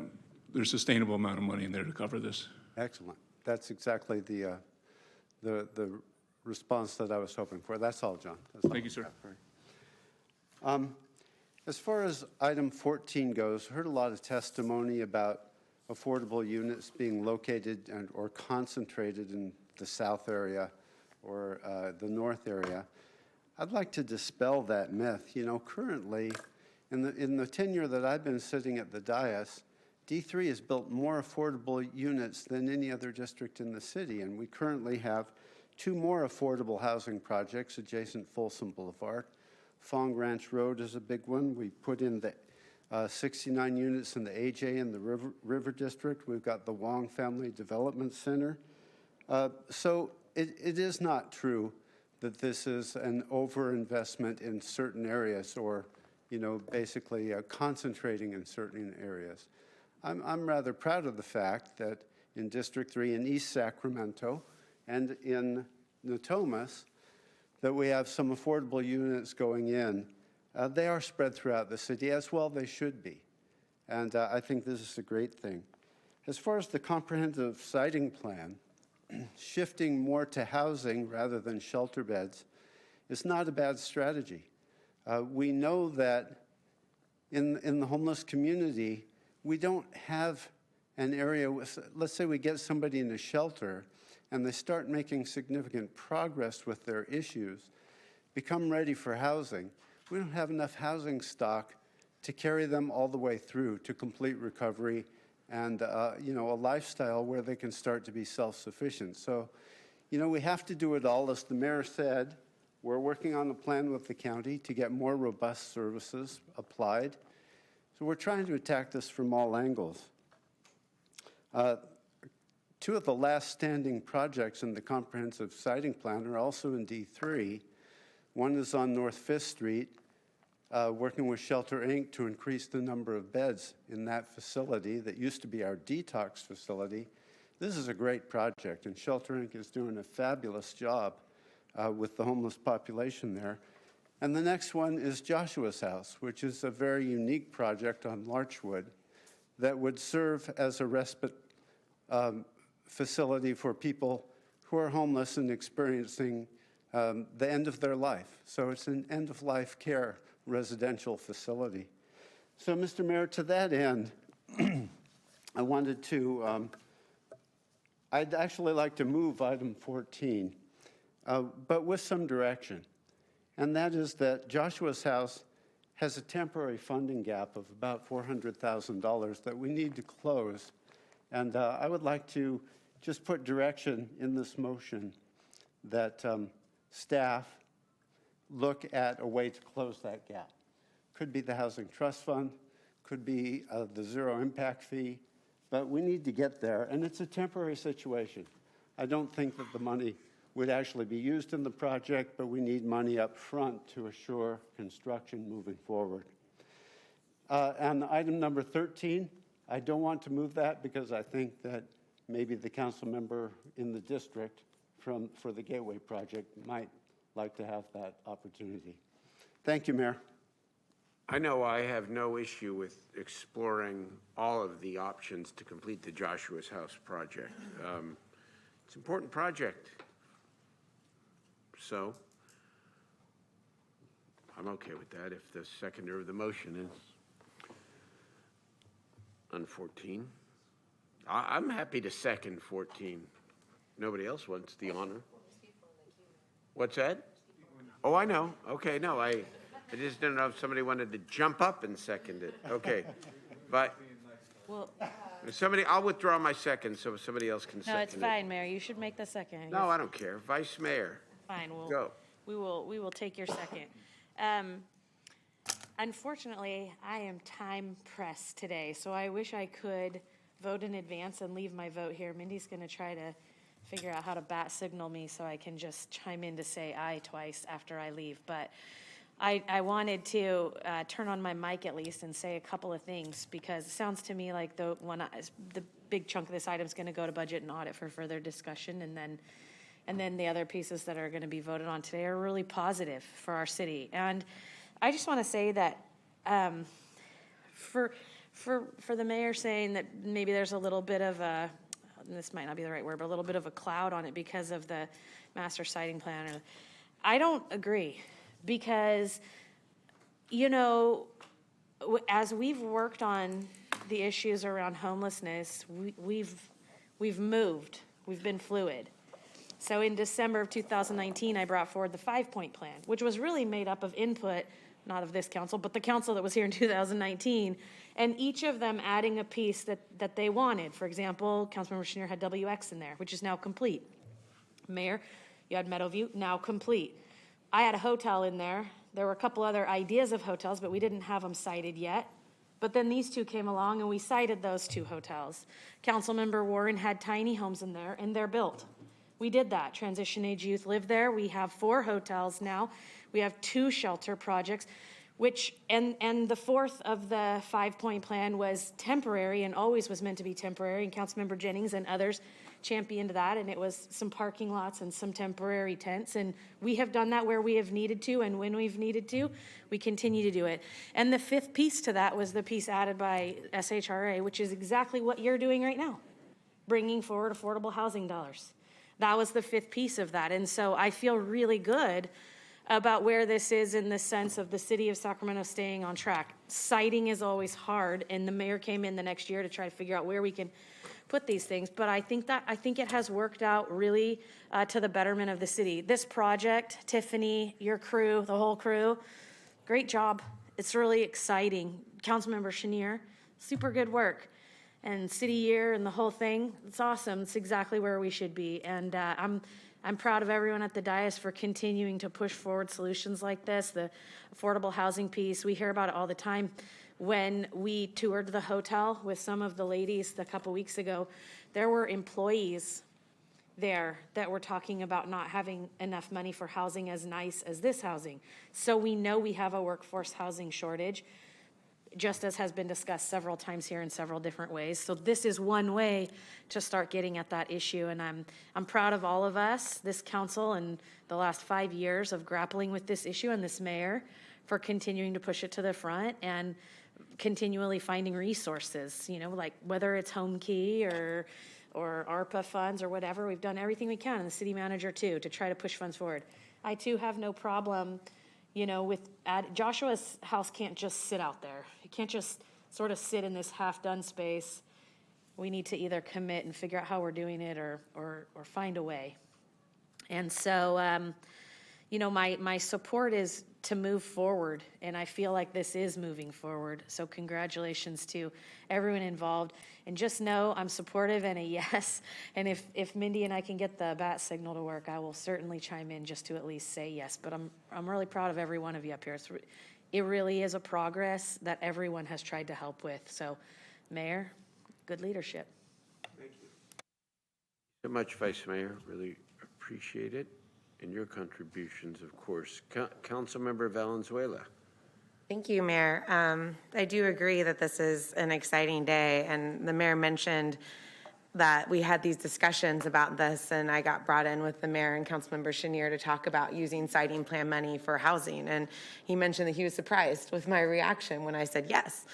there's a sustainable amount of money in there to cover this. Excellent. That's exactly the response that I was hoping for. That's all, John. That's all Thank you, I sir. have. As far as item 14 goes, heard a lot of testimony about affordable units being located or concentrated in the south area or the north area. I'd like to dispel that myth. You know, currently, in the tenure that I've been sitting at the dais, D3 has built more affordable units than any other district in the city, and we currently have 2 more affordable housing projects adjacent Folsom Boulevard. Fong Ranch Road is a big one. We put in the 69 units in the AJ in the River District. We've got the Wong Family Development Center. So it is not true that this is an overinvestment in certain areas or, you know, basically concentrating in certain areas. I'm rather proud of the fact that in District 3 in East Sacramento and in Natomas that we have some affordable units going in. They are spread throughout the city, as well they should be. And I think this is a great thing. As far as the comprehensive siting plan, shifting more to housing rather than shelter beds is not a bad strategy. We know that in the homeless community, we don't have an area, let's say we get somebody in a shelter and they start making significant progress with their issues, become ready for housing. We don't have enough housing stock to carry them all the way through to complete recovery and you know, a lifestyle where they can start to be self-sufficient. So, you know, we have to do it all. As the mayor said, we're working on a plan with the county to get more robust services applied. So we're trying to attack this from all angles. 2 of the last standing projects in the comprehensive siting plan are also in D3. One is on North 5th Street, working with Shelter Inc. to increase the number of beds in that facility that used to be our detox facility. This is a great project, and Shelter Inc. is doing a fabulous job with the homeless population there. And the next one is Joshua's House, which is a very unique project on Larchwood that would serve as a respite facility for people who are homeless and experiencing the end of their life. So it's an end-of-life care residential facility. So, Mr. Mayor, to that end, I wanted to, I'd actually like to move item 14, but with some direction. And that is that Joshua's House has a temporary funding gap of about $400,000 that we need to close. And I would like to just put direction in this motion that staff look at a way to close that gap. Could be the Housing Trust Fund, could be the zero impact fee, but we need to get there, and it's a temporary situation. I don't think that the money would actually be used in the project, but we need money up front to assure construction moving forward. And item number 13, I don't want to move that because I think that maybe the council member in the district for the Gateway project might like to have that opportunity. Thank you, Mayor. I know I have no issue with exploring all of the options to complete the Joshua's House project. It's an important project. So I'm okay with that if the seconder of the motion is on 14. I'm happy to second 14. Nobody else wants the honor. What's that? Oh, I know. Okay, no, I just didn't know if somebody wanted to jump up and second it. Okay, but Well, somebody, I'll withdraw my second so somebody else can second no, it. it's fine, Mayor. You should make the second. No, I don't care. Vice Mayor. Fine, Go. we will take your second. Unfortunately, I am time pressed today, so I wish I could vote in advance and leave my vote here. Mindy's going to try to figure out how to bat signal me so I can just chime in to say aye twice after I leave. But I wanted to turn on my mic at least and say a couple of things, because it sounds to me like the big chunk of this item is going to go to budget and audit for further discussion, and then the other pieces that are going to be voted on today are really positive for our city. And I just want to say that For the mayor saying that maybe there's a little bit of a, this might not be the right word, but a little bit of a cloud on it because of the master siting plan. I don't agree, because, you know, as we've worked on the issues around homelessness, we've moved, we've been fluid. So in December of 2019, I brought forward the 5-point plan, which was really made up of input, not of this council, but the council that was here in 2019, and each of them adding a piece that they wanted. For example, Councilmember Schneer had WX in there, which is now complete. Mayor, you had Meadowview, now complete. I had a hotel in there. There were a couple other ideas of hotels, but we didn't have them cited yet. But then these two came along and we cited those 2 hotels. Councilmember Warren had tiny homes in there, and they're built. We did that. Transition age youth live there. We have 4 hotels now. We have 2 shelter projects, which, and the 4th of the 5-point plan was temporary and always was meant to be temporary. And Councilmember Jennings and others championed that, and it was some parking lots and some temporary tents. And we have done that where we have needed to, and when we've needed to, we continue to do it. And the 5th piece to that was the piece added by SHRA, which is exactly what you're doing right now, bringing forward affordable housing dollars. That was the 5th piece of that. And so I feel really good about where this is in the sense of the city of Sacramento staying on track. Citing is always hard, and the mayor came in the next year to try to figure out where we can put these things. But I think it has worked out really to the betterment of the city. This project, Tiffany, your crew, the whole crew, great job. It's really exciting. Councilmember Schneer, super good work. And city year and the whole thing, it's awesome. It's exactly where we should be. And I'm proud of everyone at the dais for continuing to push forward solutions like this. The affordable housing piece, we hear about it all the time. When we toured the hotel with some of the ladies a couple weeks ago, there were employees there that were talking about not having enough money for housing as nice as this housing. So we know we have a workforce housing shortage, just as has been discussed several times here in several different ways. So this is one way to start getting at that issue. And I'm proud of all of us, this council, and the last 5 years of grappling with this issue, and this mayor for continuing to push it to the front and continually finding resources, you know, like whether it's Home Key or ARPA funds or whatever. We've done everything we can, and the city manager too, to try to push funds forward. I too have no problem, you know, with Joshua's house can't just sit out there. It can't just sort of sit in this half-done space. We need to either commit and figure out how we're doing it or find a way. And so, you know, my support is to move forward, and I feel like this is moving forward. So congratulations to everyone involved. And just know I'm supportive and a yes. And if Mindy and I can get the bat signal to work, I will certainly chime in just to at least say yes. But I'm really proud of every one of you up here. It really is a progress that everyone has tried to help with. So, Mayor, good leadership. Thank you so much, Vice Mayor. Really appreciate it. And your contributions, of course. Councilmember Valenzuela. Thank you, Mayor. I do agree that this is an exciting day, and the mayor mentioned that we had these discussions about this, and I got brought in with the mayor and Councilmember Schneer to talk about using siting plan money for housing, and he mentioned that he was surprised with my reaction when I said yes,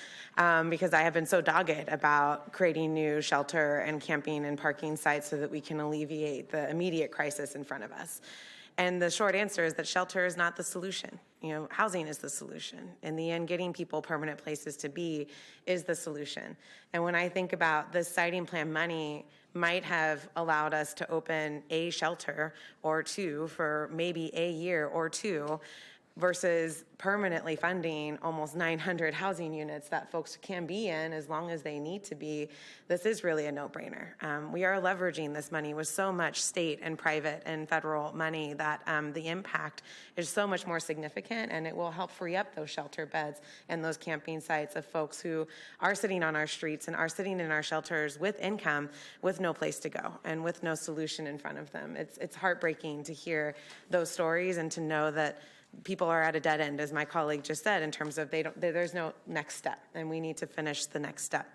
because I have been so dogged about creating new shelter and camping and parking sites so that we can alleviate the immediate crisis in front of us. And the short answer is that shelter is not the solution. You know, housing is the solution. In the end, getting people permanent places to be is the solution. And when I think about this siting plan money might have allowed us to open a shelter or 2 for maybe a year or 2, versus permanently funding almost 900 housing units that folks can be in as long as they need to be, this is really a no-brainer. We are leveraging this money with so much state and private and federal money that the impact is so much more significant, and it will help free up those shelter beds and those camping sites of folks who are sitting on our streets and are sitting in our shelters with income, with no place to go and with no solution in front of them. It's heartbreaking to hear those stories and to know that people are at a dead end, as my colleague just said, in terms of there's no next step, and we need to finish the next step.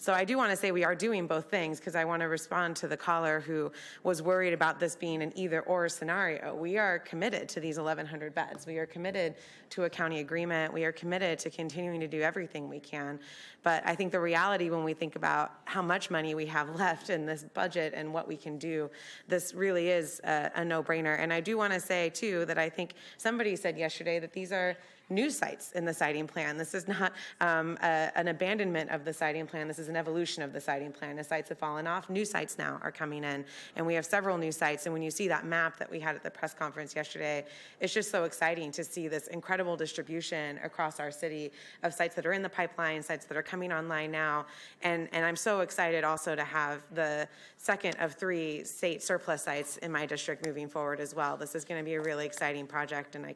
So I do want to say we are doing both things, because I want to respond to the caller who was worried about this being an either-or scenario. We are committed to these 1,100 beds. We are committed to a county agreement. We are committed to continuing to do everything we can. But I think the reality when we think about how much money we have left in this budget and what we can do, this really is a no-brainer. And I do want to say, too, that I think somebody said yesterday that these are new sites in the siting plan. This is not an abandonment of the siting plan. This is an evolution of the siting plan. The sites have fallen off. New sites now are coming in, and we have several new sites. And when you see that map that we had at the press conference yesterday, it's just so exciting to see this incredible distribution across our city of sites that are in the pipeline, sites that are coming online now. And I'm so excited also to have the second of 3 state surplus sites in my district moving forward as well. This is going to be a really exciting project, and I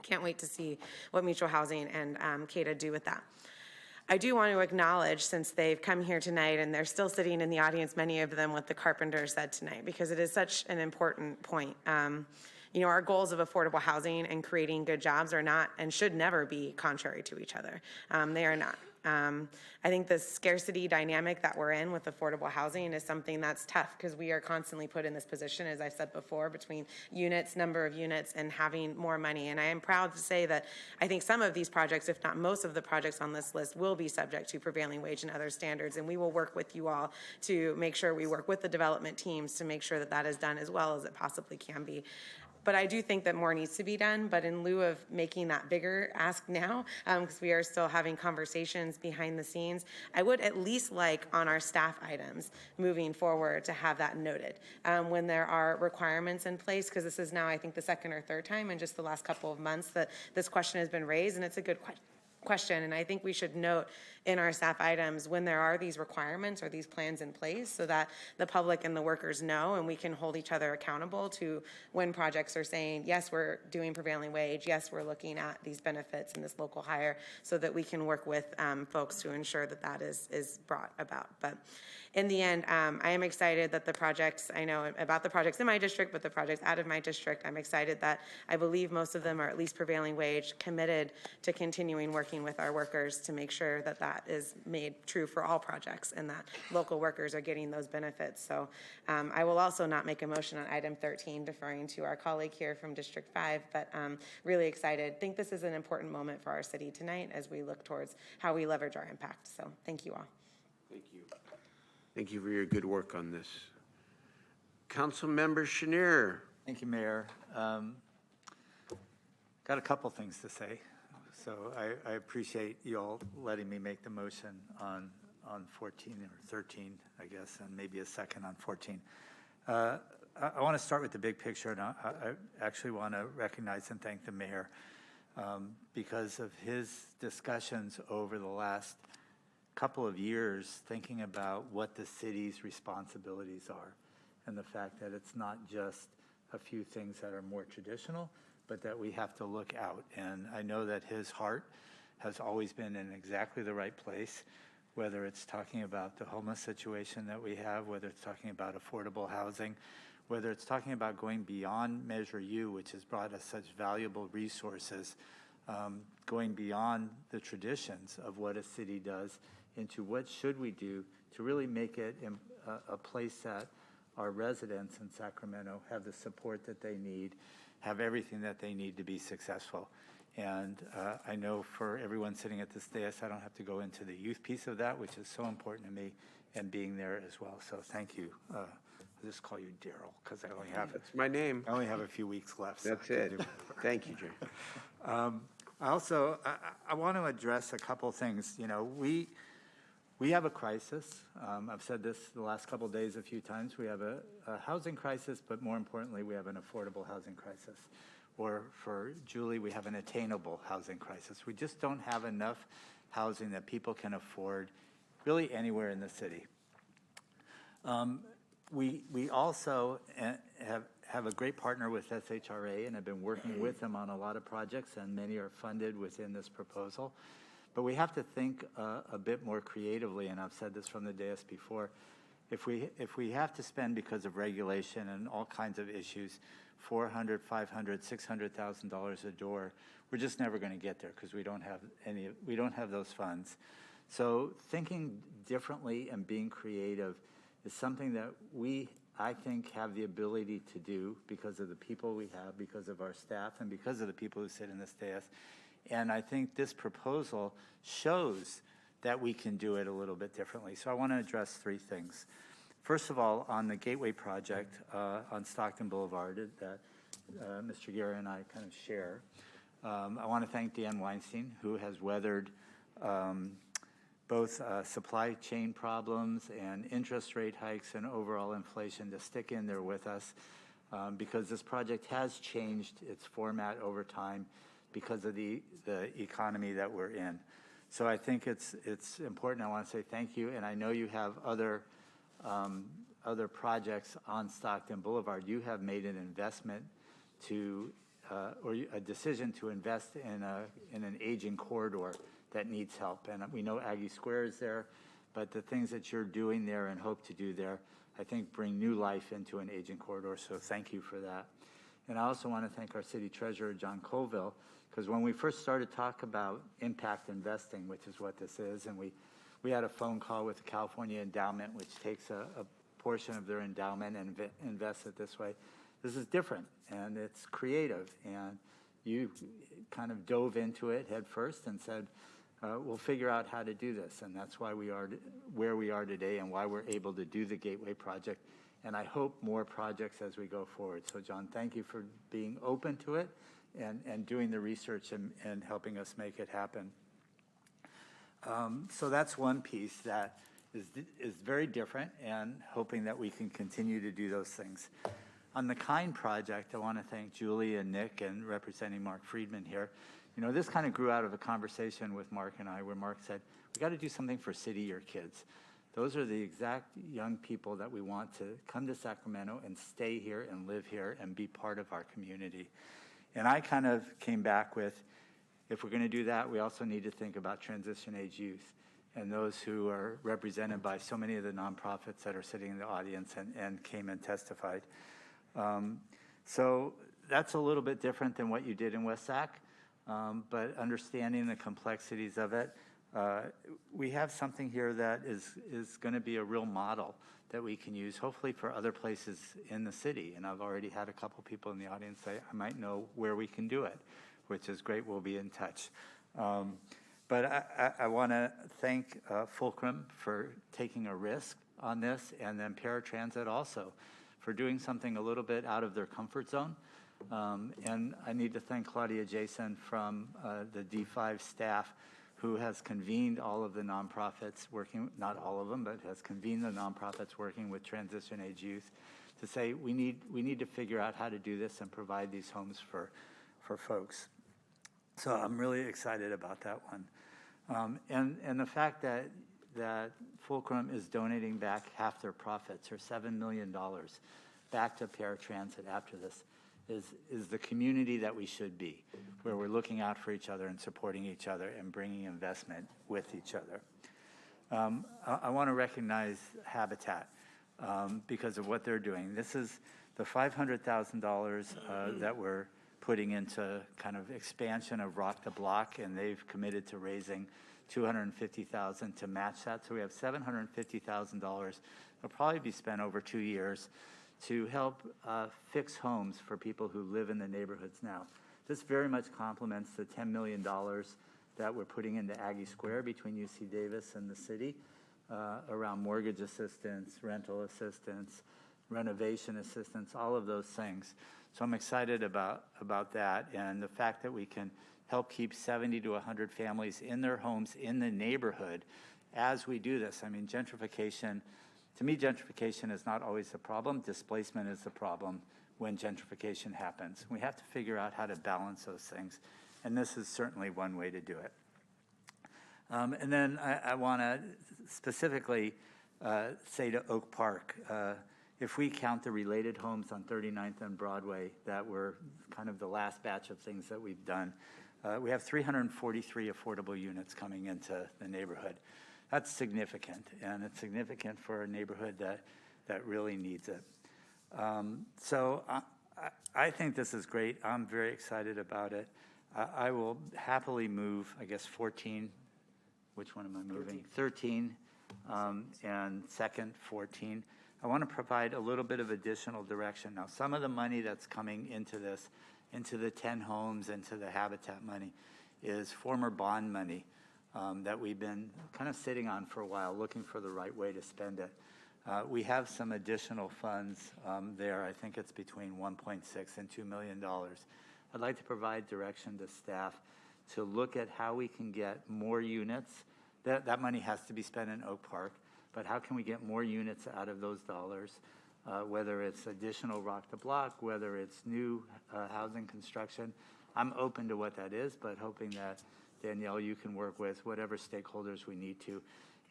can't wait to see what Mutual Housing and CADA do with that. I do want to acknowledge, since they've come here tonight and they're still sitting in the audience, many of them, what the Carpenter said tonight, because it is such an important point. You know, our goals of affordable housing and creating good jobs are not and should never be contrary to each other. They are not. I think the scarcity dynamic that we're in with affordable housing is something that's tough, because we are constantly put in this position, as I've said before, between units, number of units, and having more money. And I am proud to say that I think some of these projects, if not most of the projects on this list, will be subject to prevailing wage and other standards. And we will work with you all to make sure we work with the development teams to make sure that that is done as well as it possibly can be. But I do think that more needs to be done. But in lieu of making that bigger ask now, because we are still having conversations behind the scenes, I would at least like on our staff items moving forward to have that noted when there are requirements in place, because this is now, I think, the second or third time in just the last couple of months that this question has been raised, and it's a good question. And I think we should note in our staff items when there are these requirements or these plans in place, so that the public and the workers know, and we can hold each other accountable to when projects are saying, yes, we're doing prevailing wage, yes, we're looking at these benefits and this local hire, so that we can work with folks to ensure that that is brought about. But in the end, I am excited that the projects, I know about the projects in my district, but the projects out of my district, I'm excited that I believe most of them are at least prevailing wage, committed to continuing working with our workers to make sure that that is made true for all projects and that local workers are getting those benefits. So I will also not make a motion on item 13, deferring to our colleague here from District 5, but really excited. I think this is an important moment for our city tonight as we look towards how we leverage our impact. So thank you all. Thank you. Thank you for your good work on this. Councilmember Chenier. Thank you, Mayor. Got a couple things to say. So I appreciate you all letting me make the motion on 14 or 13, I guess, and maybe a second on 14. I want to start with the big picture, and I actually want to recognize and thank the mayor because of his discussions over the last couple of years, thinking about what the city's responsibilities are, and the fact that it's not just a few things that are more traditional, but that we have to look out. And I know that his heart has always been in exactly the right place, whether it's talking about the homeless situation that we have, whether it's talking about affordable housing, whether it's talking about going beyond Measure U, which has brought us such valuable resources, going beyond the traditions of what a city does into what should we do to really make it a place that our residents in Sacramento have the support that they need, have everything that they need to be successful. And I know for everyone sitting at this dais, I don't have to go into the youth piece of that, which is so important to me, and being there as well. So thank you. I'll just call you Daryl, because I only have That's my name. I only have a few weeks left. So That's it. Thank you, Jay. Also, I want to address a couple things. You know, we have a crisis. I've said this the last couple of days a few times. We have a housing crisis, but more importantly, we have an affordable housing crisis. Or for Julie, we have an attainable housing crisis. We just don't have enough housing that people can afford really anywhere in the city. We also have a great partner with SHRA, and have been working with them on a lot of projects, and many are funded within this proposal. But we have to think a bit more creatively, and I've said this from the dais before. If we have to spend, because of regulation and all kinds of issues, $400,000, $500,000, $600,000 a door, we're just never going to get there, because we don't have those funds. So thinking differently and being creative is something that I think, have the ability to do because of the people we have, because of our staff, and because of the people who sit in this dais. And I think this proposal shows that we can do it a little bit differently. So I want to address three things. First of all, on the Gateway project on Stockton Boulevard that Mr. Guerra and I kind of share, I want to thank Dan Weinstein, who has weathered both supply chain problems and interest rate hikes and overall inflation to stick in there with us because this project has changed its format over time because of the economy that we're in. So I think it's important. I want to say thank you, and I know you have other projects on Stockton Boulevard. You have made an investment or a decision to invest in an aging corridor that needs help. And we know Aggie Square is there, but the things that you're doing there and hope to do there, I think bring new life into an aging corridor, so thank you for that. And I also want to thank our city treasurer, John Colville, because when we first started talk about impact investing, which is what this is, and we had a phone call with the California Endowment, which takes a portion of their endowment and invests it this way. This is different, and it's creative, and you kind of dove into it head first and said, we'll figure out how to do this, and that's why we are where we are today and why we're able to do the Gateway project, and I hope more projects as we go forward. So, John, thank you for being open to it and doing the research and helping us make it happen. So that's one piece that is very different, and hoping that we can continue to do those things. On the KIND project, I want to thank Julie and Nick and representing Mark Friedman here. You know, this kind of grew out of a conversation with Mark and I where Mark said, we got to do something for city year kids. Those are the exact young people that we want to come to Sacramento and stay here and live here and be part of our community. And I kind of came back with, if we're going to do that, we also need to think about transition age youth and those who are represented by so many of the nonprofits that are sitting in the audience and came and testified. So that's a little bit different than what you did in West Sac, but understanding the complexities of it, we have something here that is going to be a real model that we can use, hopefully for other places in the city. And I've already had a couple people in the audience say, I might know where we can do it, which is great. We'll be in touch. But I want to thank Fulcrum for taking a risk on this, and then Paratransit also for doing something a little bit out of their comfort zone. And I need to thank Claudia Jason from the D5 staff, who has convened all of the nonprofits working, not all of them, but has convened the nonprofits working with transition age youth to say we need to figure out how to do this and provide these homes for folks. So I'm really excited about that one. And the fact that Fulcrum is donating back half their profits, or $7 million, back to Paratransit after this, is the community that we should be, where we're looking out for each other and supporting each other and bringing investment with each other. I want to recognize Habitat because of what they're doing. This is the $500,000 that we're putting into kind of expansion of Rock the Block, and they've committed to raising $250,000 to match that. So we have $750,000 that'll probably be spent over 2 years to help fix homes for people who live in the neighborhoods now. This very much complements the $10 million that we're putting into Aggie Square between UC Davis and the city around mortgage assistance, rental assistance, renovation assistance, all of those things. So I'm excited about that, and the fact that we can help keep 70 to 100 families in their homes in the neighborhood as we do this. I mean, gentrification, to me, gentrification is not always the problem. Displacement is the problem when gentrification happens. We have to figure out how to balance those things, and this is certainly one way to do it. And then I want to specifically say to Oak Park, if we count the related homes on 39th and Broadway that were kind of the last batch of things that we've done, we have 343 affordable units coming into the neighborhood. That's significant, and it's significant for a neighborhood that really needs it. So I think this is great. I'm very excited about it. I will happily move, I guess, 14 which one am I moving? 13, and second, 14. I want to provide a little bit of additional direction. Now, some of the money that's coming into this, into the 10 homes, into the Habitat money, is former bond money that we've been kind of sitting on for a while, looking for the right way to spend it. We have some additional funds there. I think it's between 1.6 and $2 million. I'd like to provide direction to staff to look at how we can get more units. That money has to be spent in Oak Park, but how can we get more units out of those dollars, whether it's additional rock to block, whether it's new housing construction. I'm open to what that is, but hoping that, Danielle, you can work with whatever stakeholders we need to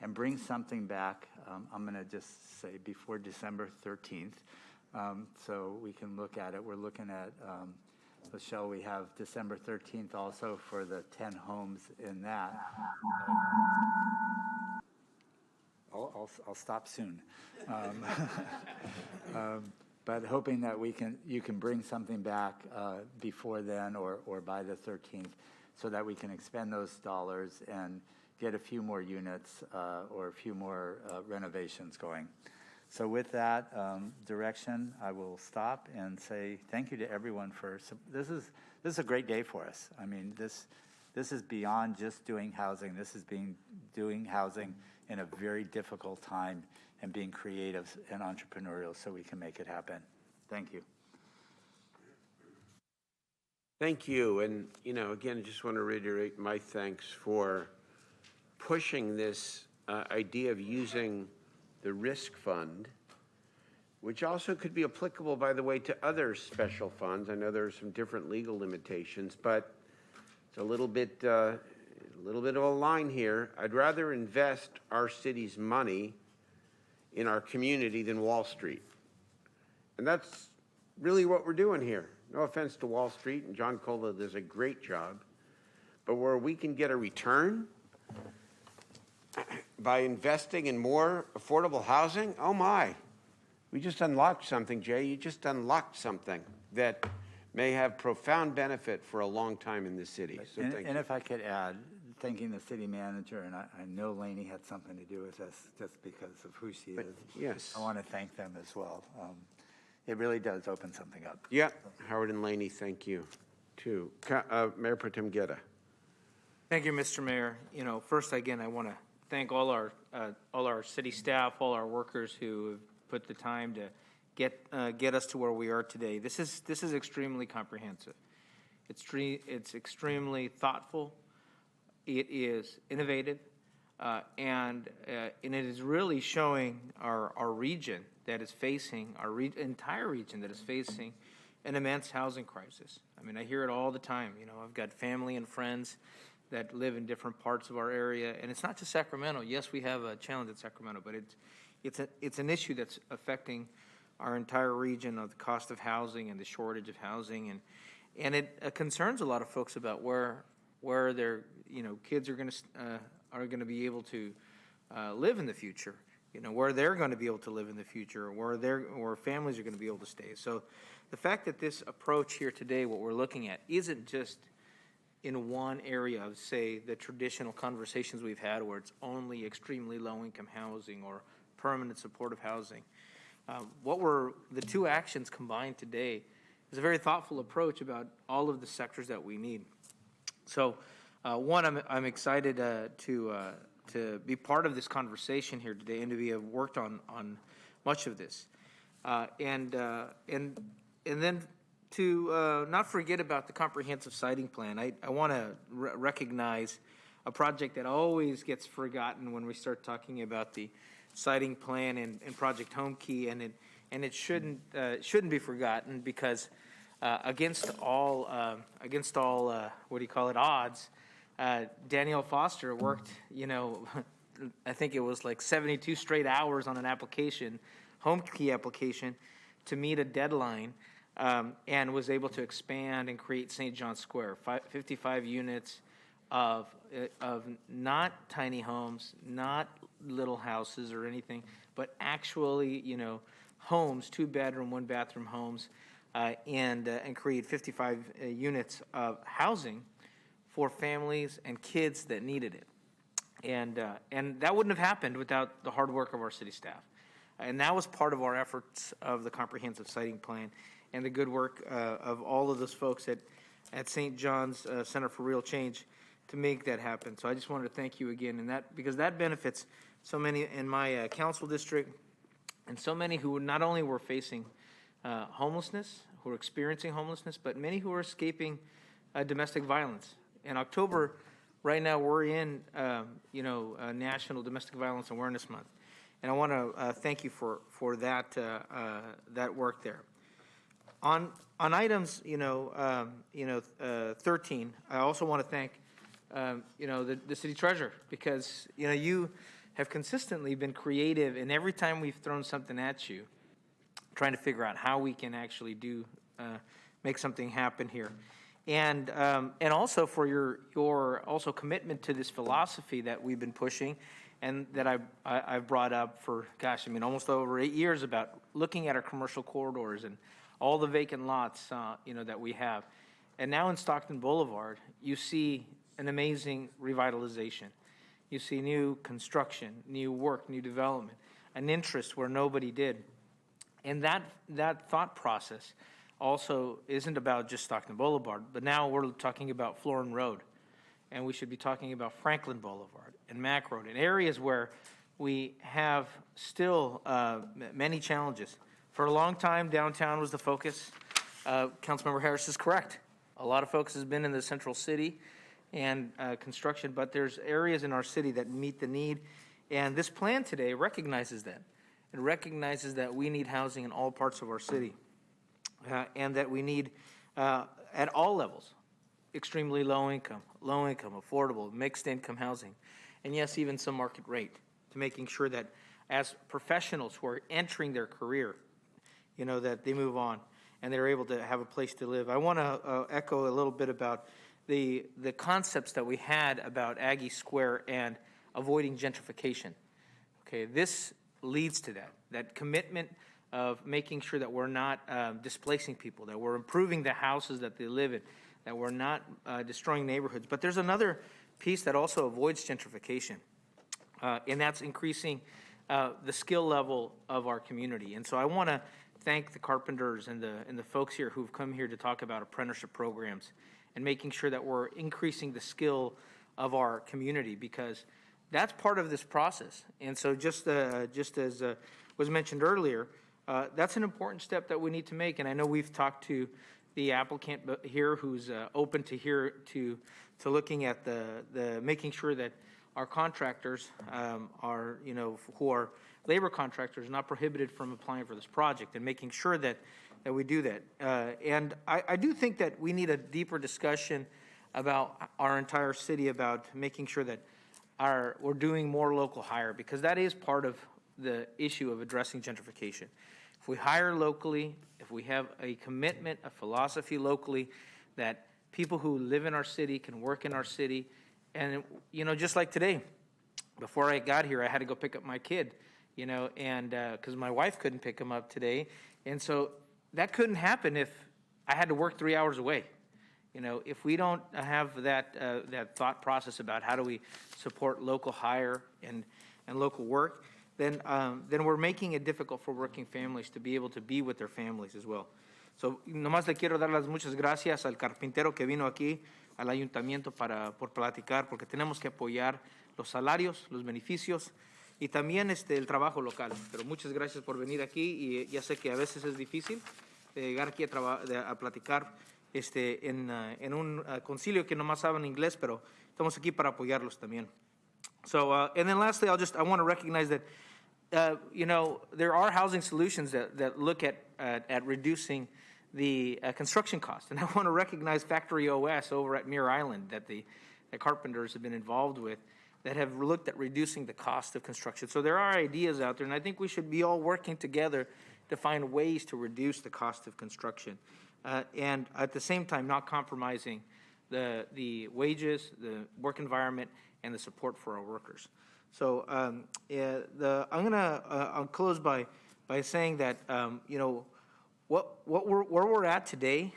and bring something back. I'm going to just say before December 13th, so we can look at it. We're looking at, Michelle, we have December 13th also for the 10 homes in that. I'll stop soon. But hoping that you can bring something back before then or by the 13th so that we can expend those dollars and get a few more units or a few more renovations going. So with that direction, I will stop and say thank you to everyone for, this is a great day for us. I mean, this is beyond just doing housing. This is doing housing in a very difficult time and being creative and entrepreneurial so we can make it happen. Thank you. Thank you. And, again, I just want to reiterate my thanks for pushing this idea of using the risk fund, which also could be applicable, by the way, to other special funds. I know there are some different legal limitations, but it's a little bit of a line here. I'd rather invest our city's money in our community than Wall Street. And that's really what we're doing here. No offense to Wall Street, and John Cola does a great job, but where we can get a return by investing in more affordable housing, oh my. We just unlocked something, Jay. You just unlocked something that may have profound benefit for a long time in this city. So thank you. And if I could add, thanking the city manager, and I know Lainey had something to do with this just because of who she is. Yes. I want to thank them as well. It really does open something up. Yeah, Howard and Lainey, thank you, too. Mayor Pro Tem Guerra. Thank you, Mr. Mayor. First, again, I want to thank all our city staff, all our workers who have put the time to get us to where we are today. This is extremely comprehensive. It's extremely thoughtful. It is innovative, and it is really showing our region that is facing, entire region that is facing an immense housing crisis. I mean, I hear it all the time. I've got family and friends that live in different parts of our area, and it's not just Sacramento. Yes, we have a challenge at Sacramento, but it's an issue that's affecting our entire region of the cost of housing and the shortage of housing, and it concerns a lot of folks about where their kids are going to be able to live in the future. Where they're going to be able to live in the future, where families are going to be able to stay. So the fact that this approach here today, what we're looking at, isn't just in one area of, say, the traditional conversations we've had where it's only extremely low-income housing or permanent supportive housing. The two actions combined today is a very thoughtful approach about all of the sectors that we need. So, one, I'm excited to be part of this conversation here today and to be worked on much of this, and then to not forget about the comprehensive siting plan. I want to recognize a project that always gets forgotten when we start talking about the siting plan and Project Home Key, and it shouldn't be forgotten because against all odds. Danielle Foster worked, I think it was like 72 straight hours on an application, home key application, to meet a deadline, and was able to expand and create St. John Square, 55 units of not tiny homes, not little houses or anything, but actually, homes, 2-bedroom, 1-bathroom homes, and create 55 units of housing for families and kids that needed it. And that wouldn't have happened without the hard work of our city staff. And that was part of our efforts of the comprehensive siting plan and the good work of all of those folks at St. John's Center for Real Change to make that happen. So I just wanted to thank you again, and that because that benefits so many in my council district and so many who not only were facing homelessness, who are experiencing homelessness, but many who are escaping domestic violence. In October, right now, we're in National Domestic Violence Awareness Month, and I want to thank you for that that work there. On items 13, I also want to thank the city treasurer, because you have consistently been creative, and every time we've thrown something at you, trying to figure out how we can actually make something happen here. And also for your also commitment to this philosophy that we've been pushing, and that I've brought up for, almost over 8 years, about looking at our commercial corridors and all the vacant lots, that we have. And now in Stockton Boulevard, you see an amazing revitalization. You see new construction, new work, new development, an interest where nobody did. And that thought process also isn't about just Stockton Boulevard, but now we're talking about Florin Road, and we should be talking about Franklin Boulevard and Mack Road, and areas where we have still many challenges. For a long time, downtown was the focus. Councilmember Harris is correct. A lot of focus has been in the central city and construction, but there's areas in our city that meet the need, and this plan today recognizes that. It recognizes that we need housing in all parts of our city. And that we need, at all levels, extremely low income, affordable, mixed income housing, and yes, even some market rate, to making sure that as professionals who are entering their career, that they move on and they're able to have a place to live. I want to echo a little bit about the concepts that we had about Aggie Square and avoiding gentrification. Okay, this leads to that commitment of making sure that we're not displacing people, that we're improving the houses that they live in, that we're not destroying neighborhoods. But there's another piece that also avoids gentrification, and that's increasing the skill level of our community. And so I want to thank the carpenters and the folks here who've come here to talk about apprenticeship programs and making sure that we're increasing the skill of our community, because that's part of this process. And so just as was mentioned earlier, that's an important step that we need to make. And I know we've talked to the applicant here who's open to looking at the making sure that our contractors are, who are labor contractors, not prohibited from applying for this project, and making sure that we do that. And I do think that we need a deeper discussion about our entire city, about making sure that we're doing more local hire, because that is part of the issue of addressing gentrification. If we hire locally, if we have a commitment, a philosophy locally, that people who live in our city can work in our city, and just like today, before I got here, I had to go pick up my kid, and because my wife couldn't pick him up today, and so that couldn't happen if I had to work 3 hours away. If we don't have that thought process about how do we support local hire and local work, then we're making it difficult for working families to be able to be with their families as well. So, nomás le quiero dar las muchas gracias al carpintero que vino aquí al ayuntamiento por platicar, porque tenemos que apoyar los salarios, los beneficios y también el trabajo local. Pero muchas gracias por venir aquí, y ya sé que a veces es difícil llegar aquí a platicar en un concilio que nomás saben inglés, pero estamos aquí para apoyarlos también. So, and then lastly, I want to recognize that, there are housing solutions that look at reducing the construction cost. And I want to recognize Factory OS over at Muir Island that the carpenters have been involved with, that have looked at reducing the cost of construction. So there are ideas out there, and I think we should be all working together to find ways to reduce the cost of construction. And at the same time, not compromising the wages, the work environment, and the support for our workers. So I'll close by saying that where we're at today,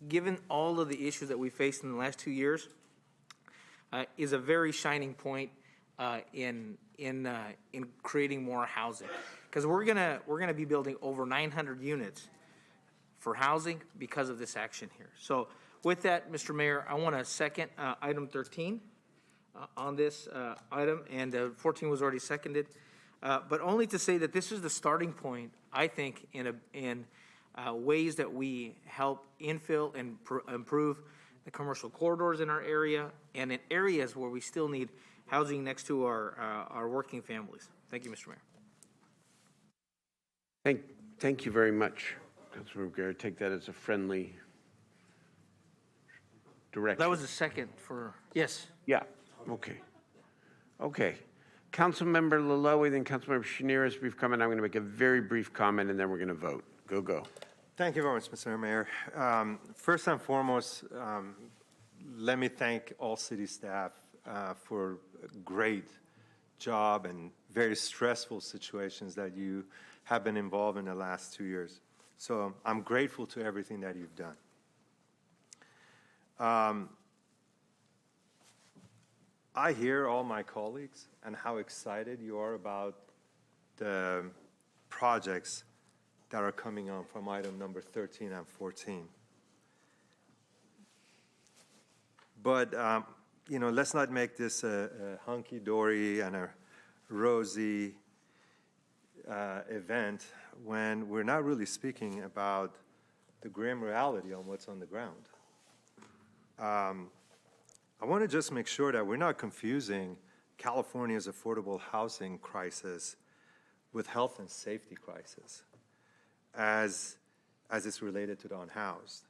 given all of the issues that we faced in the last 2 years, is a very shining point in creating more housing. Because we're gonna be building over 900 units for housing because of this action here. So with that, Mr. Mayor, I want to second item 13 on this item, and 14 was already seconded. But only to say that this is the starting point, I think, in ways that we help infill and improve the commercial corridors in our area, and in areas where we still need housing next to our working families. Thank you, Mr. Mayor. Thank you very much, Councilmember Guerra. Take that as a friendly direction. That was a second for, yes. Yeah, okay. Okay. Councilmember Laloe, then Councilmember Chenier has a brief comment. I'm going to make a very brief comment, and then we're going to vote. Go. Thank you very much, Mr. Mayor. First and foremost, let me thank all city staff for a great job and very stressful situations that you have been involved in the last 2 years. So I'm grateful to everything that you've done. I hear all my colleagues and how excited you are about the projects that are coming on from item number 13 and 14. But, let's not make this a hunky-dory and a rosy event when we're not really speaking about the grim reality on what's on the ground. I want to just make sure that we're not confusing California's affordable housing crisis with health and safety crisis as it's related to the unhoused.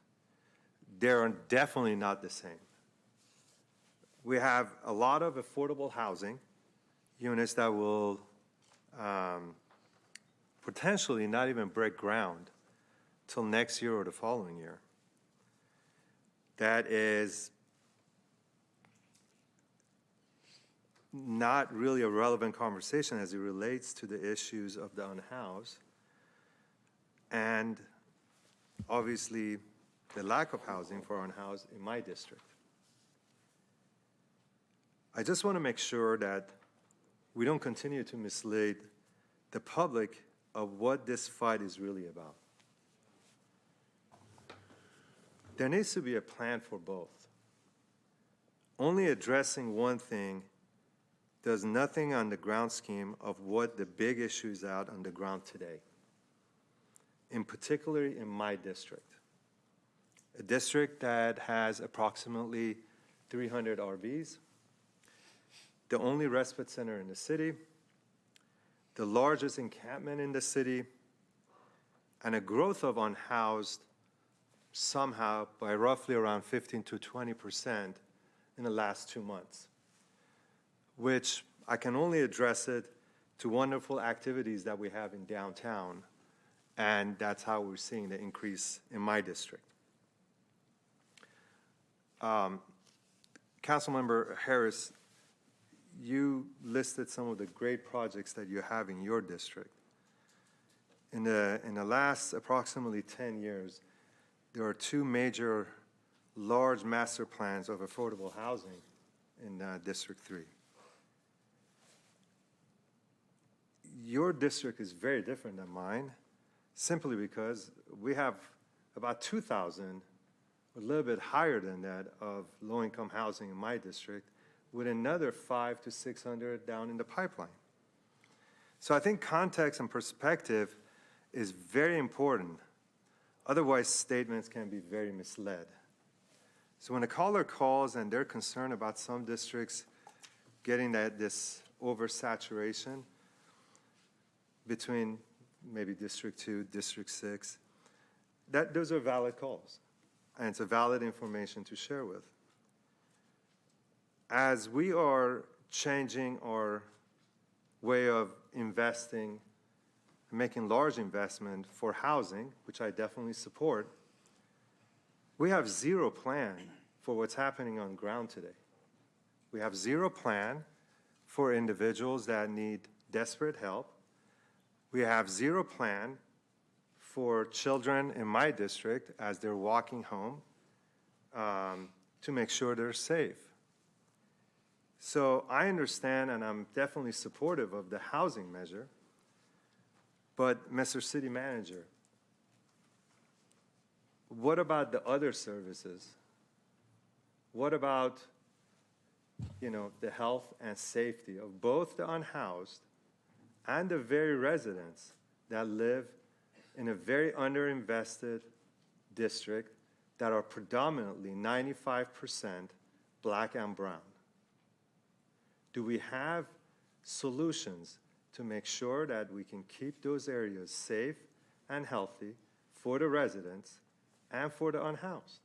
They're definitely not the same. We have a lot of affordable housing units that will potentially not even break ground till next year or the following year. That is not really a relevant conversation as it relates to the issues of the unhoused and obviously the lack of housing for unhoused in my district. I just want to make sure that we don't continue to mislead the public of what this fight is really about. There needs to be a plan for both. Only addressing one thing does nothing on the ground scheme of what the big issues out on the ground today, in particular in my district, a district that has approximately 300 RVs, the only respite center in the city, the largest encampment in the city, and a growth of unhoused somehow by roughly around 15 to 20% in the last 2 months, which I can only address it to wonderful activities that we have in downtown, and that's how we're seeing the increase in my district. Councilmember Harris, you listed some of the great projects that you have in your district. In the last approximately 10 years, there are 2 major large master plans of affordable housing in District 3. Your district is very different than mine, simply because we have about 2,000, a little bit higher than that, of low-income housing in my district, with another 500 to 600 down in the pipeline. So I think context and perspective is very important. Otherwise, statements can be very misled. So when a caller calls and they're concerned about some districts getting this oversaturation between maybe District 2, District 6, those are valid calls, and it's a valid information to share with. As we are changing our way of investing, making large investment for housing, which I definitely support, we have zero plan for what's happening on ground today. We have zero plan for individuals that need desperate help. We have zero plan for children in my district as they're walking home to make sure they're safe. So I understand, and I'm definitely supportive of the housing measure, but Mr. City Manager, what about the other services? What about, the health and safety of both the unhoused and the very residents that live in a very underinvested district that are predominantly 95% black and brown? Do we have solutions to make sure that we can keep those areas safe and healthy for the residents and for the unhoused?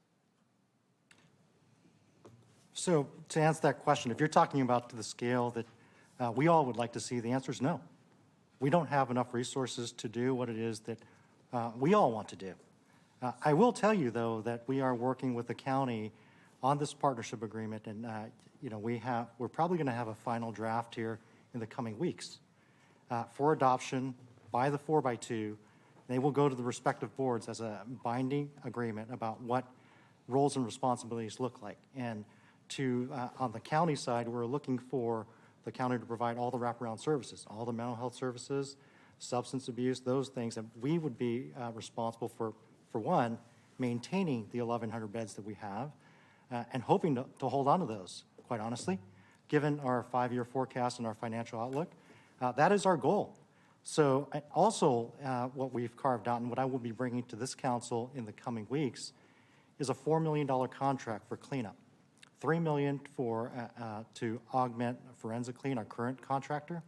So to answer that question, if you're talking about to the scale that we all would like to see, the answer is no. We don't have enough resources to do what it is that we all want to do. I will tell you, though, that we are working with the county on this partnership agreement, and we're probably going to have a final draft here in the coming weeks for adoption by the 4x2. They will go to the respective boards as a binding agreement about what roles and responsibilities look like. And on the county side, we're looking for the county to provide all the wraparound services, all the mental health services, substance abuse, those things that we would be responsible for one, maintaining the 1,100 beds that we have, and hoping to hold on to those, quite honestly, given our 5-year forecast and our financial outlook. That is our goal. So also what we've carved out and what I will be bringing to this council in the coming weeks is a $4 million contract for cleanup. $3 million to augment Forensic Clean, our current contractor,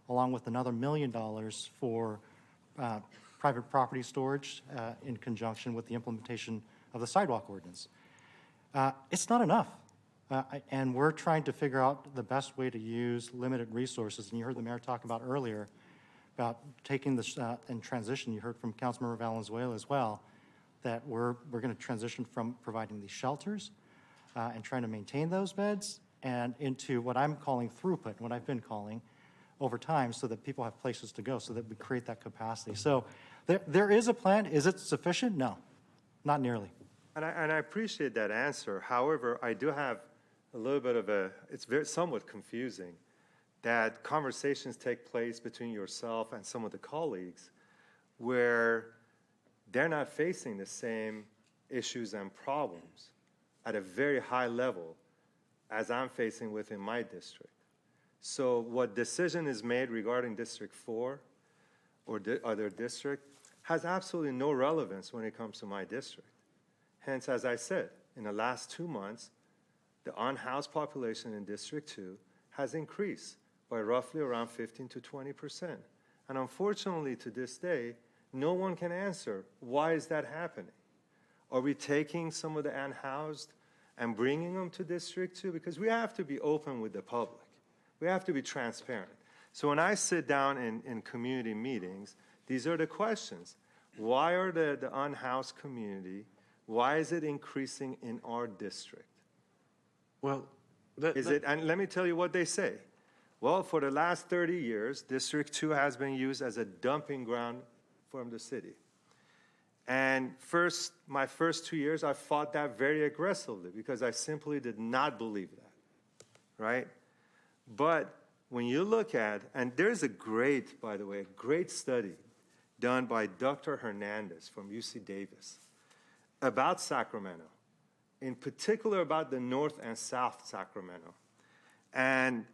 along with another $1 million for private property storage in conjunction with the implementation of the sidewalk ordinance. It's not enough. And we're trying to figure out the best way to use limited resources. And you heard the mayor talk about earlier about taking this in transition. You heard from Councilmember Valenzuela as well, that we're going to transition from providing these shelters and trying to maintain those beds and into what I'm calling throughput, what I've been calling over time, so that people have places to go, so that we create that capacity. So there is a plan. Is it sufficient? No, not nearly. And I appreciate that answer. However, I do have a little bit of it's somewhat confusing that conversations take place between yourself and some of the colleagues where they're not facing the same issues and problems at a very high level as I'm facing within my district. So what decision is made regarding District 4 or other district has absolutely no relevance when it comes to my district. Hence, as I said, in the last 2 months, the unhoused population in District 2 has increased by roughly around 15 to 20%. And unfortunately, to this day, no one can answer, why is that happening? Are we taking some of the unhoused and bringing them to District 2? Because we have to be open with the public. We have to be transparent. So when I sit down in community meetings, these are the questions. Why are the unhoused community, why is it increasing in our district? Well, and let me tell you what they say. Well, for the last 30 years, District 2 has been used as a dumping ground from the city. And my first 2 years, I fought that very aggressively because I simply did not believe that, right? But when you look at, and there's by the way, a great study done by Dr. Hernandez from UC Davis about Sacramento, in particular about the North and South Sacramento, and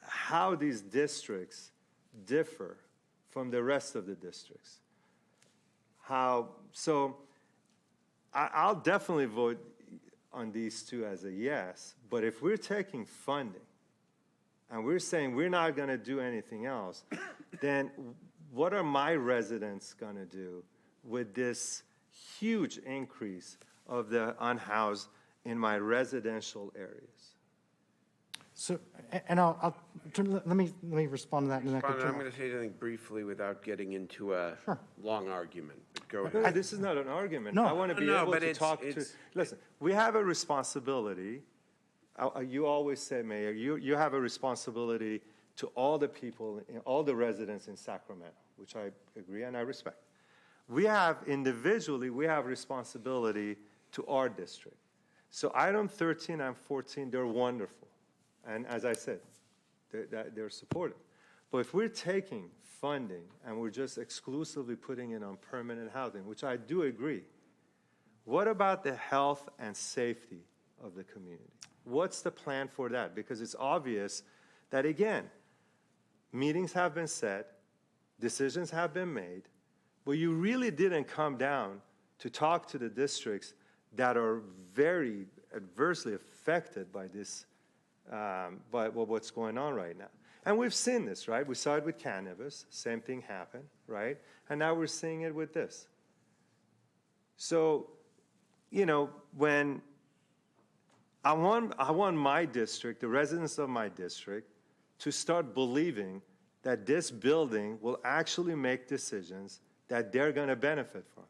how these districts differ from the rest of the districts. So I'll definitely vote on these two as a yes, but if we're taking funding and we're saying we're not going to do anything else, then what are my residents going to do with this huge increase of the unhoused in my residential areas? So, and let me respond to that. And I'm going to say something briefly without getting into a long argument. But go ahead. This is not an argument. No. I want to be able to talk to. Listen, we have a responsibility. You always say, Mayor, you have a responsibility to all the people, all the residents in Sacramento, which I agree and I respect. We have responsibility to our district. So item 13 and 14, they're wonderful. And as I said, they're supportive. But if we're taking funding and we're just exclusively putting it on permanent housing, which I do agree, what about the health and safety of the community? What's the plan for that? Because it's obvious that, again, meetings have been set, decisions have been made, but you really didn't come down to talk to the districts that are very adversely affected by this, by what's going on right now. And we've seen this, right? We saw it with cannabis, same thing happened, right? And now we're seeing it with this. So, you know, when I want my district, the residents of my district, to start believing that this building will actually make decisions that they're going to benefit from.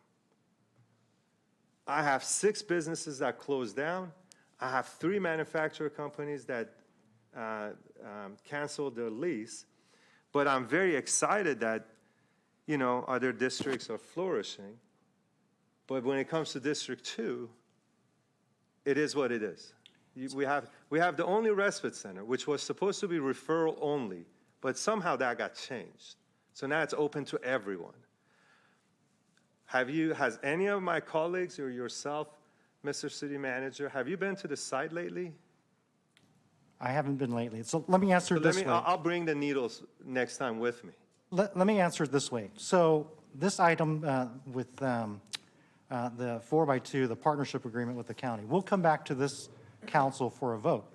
I have 6 businesses that closed down. I have 3 manufacturer companies that canceled their lease. But I'm very excited that, you know, other districts are flourishing. But when it comes to District 2, it is what it is. We have the only respite center, which was supposed to be referral only, but somehow that got changed. So now it's open to everyone. Has any of my colleagues or yourself, Mr. City Manager, have you been to the site lately? I haven't been lately. So let me answer it this way. I'll bring the needles next time with me. Let me answer it this way. So this item with the 4x2, the partnership agreement with the county, we'll come back to this council for a vote.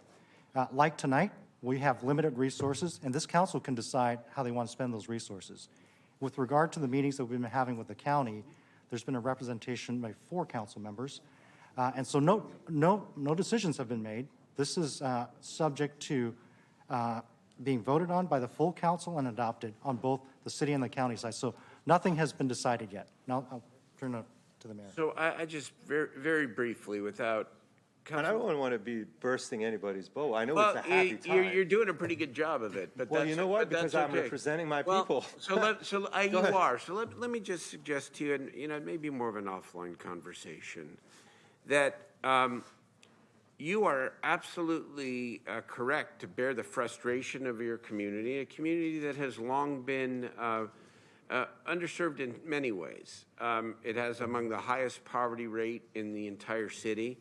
Like tonight, we have limited resources, and this council can decide how they want to spend those resources. With regard to the meetings that we've been having with the county, there's been a representation by 4 council members, and so no decisions have been made. This is subject to being voted on by the full council and adopted on both the city and the county side. So nothing has been decided yet. Now I'll turn it to the mayor. So I just very briefly, without. And I don't want to be bursting anybody's bubble. I know Well, it's a happy time. you're doing a pretty good job of it, but Well, that's, you know what? but that's Because I'm okay. representing my Well, people. So you ahead. are. So let me just suggest to you, and you know, it may be more of an offline conversation, that you are absolutely correct to bear the frustration of your community, a community that has long been underserved in many ways. It has among the highest poverty rate in the entire city.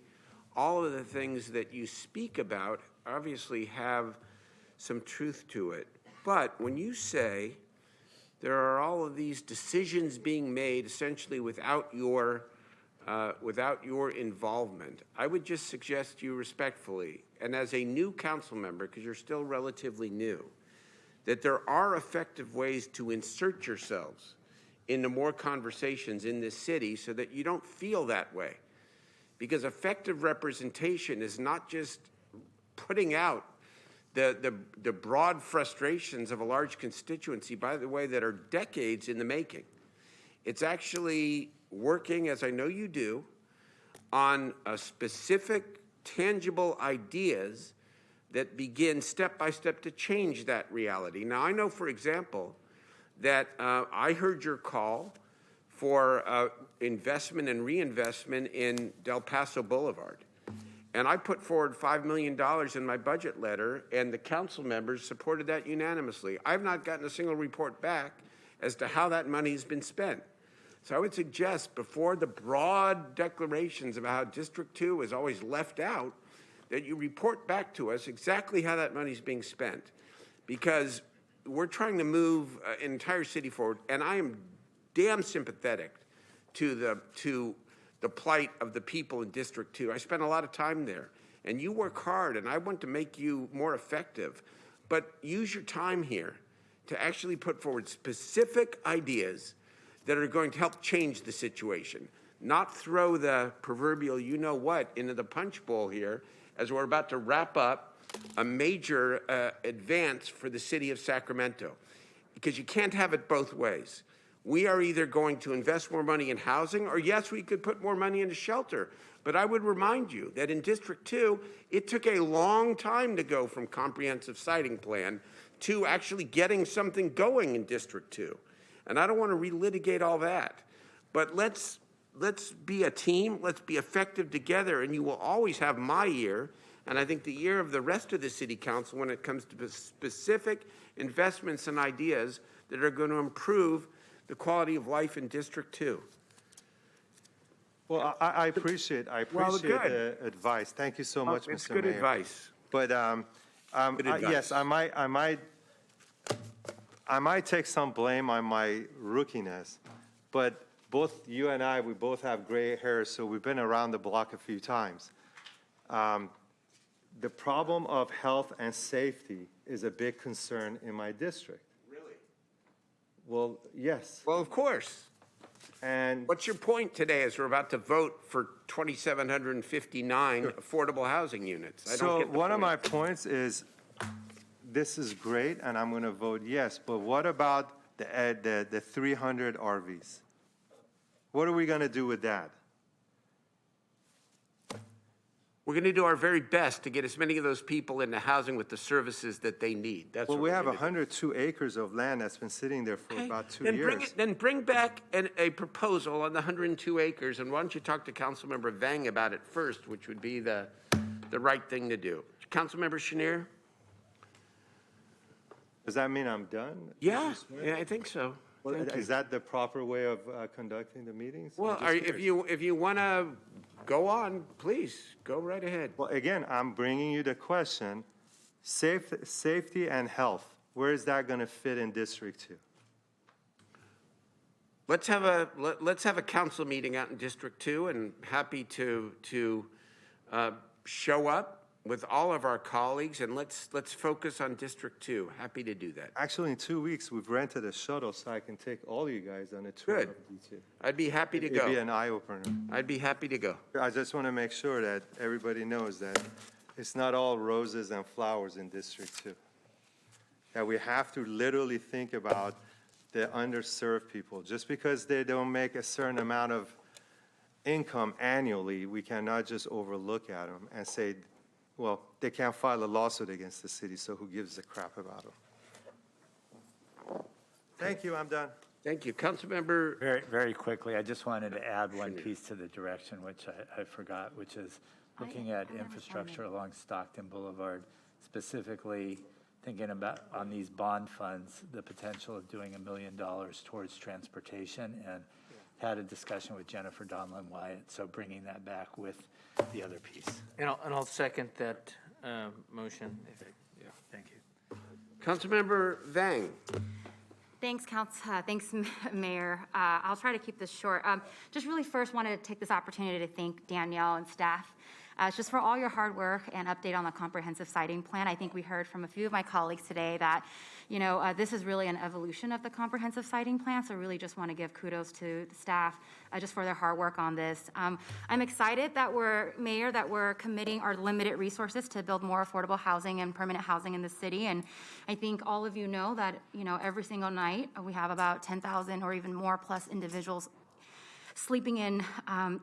All of the things that you speak about obviously have some truth to it. But when you say there are all of these decisions being made essentially without your involvement, I would just suggest to you respectfully, and as a new council member, because you're still relatively new, that there are effective ways to insert yourselves into more conversations in this city so that you don't feel that way. Because effective representation is not just putting out the broad frustrations of a large constituency, by the way, that are decades in the making. It's actually working, as I know you do, on a specific, tangible ideas that begin step by step to change that reality. Now, I know, for example, that I heard your call for investment and reinvestment in Del Paso Boulevard. And I put forward $5 million in my budget letter, and the council members supported that unanimously. I've not gotten a single report back as to how that money's been spent. So I would suggest, before the broad declarations about how District 2 is always left out, that you report back to us exactly how that money's being spent. Because we're trying to move an entire city forward, and I am damn sympathetic to the plight of the people in District 2. I spent a lot of time there, and you work hard, and I want to make you more effective. But use your time here to actually put forward specific ideas that are going to help change the situation, not throw the proverbial you-know-what into the punch bowl here as we're about to wrap up a major advance for the city of Sacramento, because you can't have it both ways. We are either going to invest more money in housing, or yes, we could put more money into shelter. But I would remind you that in District 2, it took a long time to go from comprehensive siting plan to actually getting something going in District 2. And I don't want to relitigate all that. But let's be a team, let's be effective together, and you will always have my ear, And I think the year of the rest of the city council when it comes to specific investments and ideas that are going to improve the quality of life in District 2. Well, I appreciate Well, good. the advice. Thank you so much, Mr. Mayor. It's good advice. But yes, I might take some blame on my rookiness, but both you and I, we both have gray hair, so we've been around the block a few times. The problem of health and safety is a big concern in my district. Really? Well, yes. Well, of course. And what's your point today as we're about to vote for 2,759 affordable housing units? I don't So get the one of point. my points is, this is great, and I'm going to vote yes, but what about the 300 RVs? What are we going to do with that? We're going to do our very best to get as many of those people into housing with the services that they need. That's Well, what we we're have gonna do. 102 acres of land that's been sitting there for about 2 Then years. bring back a proposal on the 102 acres, and why don't you talk to Councilmember Vang about it first, which would be the right thing to do. Councilmember Chenier? Does that mean I'm done? Yeah, I think so. Well, Thank you. is that the proper way of conducting the meetings? Well, I'm just curious. if you want to go on, please, go right ahead. Well, again, I'm bringing you the question, safety and health, where is that going to fit in District 2? Let's have a council meeting out in District 2, and happy to show up with all of our colleagues, and let's focus on District 2. Happy to do that. Actually, in 2 weeks, we've rented a shuttle so I can take all you guys on a tour Good. of D2. I'd be happy to It'd go. be an eye-opener. I'd be happy to go. I just want to make sure that everybody knows that it's not all roses and flowers in District 2. That we have to literally think about the underserved people. Just because they don't make a certain amount of income annually, we cannot just overlook at them and say, well, they can't file a lawsuit against the city, so who gives a crap about them? Thank you, I'm done. Thank you. Councilmember. Very, very quickly, I just wanted to add one piece to the direction, which I forgot, which is looking at infrastructure along Stockton Boulevard, specifically thinking about, on these bond funds, the potential of doing $1 million towards transportation, and had a discussion with Jennifer Donlin Wyatt, so bringing that back with the other piece. And I'll second that motion. Yeah, thank you. Councilmember Vang. Thanks, thanks, Mayor. I'll try to keep this short. Just really first wanted to take this opportunity to thank Danielle and staff just for all your hard work and update on the comprehensive siting plan. I think we heard from a few of my colleagues today that, this is really an evolution of the comprehensive siting plan. So really just want to give kudos to the staff just for their hard work on this. I'm excited that we're committing our limited resources to build more affordable housing and permanent housing in the city. And I think all of you know that, every single night we have about 10,000 or even more plus individuals sleeping in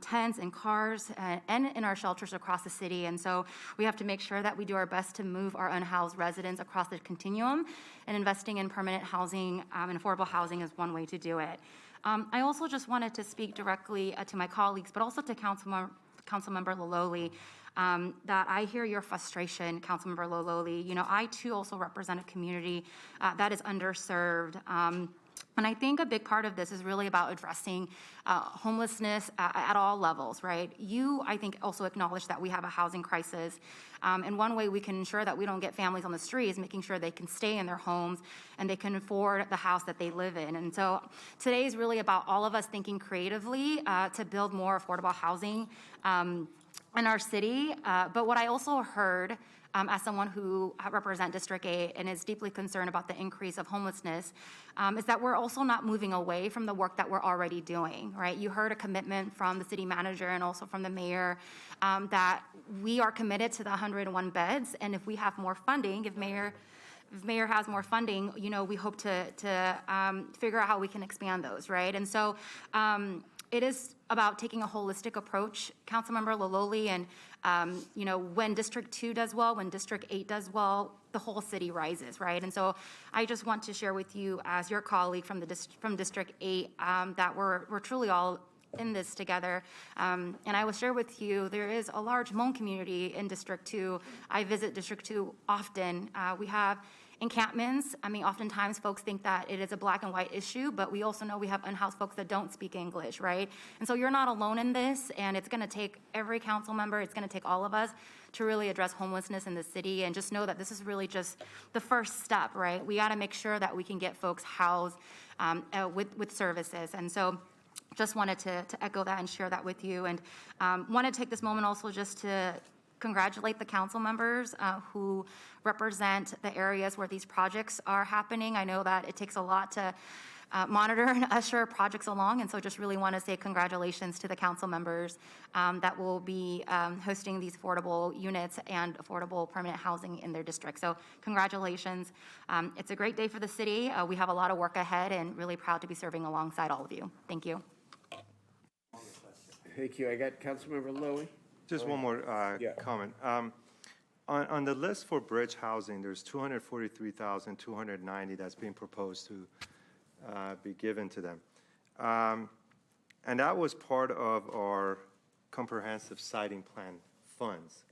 tents and cars and in our shelters across the city. And so we have to make sure that we do our best to move our unhoused residents across the continuum, and investing in permanent housing and affordable housing is one way to do it. I also just wanted to speak directly to my colleagues, but also to Councilmember Lololi, that I hear your frustration, Councilmember Lololi. I too also represent a community that is underserved. And I think a big part of this is really about addressing homelessness at all levels, right? You, I think, also acknowledge that we have a housing crisis. And one way we can ensure that we don't get families on the street is making sure they can stay in their homes and they can afford the house that they live in. And so today is really about all of us thinking creatively to build more affordable housing in our city. But what I also heard as someone who represents District 8 and is deeply concerned about the increase of homelessness, is that we're also not moving away from the work that we're already doing, right? You heard a commitment from the city manager and also from the mayor that we are committed to the 101 beds, and if we have more funding, if mayor has more funding, we hope to figure out how we can expand those, right? And so it is about taking a holistic approach, Councilmember Lololi, and when District 2 does well, when District 8 does well, the whole city rises, right? And so I just want to share with you, as your colleague from District 8, that we're truly all in this together. And I will share with you, there is a large Hmong community in District 2. I visit District 2 often. We have encampments. I mean, oftentimes folks think that it is a black and white issue, but we also know we have unhoused folks that don't speak English, right? And so you're not alone in this, and it's gonna take every council member, it's gonna take all of us to really address homelessness in the city, and just know that this is really just the first step, right? We gotta make sure that we can get folks housed with services. And so just wanted to echo that and share that with you. And want to take this moment also just to congratulate the council members who represent the areas where these projects are happening. I know that it takes a lot to monitor and usher projects along, and so just really want to say congratulations to the council members that will be hosting these affordable units and affordable permanent housing in their district. So congratulations. It's a great day for the city. We have a lot of work ahead and really proud to be serving alongside all of you. Thank you. Thank you. I got Councilmember Lowy. Just one more comment. On the list for bridge housing, there's 243,290 that's being proposed to be given to them. And that was part of our comprehensive siting plan funds.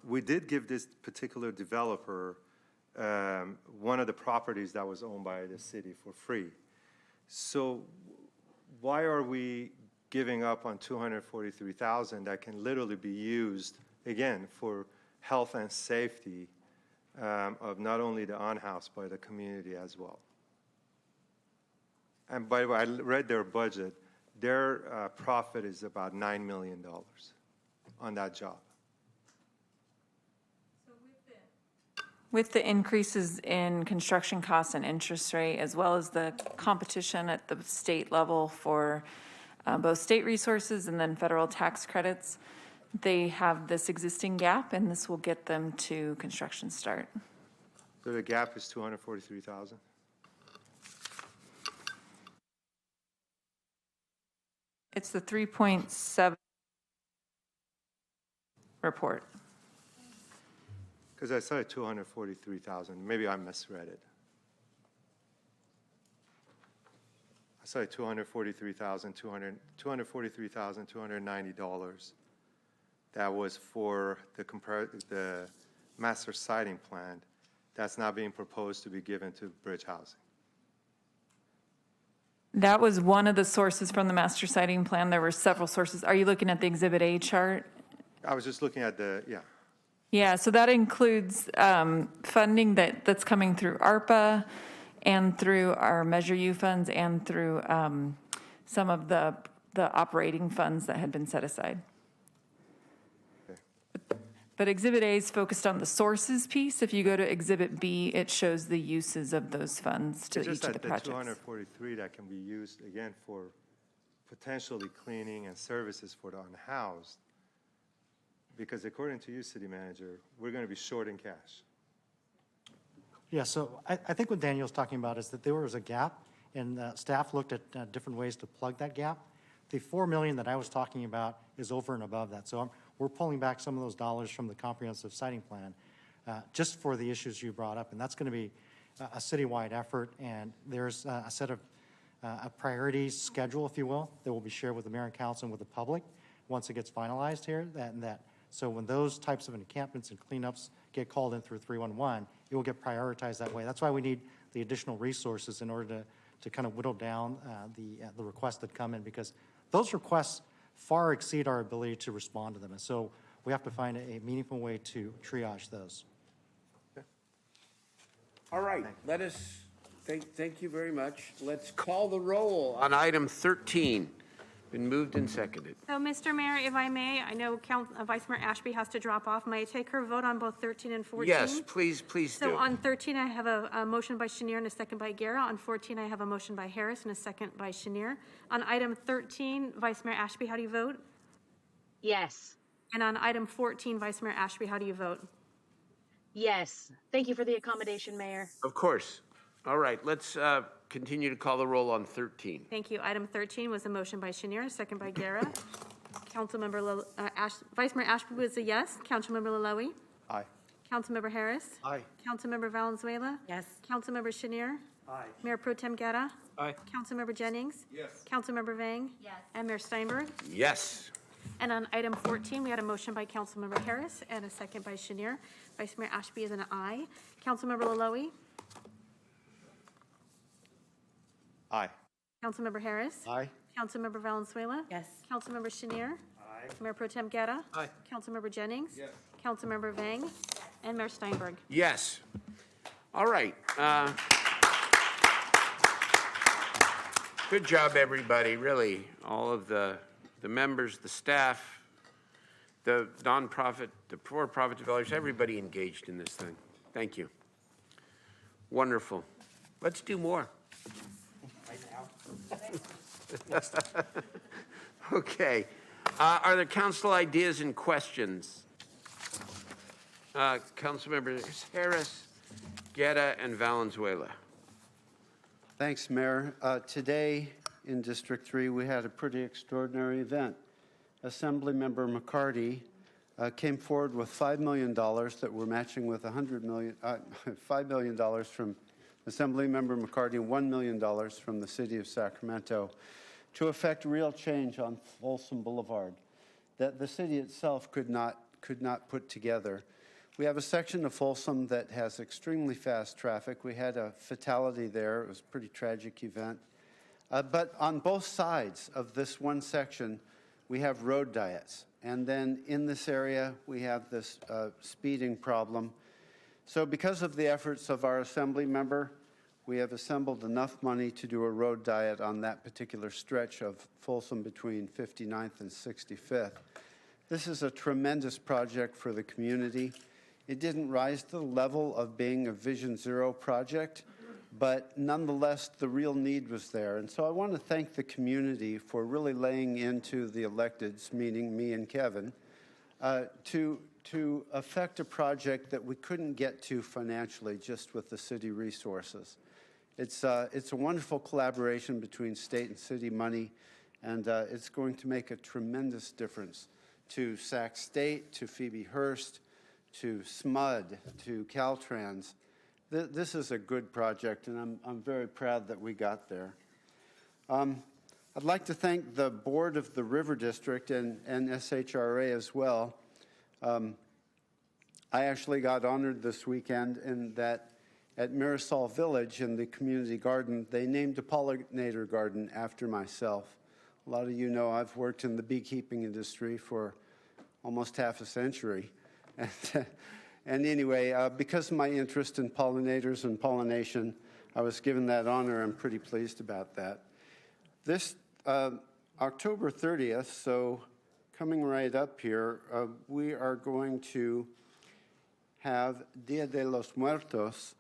We did give this particular developer one of the properties that was owned by the city for free. So why are we giving up on 243,000 that can literally be used, again, for health and safety of not only the unhoused, but the community as well? And by the way, I read their budget. Their profit is about $9 million on that job. With the increases in construction costs and interest rate, as well as the competition at the state level for both state resources and then federal tax credits, they have this existing gap, and this will get them to construction start. So the gap is 243,000? It's the 3.7 report. Because I saw it 243,000. Maybe I misread it. I saw it $243,290. That was for the master siting plan. That's not being proposed to be given to bridge housing. That was one of the sources from the master siting plan. There were several sources. Are you looking at the Exhibit A chart? I was just looking at the, yeah. Yeah, so that includes funding that's coming through ARPA and through our Measure U funds and through some of the operating funds that had been set aside. Okay. But Exhibit A is focused on the sources piece. If you go to Exhibit B, it shows the uses of those funds to each of the projects. It's just that the 243 that can be used, again, for potentially cleaning and services for the unhoused. Because according to you, City Manager, we're going to be short in cash. Yeah, so I think what Daniel's talking about is that there was a gap, and staff looked at different ways to plug that gap. The $4 million that I was talking about is over and above that. So we're pulling back some of those dollars from the comprehensive siting plan just for the issues you brought up, and that's going to be a citywide effort, and there's a set of a priorities schedule, if you will, that will be shared with the mayor and council and with the public once it gets finalized here, so when those types of encampments and cleanups get called in through 311, it will get prioritized that way. That's why we need the additional resources in order to kind of whittle down the requests that come in, because those requests far exceed our ability to respond to them. And so we have to find a meaningful way to triage those. Okay. All right, thank you very much. Let's call the roll on item 13. Been moved and seconded. So, Mr. Mayor, if I may, I know Vice Mayor Ashby has to drop off. May I take her vote on both 13 and 14? Yes, please do. So on 13, I have a motion by Chenier and a second by Guerra. On 14, I have a motion by Harris and a second by Chenier. On item 13, Vice Mayor Ashby, how do you vote? Yes. And on item 14, Vice Mayor Ashby, how do you vote? Yes. Thank you for the accommodation, Mayor. Of course. All right, let's continue to call the roll on 13. Thank you. Item 13 was a motion by Chenier, a second by Guerra. Councilmember Vice Mayor Ashby was a yes. Councilmember Laloy? Aye. Councilmember Harris? Aye. Councilmember Valenzuela? Yes. Councilmember Chenier? Aye. Mayor Pro Tem Guerra? Aye. Councilmember Jennings? Yes. Councilmember Vang? Yes. And Mayor Steinberg? Yes. And on item 14, we had a motion by Councilmember Harris and a second by Chenier. Vice Mayor Ashby is an aye. Councilmember Laloe? Aye. Councilmember Harris? Aye. Councilmember Valenzuela? Yes. Councilmember Chenier? Aye. Mayor Pro Tem Guerra? Aye. Councilmember Jennings? Yes. Councilmember Vang? And Mayor Steinberg? Yes. All right. Good job, everybody, really. All of the members, the staff, the nonprofit, the for-profit developers, everybody engaged in this thing. Thank you. Wonderful. Let's do more. Okay. Are there council ideas and questions? Councilmembers Harris, Guerra, and Valenzuela. Thanks, Mayor. Today in District 3, we had a pretty extraordinary event. Assemblymember McCarty came forward with $5 million that we're matching with $5 million from Assemblymember McCarty and $1 million from the city of Sacramento to effect real change on Folsom Boulevard that the city itself could not put together. We have a section of Folsom that has extremely fast traffic. We had a fatality there. It was a pretty tragic event. But on both sides of this one section, we have road diets. And then in this area, we have this speeding problem. So because of the efforts of our assembly member, we have assembled enough money to do a road diet on that particular stretch of Folsom between 59th and 65th. This is a tremendous project for the community. It didn't rise to the level of being a Vision Zero project, but nonetheless, the real need was there. And so I want to thank the community for really laying into the electeds, meaning me and Kevin, to affect a project that we couldn't get to financially just with the city resources. It's a wonderful collaboration between state and city money, and it's going to make a tremendous difference to Sac State, to Phoebe Hearst, to SMUD, to Caltrans. This is a good project, and I'm very proud that we got there. I'd like to thank the board of the River District and SHRA as well. I actually got honored this weekend in that at Marisol Village in the community garden, they named a pollinator garden after myself. A lot of you know I've worked in the beekeeping industry for almost half a century. And anyway, because of my interest in pollinators and pollination, I was given that honor. I'm pretty pleased about that. This October 30th, so coming right up here, we are going to have Dia de los Muertos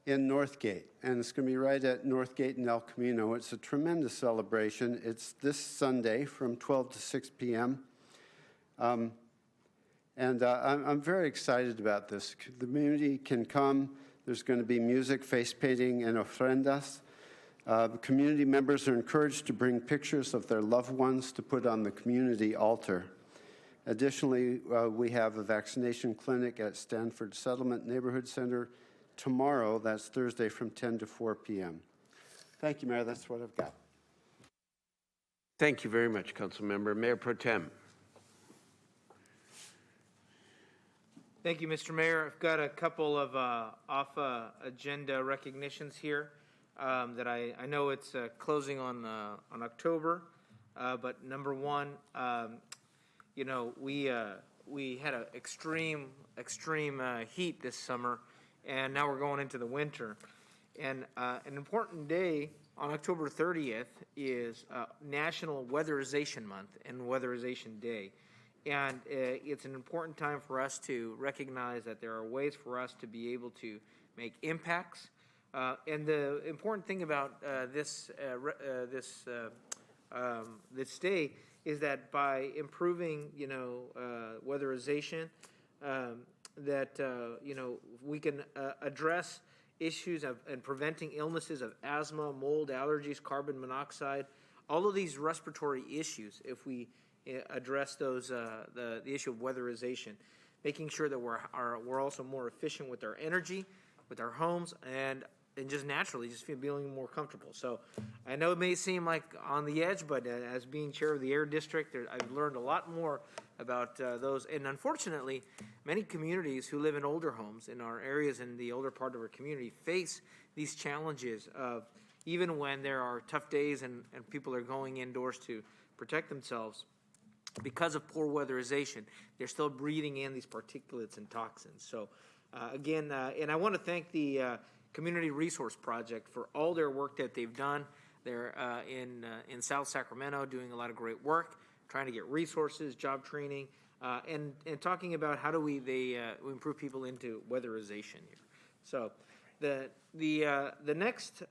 in Northgate, and it's going to be right at Northgate and El Camino. It's a tremendous celebration. It's this Sunday from 12 to 6 p.m. And I'm very excited about this. The community can come. There's going to be music, face painting, and ofrendas. Community members are encouraged to bring pictures of their loved ones to put on the community altar. Additionally, we have a vaccination clinic at Stanford Settlement Neighborhood Center tomorrow. That's Thursday from 10 to 4 p.m. Thank you, Mayor. That's what I've got. Thank you very much, Council Member. Mayor Pro Tem. Thank you, Mr. Mayor. I've got a couple of off-agenda recognitions here that I know it's closing on October, but number one, you know, we had an extreme heat this summer, and now we're going into the winter. And an important day on October 30th is National Weatherization Month and Weatherization Day. And it's an important time for us to recognize that there are ways for us to be able to make impacts. And the important thing about this day is that by improving, you know, weatherization, you know, we can address issues of and preventing illnesses of asthma, mold, allergies, carbon monoxide, all of these respiratory issues. If we address those, the issue of weatherization, making sure that we're also more efficient with our energy, with our homes, and and just naturally just feeling more comfortable. So I know it may seem like on the edge, but as being chair of the Air District, I've learned a lot more about those. And unfortunately, many communities who live in older homes in our areas in the older part of our community face these challenges of even when there are tough days and people are going indoors to protect themselves, because of poor weatherization, they're still breathing in these particulates and toxins. So again, and I want to thank the Community Resource Project for all their work that they've done. They're in South Sacramento doing a lot of great work, trying to get resources, job training, and talking about how do we improve people into weatherization here. So the next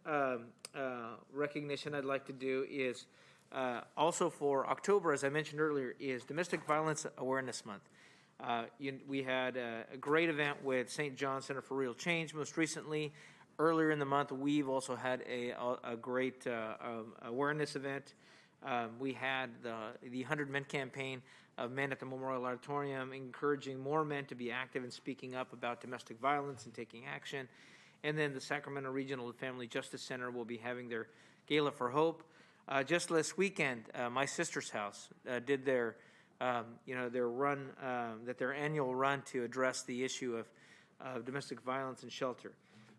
recognition I'd like to do is also for October, as I mentioned earlier, is Domestic Violence Awareness Month. We had a great event with St. John Center for Real Change most recently. Earlier in the month, we've also had a great awareness event. We had the 100 Men campaign of men at the Memorial Auditorium, encouraging more men to be active in speaking up about domestic violence and taking action. And then the Sacramento Regional Family Justice Center will be having their Gala for Hope. Just last weekend, my sister's house did their run, their annual run to address the issue of domestic violence and shelter.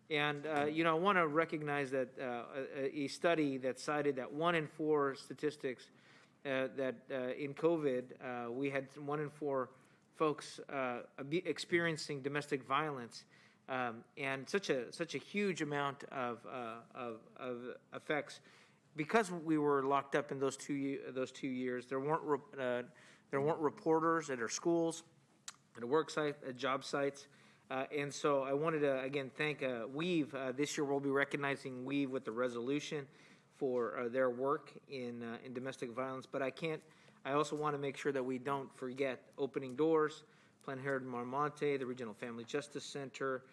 And, I want to recognize that a study that cited that 1 in 4 statistics that in COVID, we had 1 in 4 folks experiencing domestic violence, and such a huge amount of effects. Because we were locked up in those 2 years, there weren't reporters at our schools, at work sites, at job sites. And so I wanted to, again, thank Weave. This year we'll be recognizing Weave with the resolution for their work in domestic violence. But I also want to make sure that we don't forget Opening Doors, Planned Parenthood Marmonte, the Regional Family Justice Center,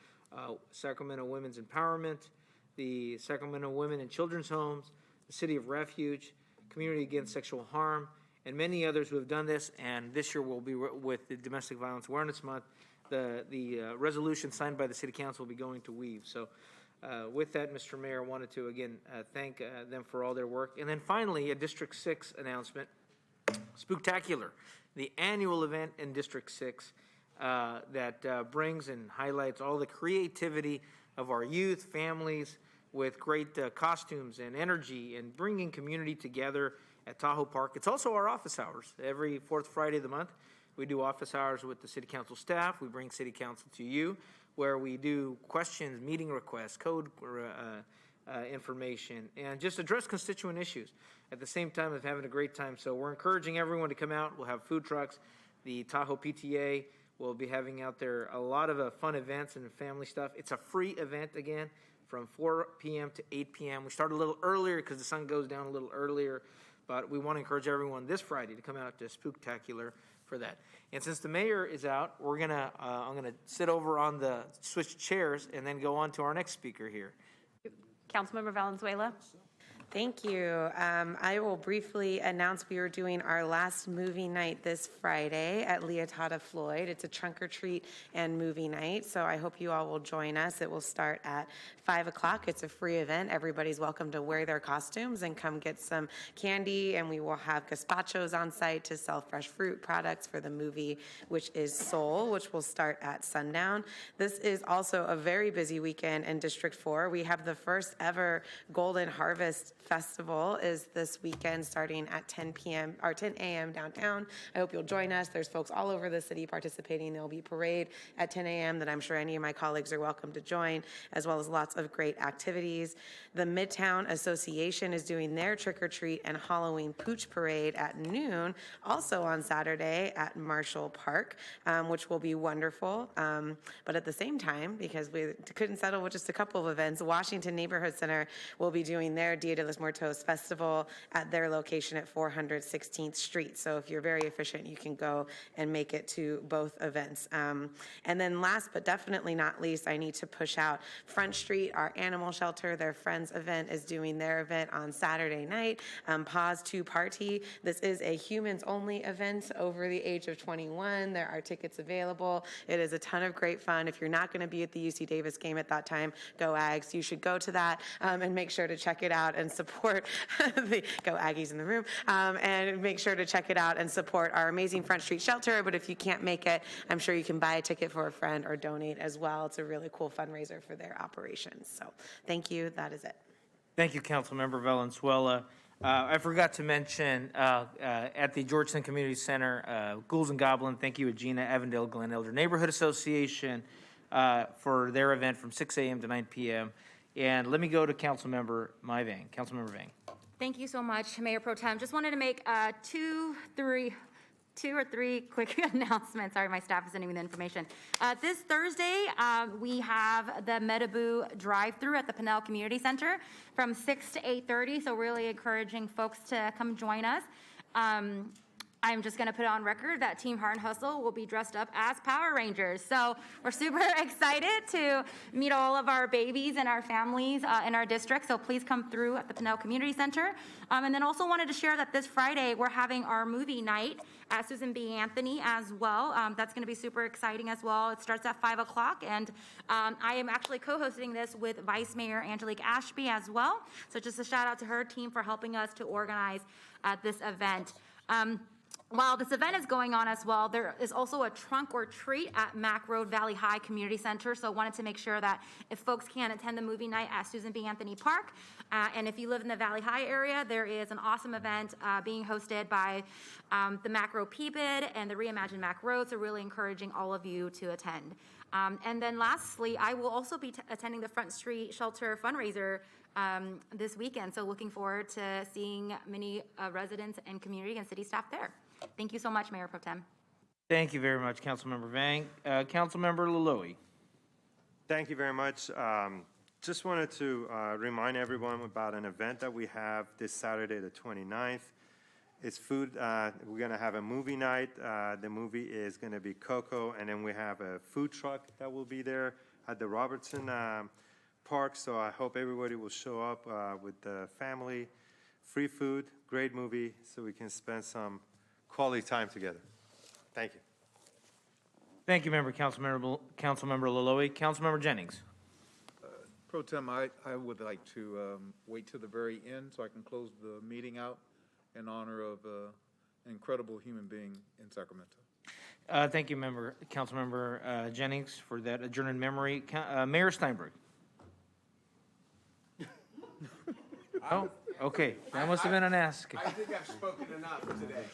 Sacramento Women's Empowerment, the Sacramento Women and Children's Homes, the City of Refuge, Community Against Sexual Harm, and many others who have done this. And this year we'll be with the Domestic Violence Awareness Month. The resolution signed by the City Council will be going to Weave. So with that, Mr. Mayor, I wanted to again thank them for all their work. And then finally, a District 6 announcement, Spooktacular, the annual event in District 6 that brings and highlights all the creativity of our youth, families, with great costumes and energy and bringing community together at Tahoe Park. It's also our office hours. Every 4th Friday of the month, we do office hours with the City Council staff. We bring City Council to you, where we do questions, meeting requests, code information, and just address constituent issues at the same time of having a great time. So we're encouraging everyone to come out. We'll have food trucks. The Tahoe PTA will be having out there a lot of fun events and family stuff. It's a free event, again, from 4 p.m. to 8 p.m. We start a little earlier because the sun goes down a little earlier, but we want to encourage everyone this Friday to come out to Spooktacular for that. And since the mayor is out, I'm gonna sit over on the switch chairs and then go on to our next speaker here. Councilmember Valenzuela. Thank you. I will briefly announce we are doing our last movie night this Friday at Leotada Floyd. It's a trunk or treat and movie night, so I hope you all will join us. It will start at 5 o'clock. It's a free event. Everybody's welcome to wear their costumes and come get some candy, and we will have gazpachos on site to sell fresh fruit products for the movie, which is Soul, which will start at sundown. This is also a very busy weekend in District 4. We have the first ever Golden Harvest Festival is this weekend starting at 10 p.m. or 10 a.m. downtown. I hope you'll join us. There's folks all over the city participating. There'll be a parade at 10 a.m. that I'm sure any of my colleagues are welcome to join, as well as lots of great activities. The Midtown Association is doing their trick-or-treat and Halloween Pooch Parade at noon, also on Saturday at Marshall Park, which will be wonderful. But at the same time, because we couldn't settle with just a couple of events, Washington Neighborhood Center will be doing their Dia de Los Muertos Festival at their location at 416th Street. So if you're very efficient, you can go and make it to both events. And then last but definitely not least, I need to push out Front Street, our animal shelter. Their Friends event is doing their event on Saturday night, Pause to Party. This is a humans only event over the age of 21. There are tickets available. It is a ton of great fun. If you're not going to be at the UC Davis game at that time, go Ags. You should go to that and make sure to check it out and support the go Aggies in the room, and make sure to check it out and support our amazing Front Street shelter. But if you can't make it, I'm sure you can buy a ticket for a friend or donate as well. It's a really cool fundraiser for their operations. So thank you. That is it. Thank you, Councilmember Valenzuela. I forgot to mention at the Georgetown Community Center, Ghouls and Goblin, thank you, Agena Avondale Glen Elder Neighborhood Association for their event from 6 a.m. to 9 p.m. And let me go to Councilmember Vang. Councilmember Vang. Thank you so much, Mayor Pro Tem. Just wanted to make two or three quick announcements. Sorry, my staff is sending me the information. This Thursday, we have the Metaboo drive-through at the Pinnell Community Center from 6 to 8:30, so really encouraging folks to come join us. I'm just going to put it on record that Team Heart and Hustle will be dressed up as Power Rangers. So we're super excited to meet all of our babies and our families in our district. So please come through at the Pinnell Community Center. And then also wanted to share that this Friday we're having our movie night at Susan B. Anthony as well. That's going to be super exciting as well. It starts at 5 o'clock. And I am actually co-hosting this with Vice Mayor Angelique Ashby as well. So just a shout out to her team for helping us to organize this event. While this event is going on as well, there is also a trunk or treat at Mack Road Valley High Community Center. So wanted to make sure that if folks can attend the movie night at Susan B. Anthony Park, and if you live in the Valley High area, there is an awesome event being hosted by the Mack Road PBID and the Reimagine Mack Road. So really encouraging all of you to attend. And then lastly, I will also be attending the Front Street Shelter fundraiser this weekend. So looking forward to seeing many residents and community and city staff there. Thank you so much, Mayor Pro Tem. Thank you very much, Councilmember Vang. Councilmember Laloy. Thank you very much. Just wanted to remind everyone about an event that we have this Saturday, the 29th. It's food. We're going to have a movie night. The movie is going to be Coco, and then we have a food truck that will be there at the Robertson Park. So I hope everybody will show up with the family. Free food, great movie, so we can spend some quality time together. Thank you. Thank you, Councilmember Laloy. Councilmember Jennings. Pro Tem, I would like to wait till the very end so I can close the meeting out in honor of an incredible human being in Sacramento. Thank you, Councilmember Jennings, for that adjourned memory. Mayor Steinberg. Oh, okay. That must have been an ask. I think I've spoken enough today.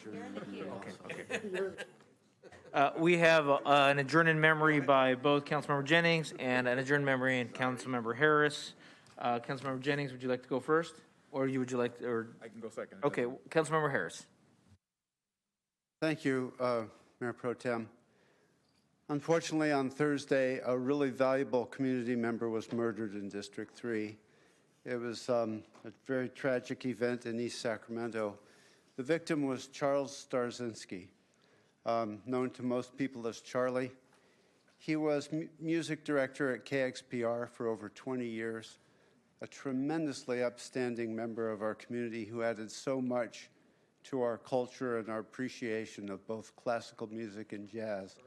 Okay. We have an adjourned memory by both Councilmember Jennings and an adjourned memory in Councilmember Harris. Councilmember Jennings, would you like to go first? Or would you like to, or? I can go second. Okay, Councilmember Harris. Thank you, Mayor Pro Tem. Unfortunately, on Thursday, a really valuable community member was murdered in District 3. It was a very tragic event in East Sacramento. The victim was Charles Starzinski, known to most people as Charlie. He was music director at KXPR for over 20 years, a tremendously upstanding member of our community who added so much to our culture and our appreciation of both classical music and jazz.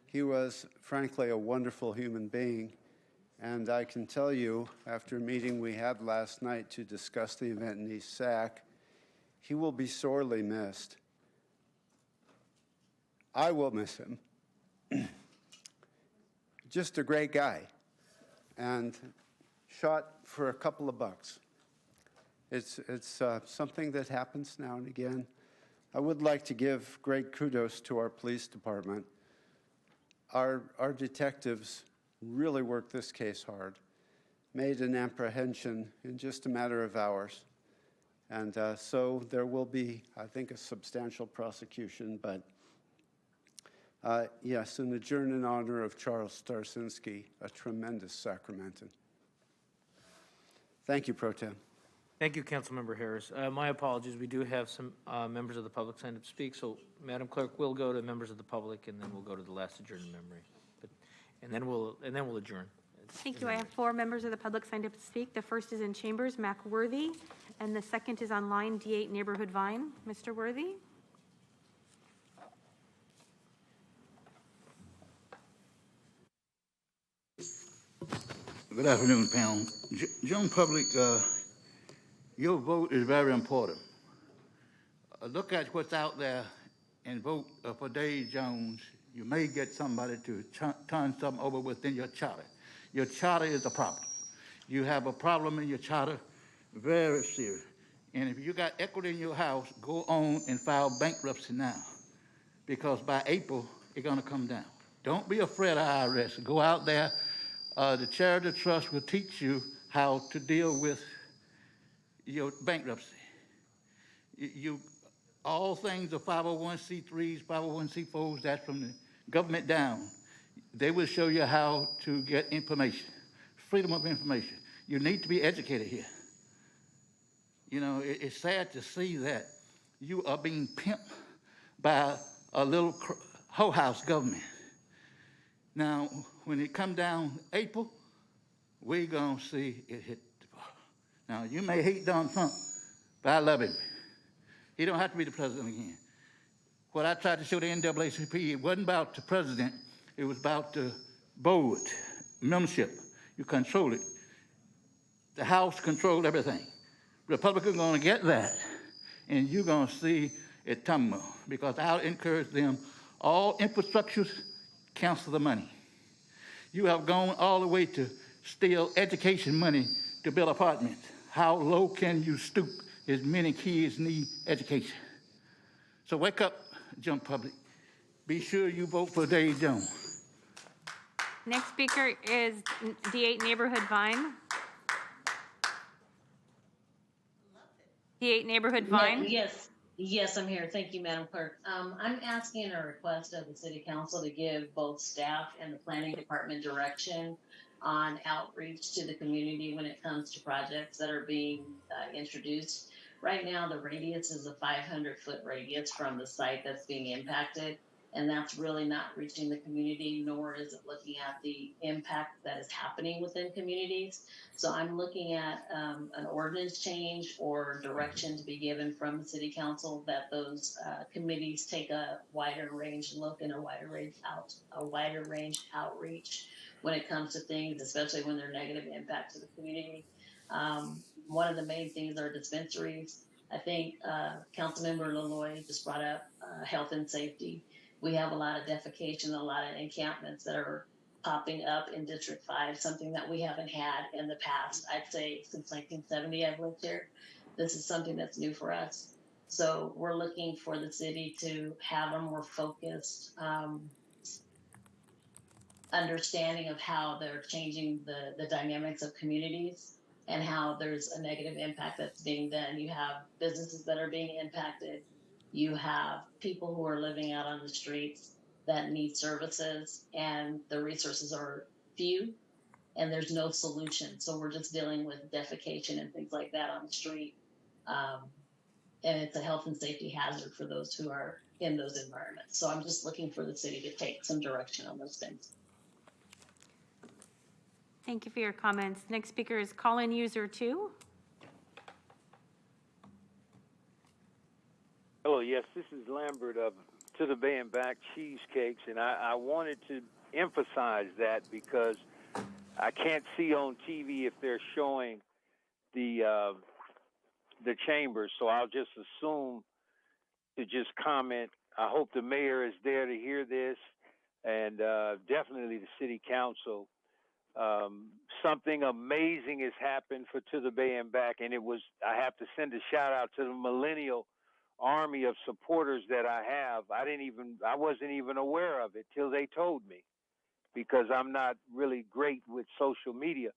He was, frankly, a wonderful human being. And I can tell you, after a meeting we had last night to discuss the event in East Sac, he will be sorely missed. I will miss him. Just a great guy, and shot for a couple of bucks. It's something that happens now and again. I would like to give great kudos to our police department. Our detectives really worked this case hard, made an apprehension in just a matter of hours. And so there will be, I think, a substantial prosecution, but yes, an adjourn in honor of Charles Starzinski, a tremendous Sacramentan. Thank you, Pro Tem. Thank you, Councilmember Harris. My apologies, we do have some members of the public signed up to speak, so Madam Clerk, we'll go to members of the public, and then we'll go to the last adjourned memory. And then we'll adjourn. Thank you. I have 4 members of the public signed up to speak. The first is in chambers, Mac Worthy, and the second is online, D8 Neighborhood Vine. Mr. Worthy? Good afternoon, panel. Young public, your vote is very important. Look at what's out there and vote for Dave Jones. You may get somebody to turn something over within your charter. Your charter is a problem. You have a problem in your charter, very serious. And if you got equity in your house, go on and file bankruptcy now, because by April, it's gonna come down. Don't be afraid of IRS. Go out there. The Charity Trust will teach you how to deal with your bankruptcy. All things are 501c3s, 501c4s, that's from the government down. They will show you how to get information, freedom of information. You need to be educated here. You know, it's sad to see that you are being pimped by a little hoe house government. Now, when it come down April, we're gonna see it hit the bar. Now, you may hate Donald Trump, but I love him. He don't have to be the president again. What I tried to show the NAACP, it wasn't about the president, it was about the board, membership. You control it. The House controlled everything. Republicans are gonna get that, and you're gonna see it tumble, because I'll encourage them, all infrastructures, cancel the money. You have gone all the way to steal education money to build apartments. How low can you stoop? As many kids need education. So wake up, young public. Be sure you vote for Dave Jones. Next speaker is D8 Neighborhood Vine. D8 Neighborhood Vine. Yes, I'm here. Thank you, Madam Clerk. I'm asking a request of the City Council to give both staff and the Planning Department direction on outreach to the community when it comes to projects that are being introduced. Right now, the radius is a 500-foot radius from the site that's being impacted, and that's really not reaching the community, nor is it looking at the impact that is happening within communities. So I'm looking at an ordinance change or direction to be given from the City Council that those committees take a wider range look and a wider range outreach when it comes to things, especially when they're negative impact to the community. One of the main things are dispensaries. I think Councilmember Laloy just brought up health and safety. We have a lot of defecation, a lot of encampments that are popping up in District 5, something that we haven't had in the past. I'd say since 1970 I've lived here. This is something that's new for us. So we're looking for the city to have a more focused understanding of how they're changing the dynamics of communities and how there's a negative impact that's being done. You have businesses that are being impacted. You have people who are living out on the streets that need services, and the resources are few and there's no solution. So we're just dealing with defecation and things like that on the street. And it's a health and safety hazard for those who are in those environments. So I'm just looking for the city to take some direction on those things. Thank you for your comments. Next speaker is call-in user 2. Hello, yes, this is Lambert of To the Bay and Back Cheesecakes, and I wanted to emphasize that because I can't see on TV if they're showing the chambers, so I'll just assume to just comment. I hope the mayor is there to hear this, and definitely the city council. Something amazing has happened for To the Bay and Back, and I have to send a shout out to the millennial army of supporters that I have. I wasn't even aware of it till they told me, because I'm not really great with social media.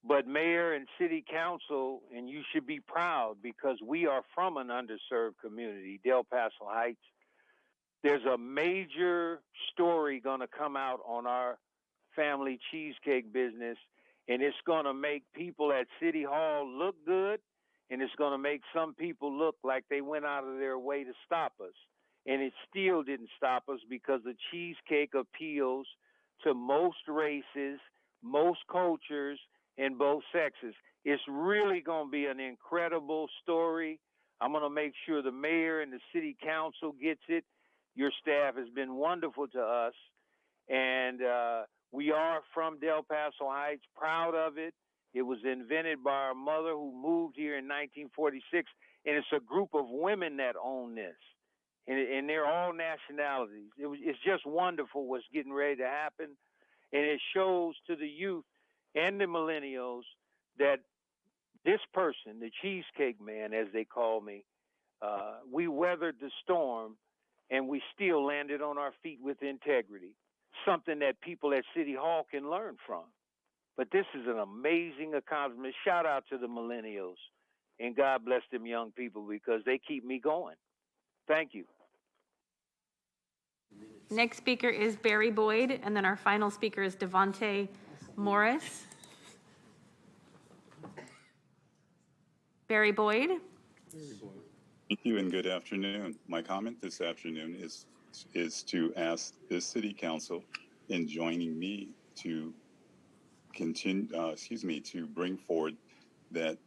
But mayor and city council, and you should be proud because we are from an underserved community, Del Paso Heights. There's a major story going to come out on our family cheesecake business, and it's going to make people at City Hall look good, and it's going to make some people look like they went out of their way to stop us. And it still didn't stop us because the cheesecake appeals to most races, most cultures, and both sexes. It's really going to be an incredible story. I'm going to make sure the mayor and the city council gets it. Your staff has been wonderful to us. And we are from Del Paso Heights, proud of it. It was invented by our mother who moved here in 1946. And it's a group of women that own this. And they're all nationalities. It's just wonderful what's getting ready to happen. And it shows to the youth and the millennials that this person, the Cheesecake Man, as they call me, we weathered the storm and we still landed on our feet with integrity, something that people at City Hall can learn from. But this is an amazing accomplishment. Shout out to the millennials, and God bless them young people because they keep me going. Thank you. Next speaker is Barry Boyd, and then our final speaker is Devontae Morris. Barry Boyd. Thank you and good afternoon. My comment this afternoon is to ask this city council in joining me to continue, to bring forward that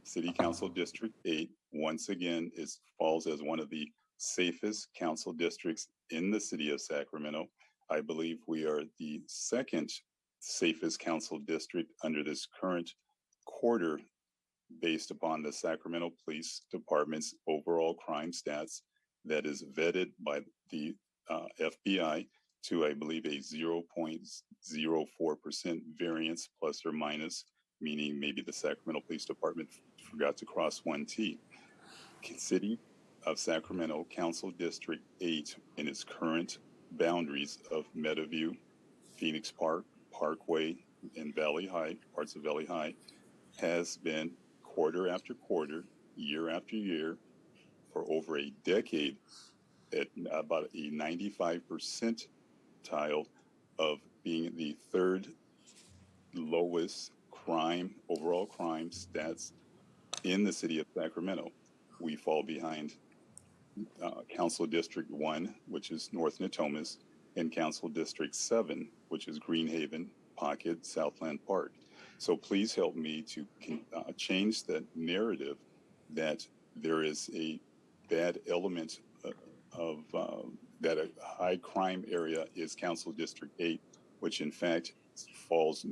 City Council District 8 once again falls as one of the safest council districts in the city of Sacramento. I believe we are the second safest council district under this current quarter based upon the Sacramento Police Department's overall crime stats that is vetted by the FBI to, I believe, a 0.04% variance plus or minus, meaning maybe the Sacramento Police Department forgot to cross one T. City of Sacramento Council District 8 in its current boundaries of Meadowview, Phoenix Park, Parkway, and Valley High, parts of Valley High, has been quarter after quarter, year after year, for over a decade at about a 95 percentile of being the third lowest overall crime stats in the city of Sacramento. We fall behind Council District 1, which is North Natomas, and Council District 7, which is Greenhaven, Pocket, Southland Park. So please help me to change the narrative that there is a bad element of that a high crime area is Council District 8, which in fact falls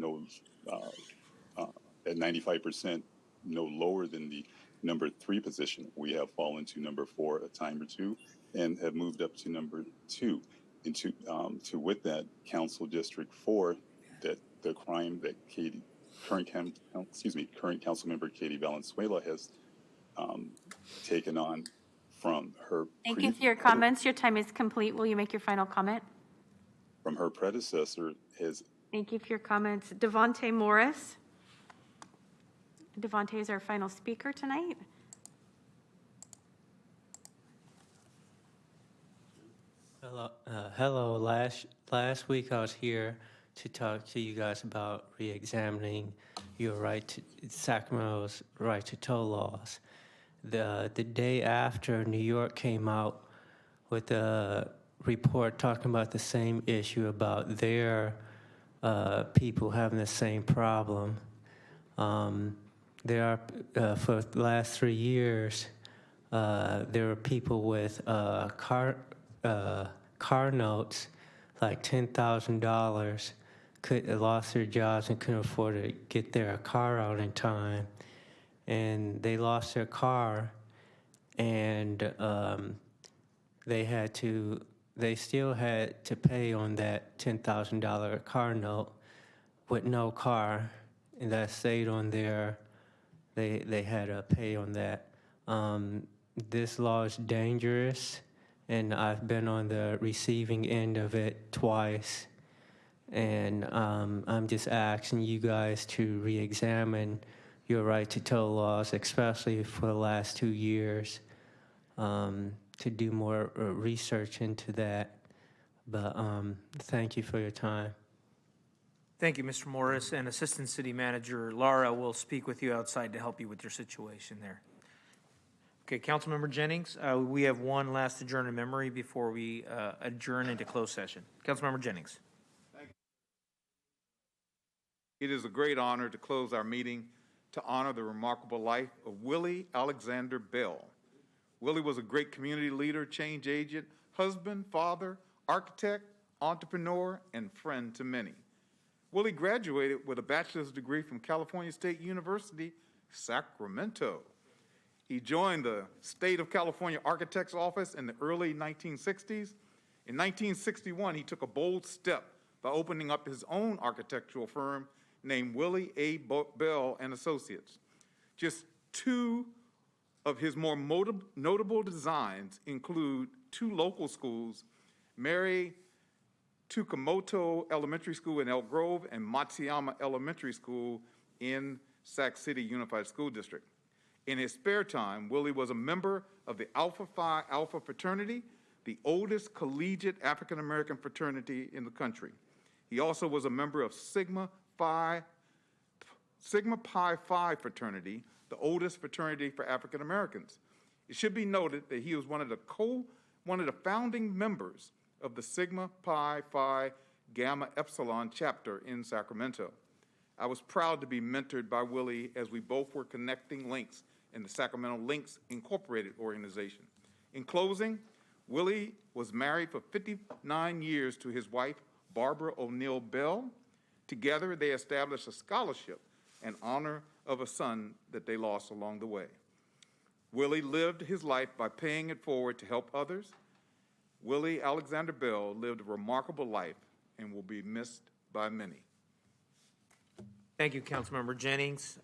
at 95% no lower than the number 3 position. We have fallen to number 4 a time or two and have moved up to number 2. And to with that, Council District 4, that the crime that current council member Katie Valenzuela has taken on from her. Thank you for your comments. Your time is complete. Will you make your final comment? From her predecessor has. Thank you for your comments. Devontae Morris. Devontae is our final speaker tonight. Hello. Last week I was here to talk to you guys about re-examining your Sacramento's right to tow laws. The day after, New York came out with a report talking about the same issue about their people having the same problem. There are, for the last 3 years, there are people with car notes, like $10,000, lost their jobs and couldn't afford to get their car out in time. And they lost their car, and they still had to pay on that $10,000 car note with no car, and that stayed on there. They had to pay on that. This law is dangerous, and I've been on the receiving end of it twice. And I'm just asking you guys to re-examine your right to tow laws, especially for the last 2 years, to do more research into that. But thank you for your time. Thank you, Mr. Morris, and Assistant City Manager Lara will speak with you outside to help you with your situation there. Okay, Councilmember Jennings, we have one last adjourn in memory before we adjourn into closed session. Councilmember Jennings. It is a great honor to close our meeting to honor the remarkable life of Willie Alexander Bell. Willie was a great community leader, change agent, husband, father, architect, entrepreneur, and friend to many. Willie graduated with a bachelor's degree from California State University, Sacramento. He joined the State of California Architect's Office in the early 1960s. In 1961, he took a bold step by opening up his own architectural firm named Willie A. Bell and Associates. Just two of his more notable designs include two local schools, Mary Tukamoto Elementary School in Elk Grove and Matsuyama Elementary School in Sac City Unified School District. In his spare time, Willie was a member of the Alpha Phi Alpha fraternity, the oldest collegiate African-American fraternity in the country. He also was a member of Sigma Pi Phi fraternity, the oldest fraternity for African Americans. It should be noted that he was one of the founding members of the Sigma Pi Phi Gamma Epsilon chapter in Sacramento. I was proud to be mentored by Willie as we both were connecting links in the Sacramento Links Incorporated organization. In closing, Willie was married for 59 years to his wife, Barbara O'Neill Bell. Together, they established a scholarship in honor of a son that they lost along the way. Willie lived his life by paying it forward to help others. Willie Alexander Bell lived a remarkable life and will be missed by many. Thank you, Councilmember Jennings.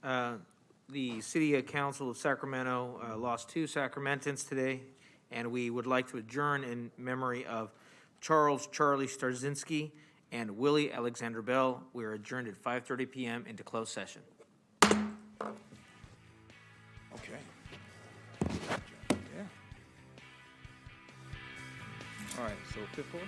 The City Council of Sacramento lost two Sacramentans today, and we would like to adjourn in memory of Charles Charlie Starzinski and Willie Alexander Bell. We are adjourned at 5:30 p.m. into closed session. Okay. Yeah. All right, so fifth floor?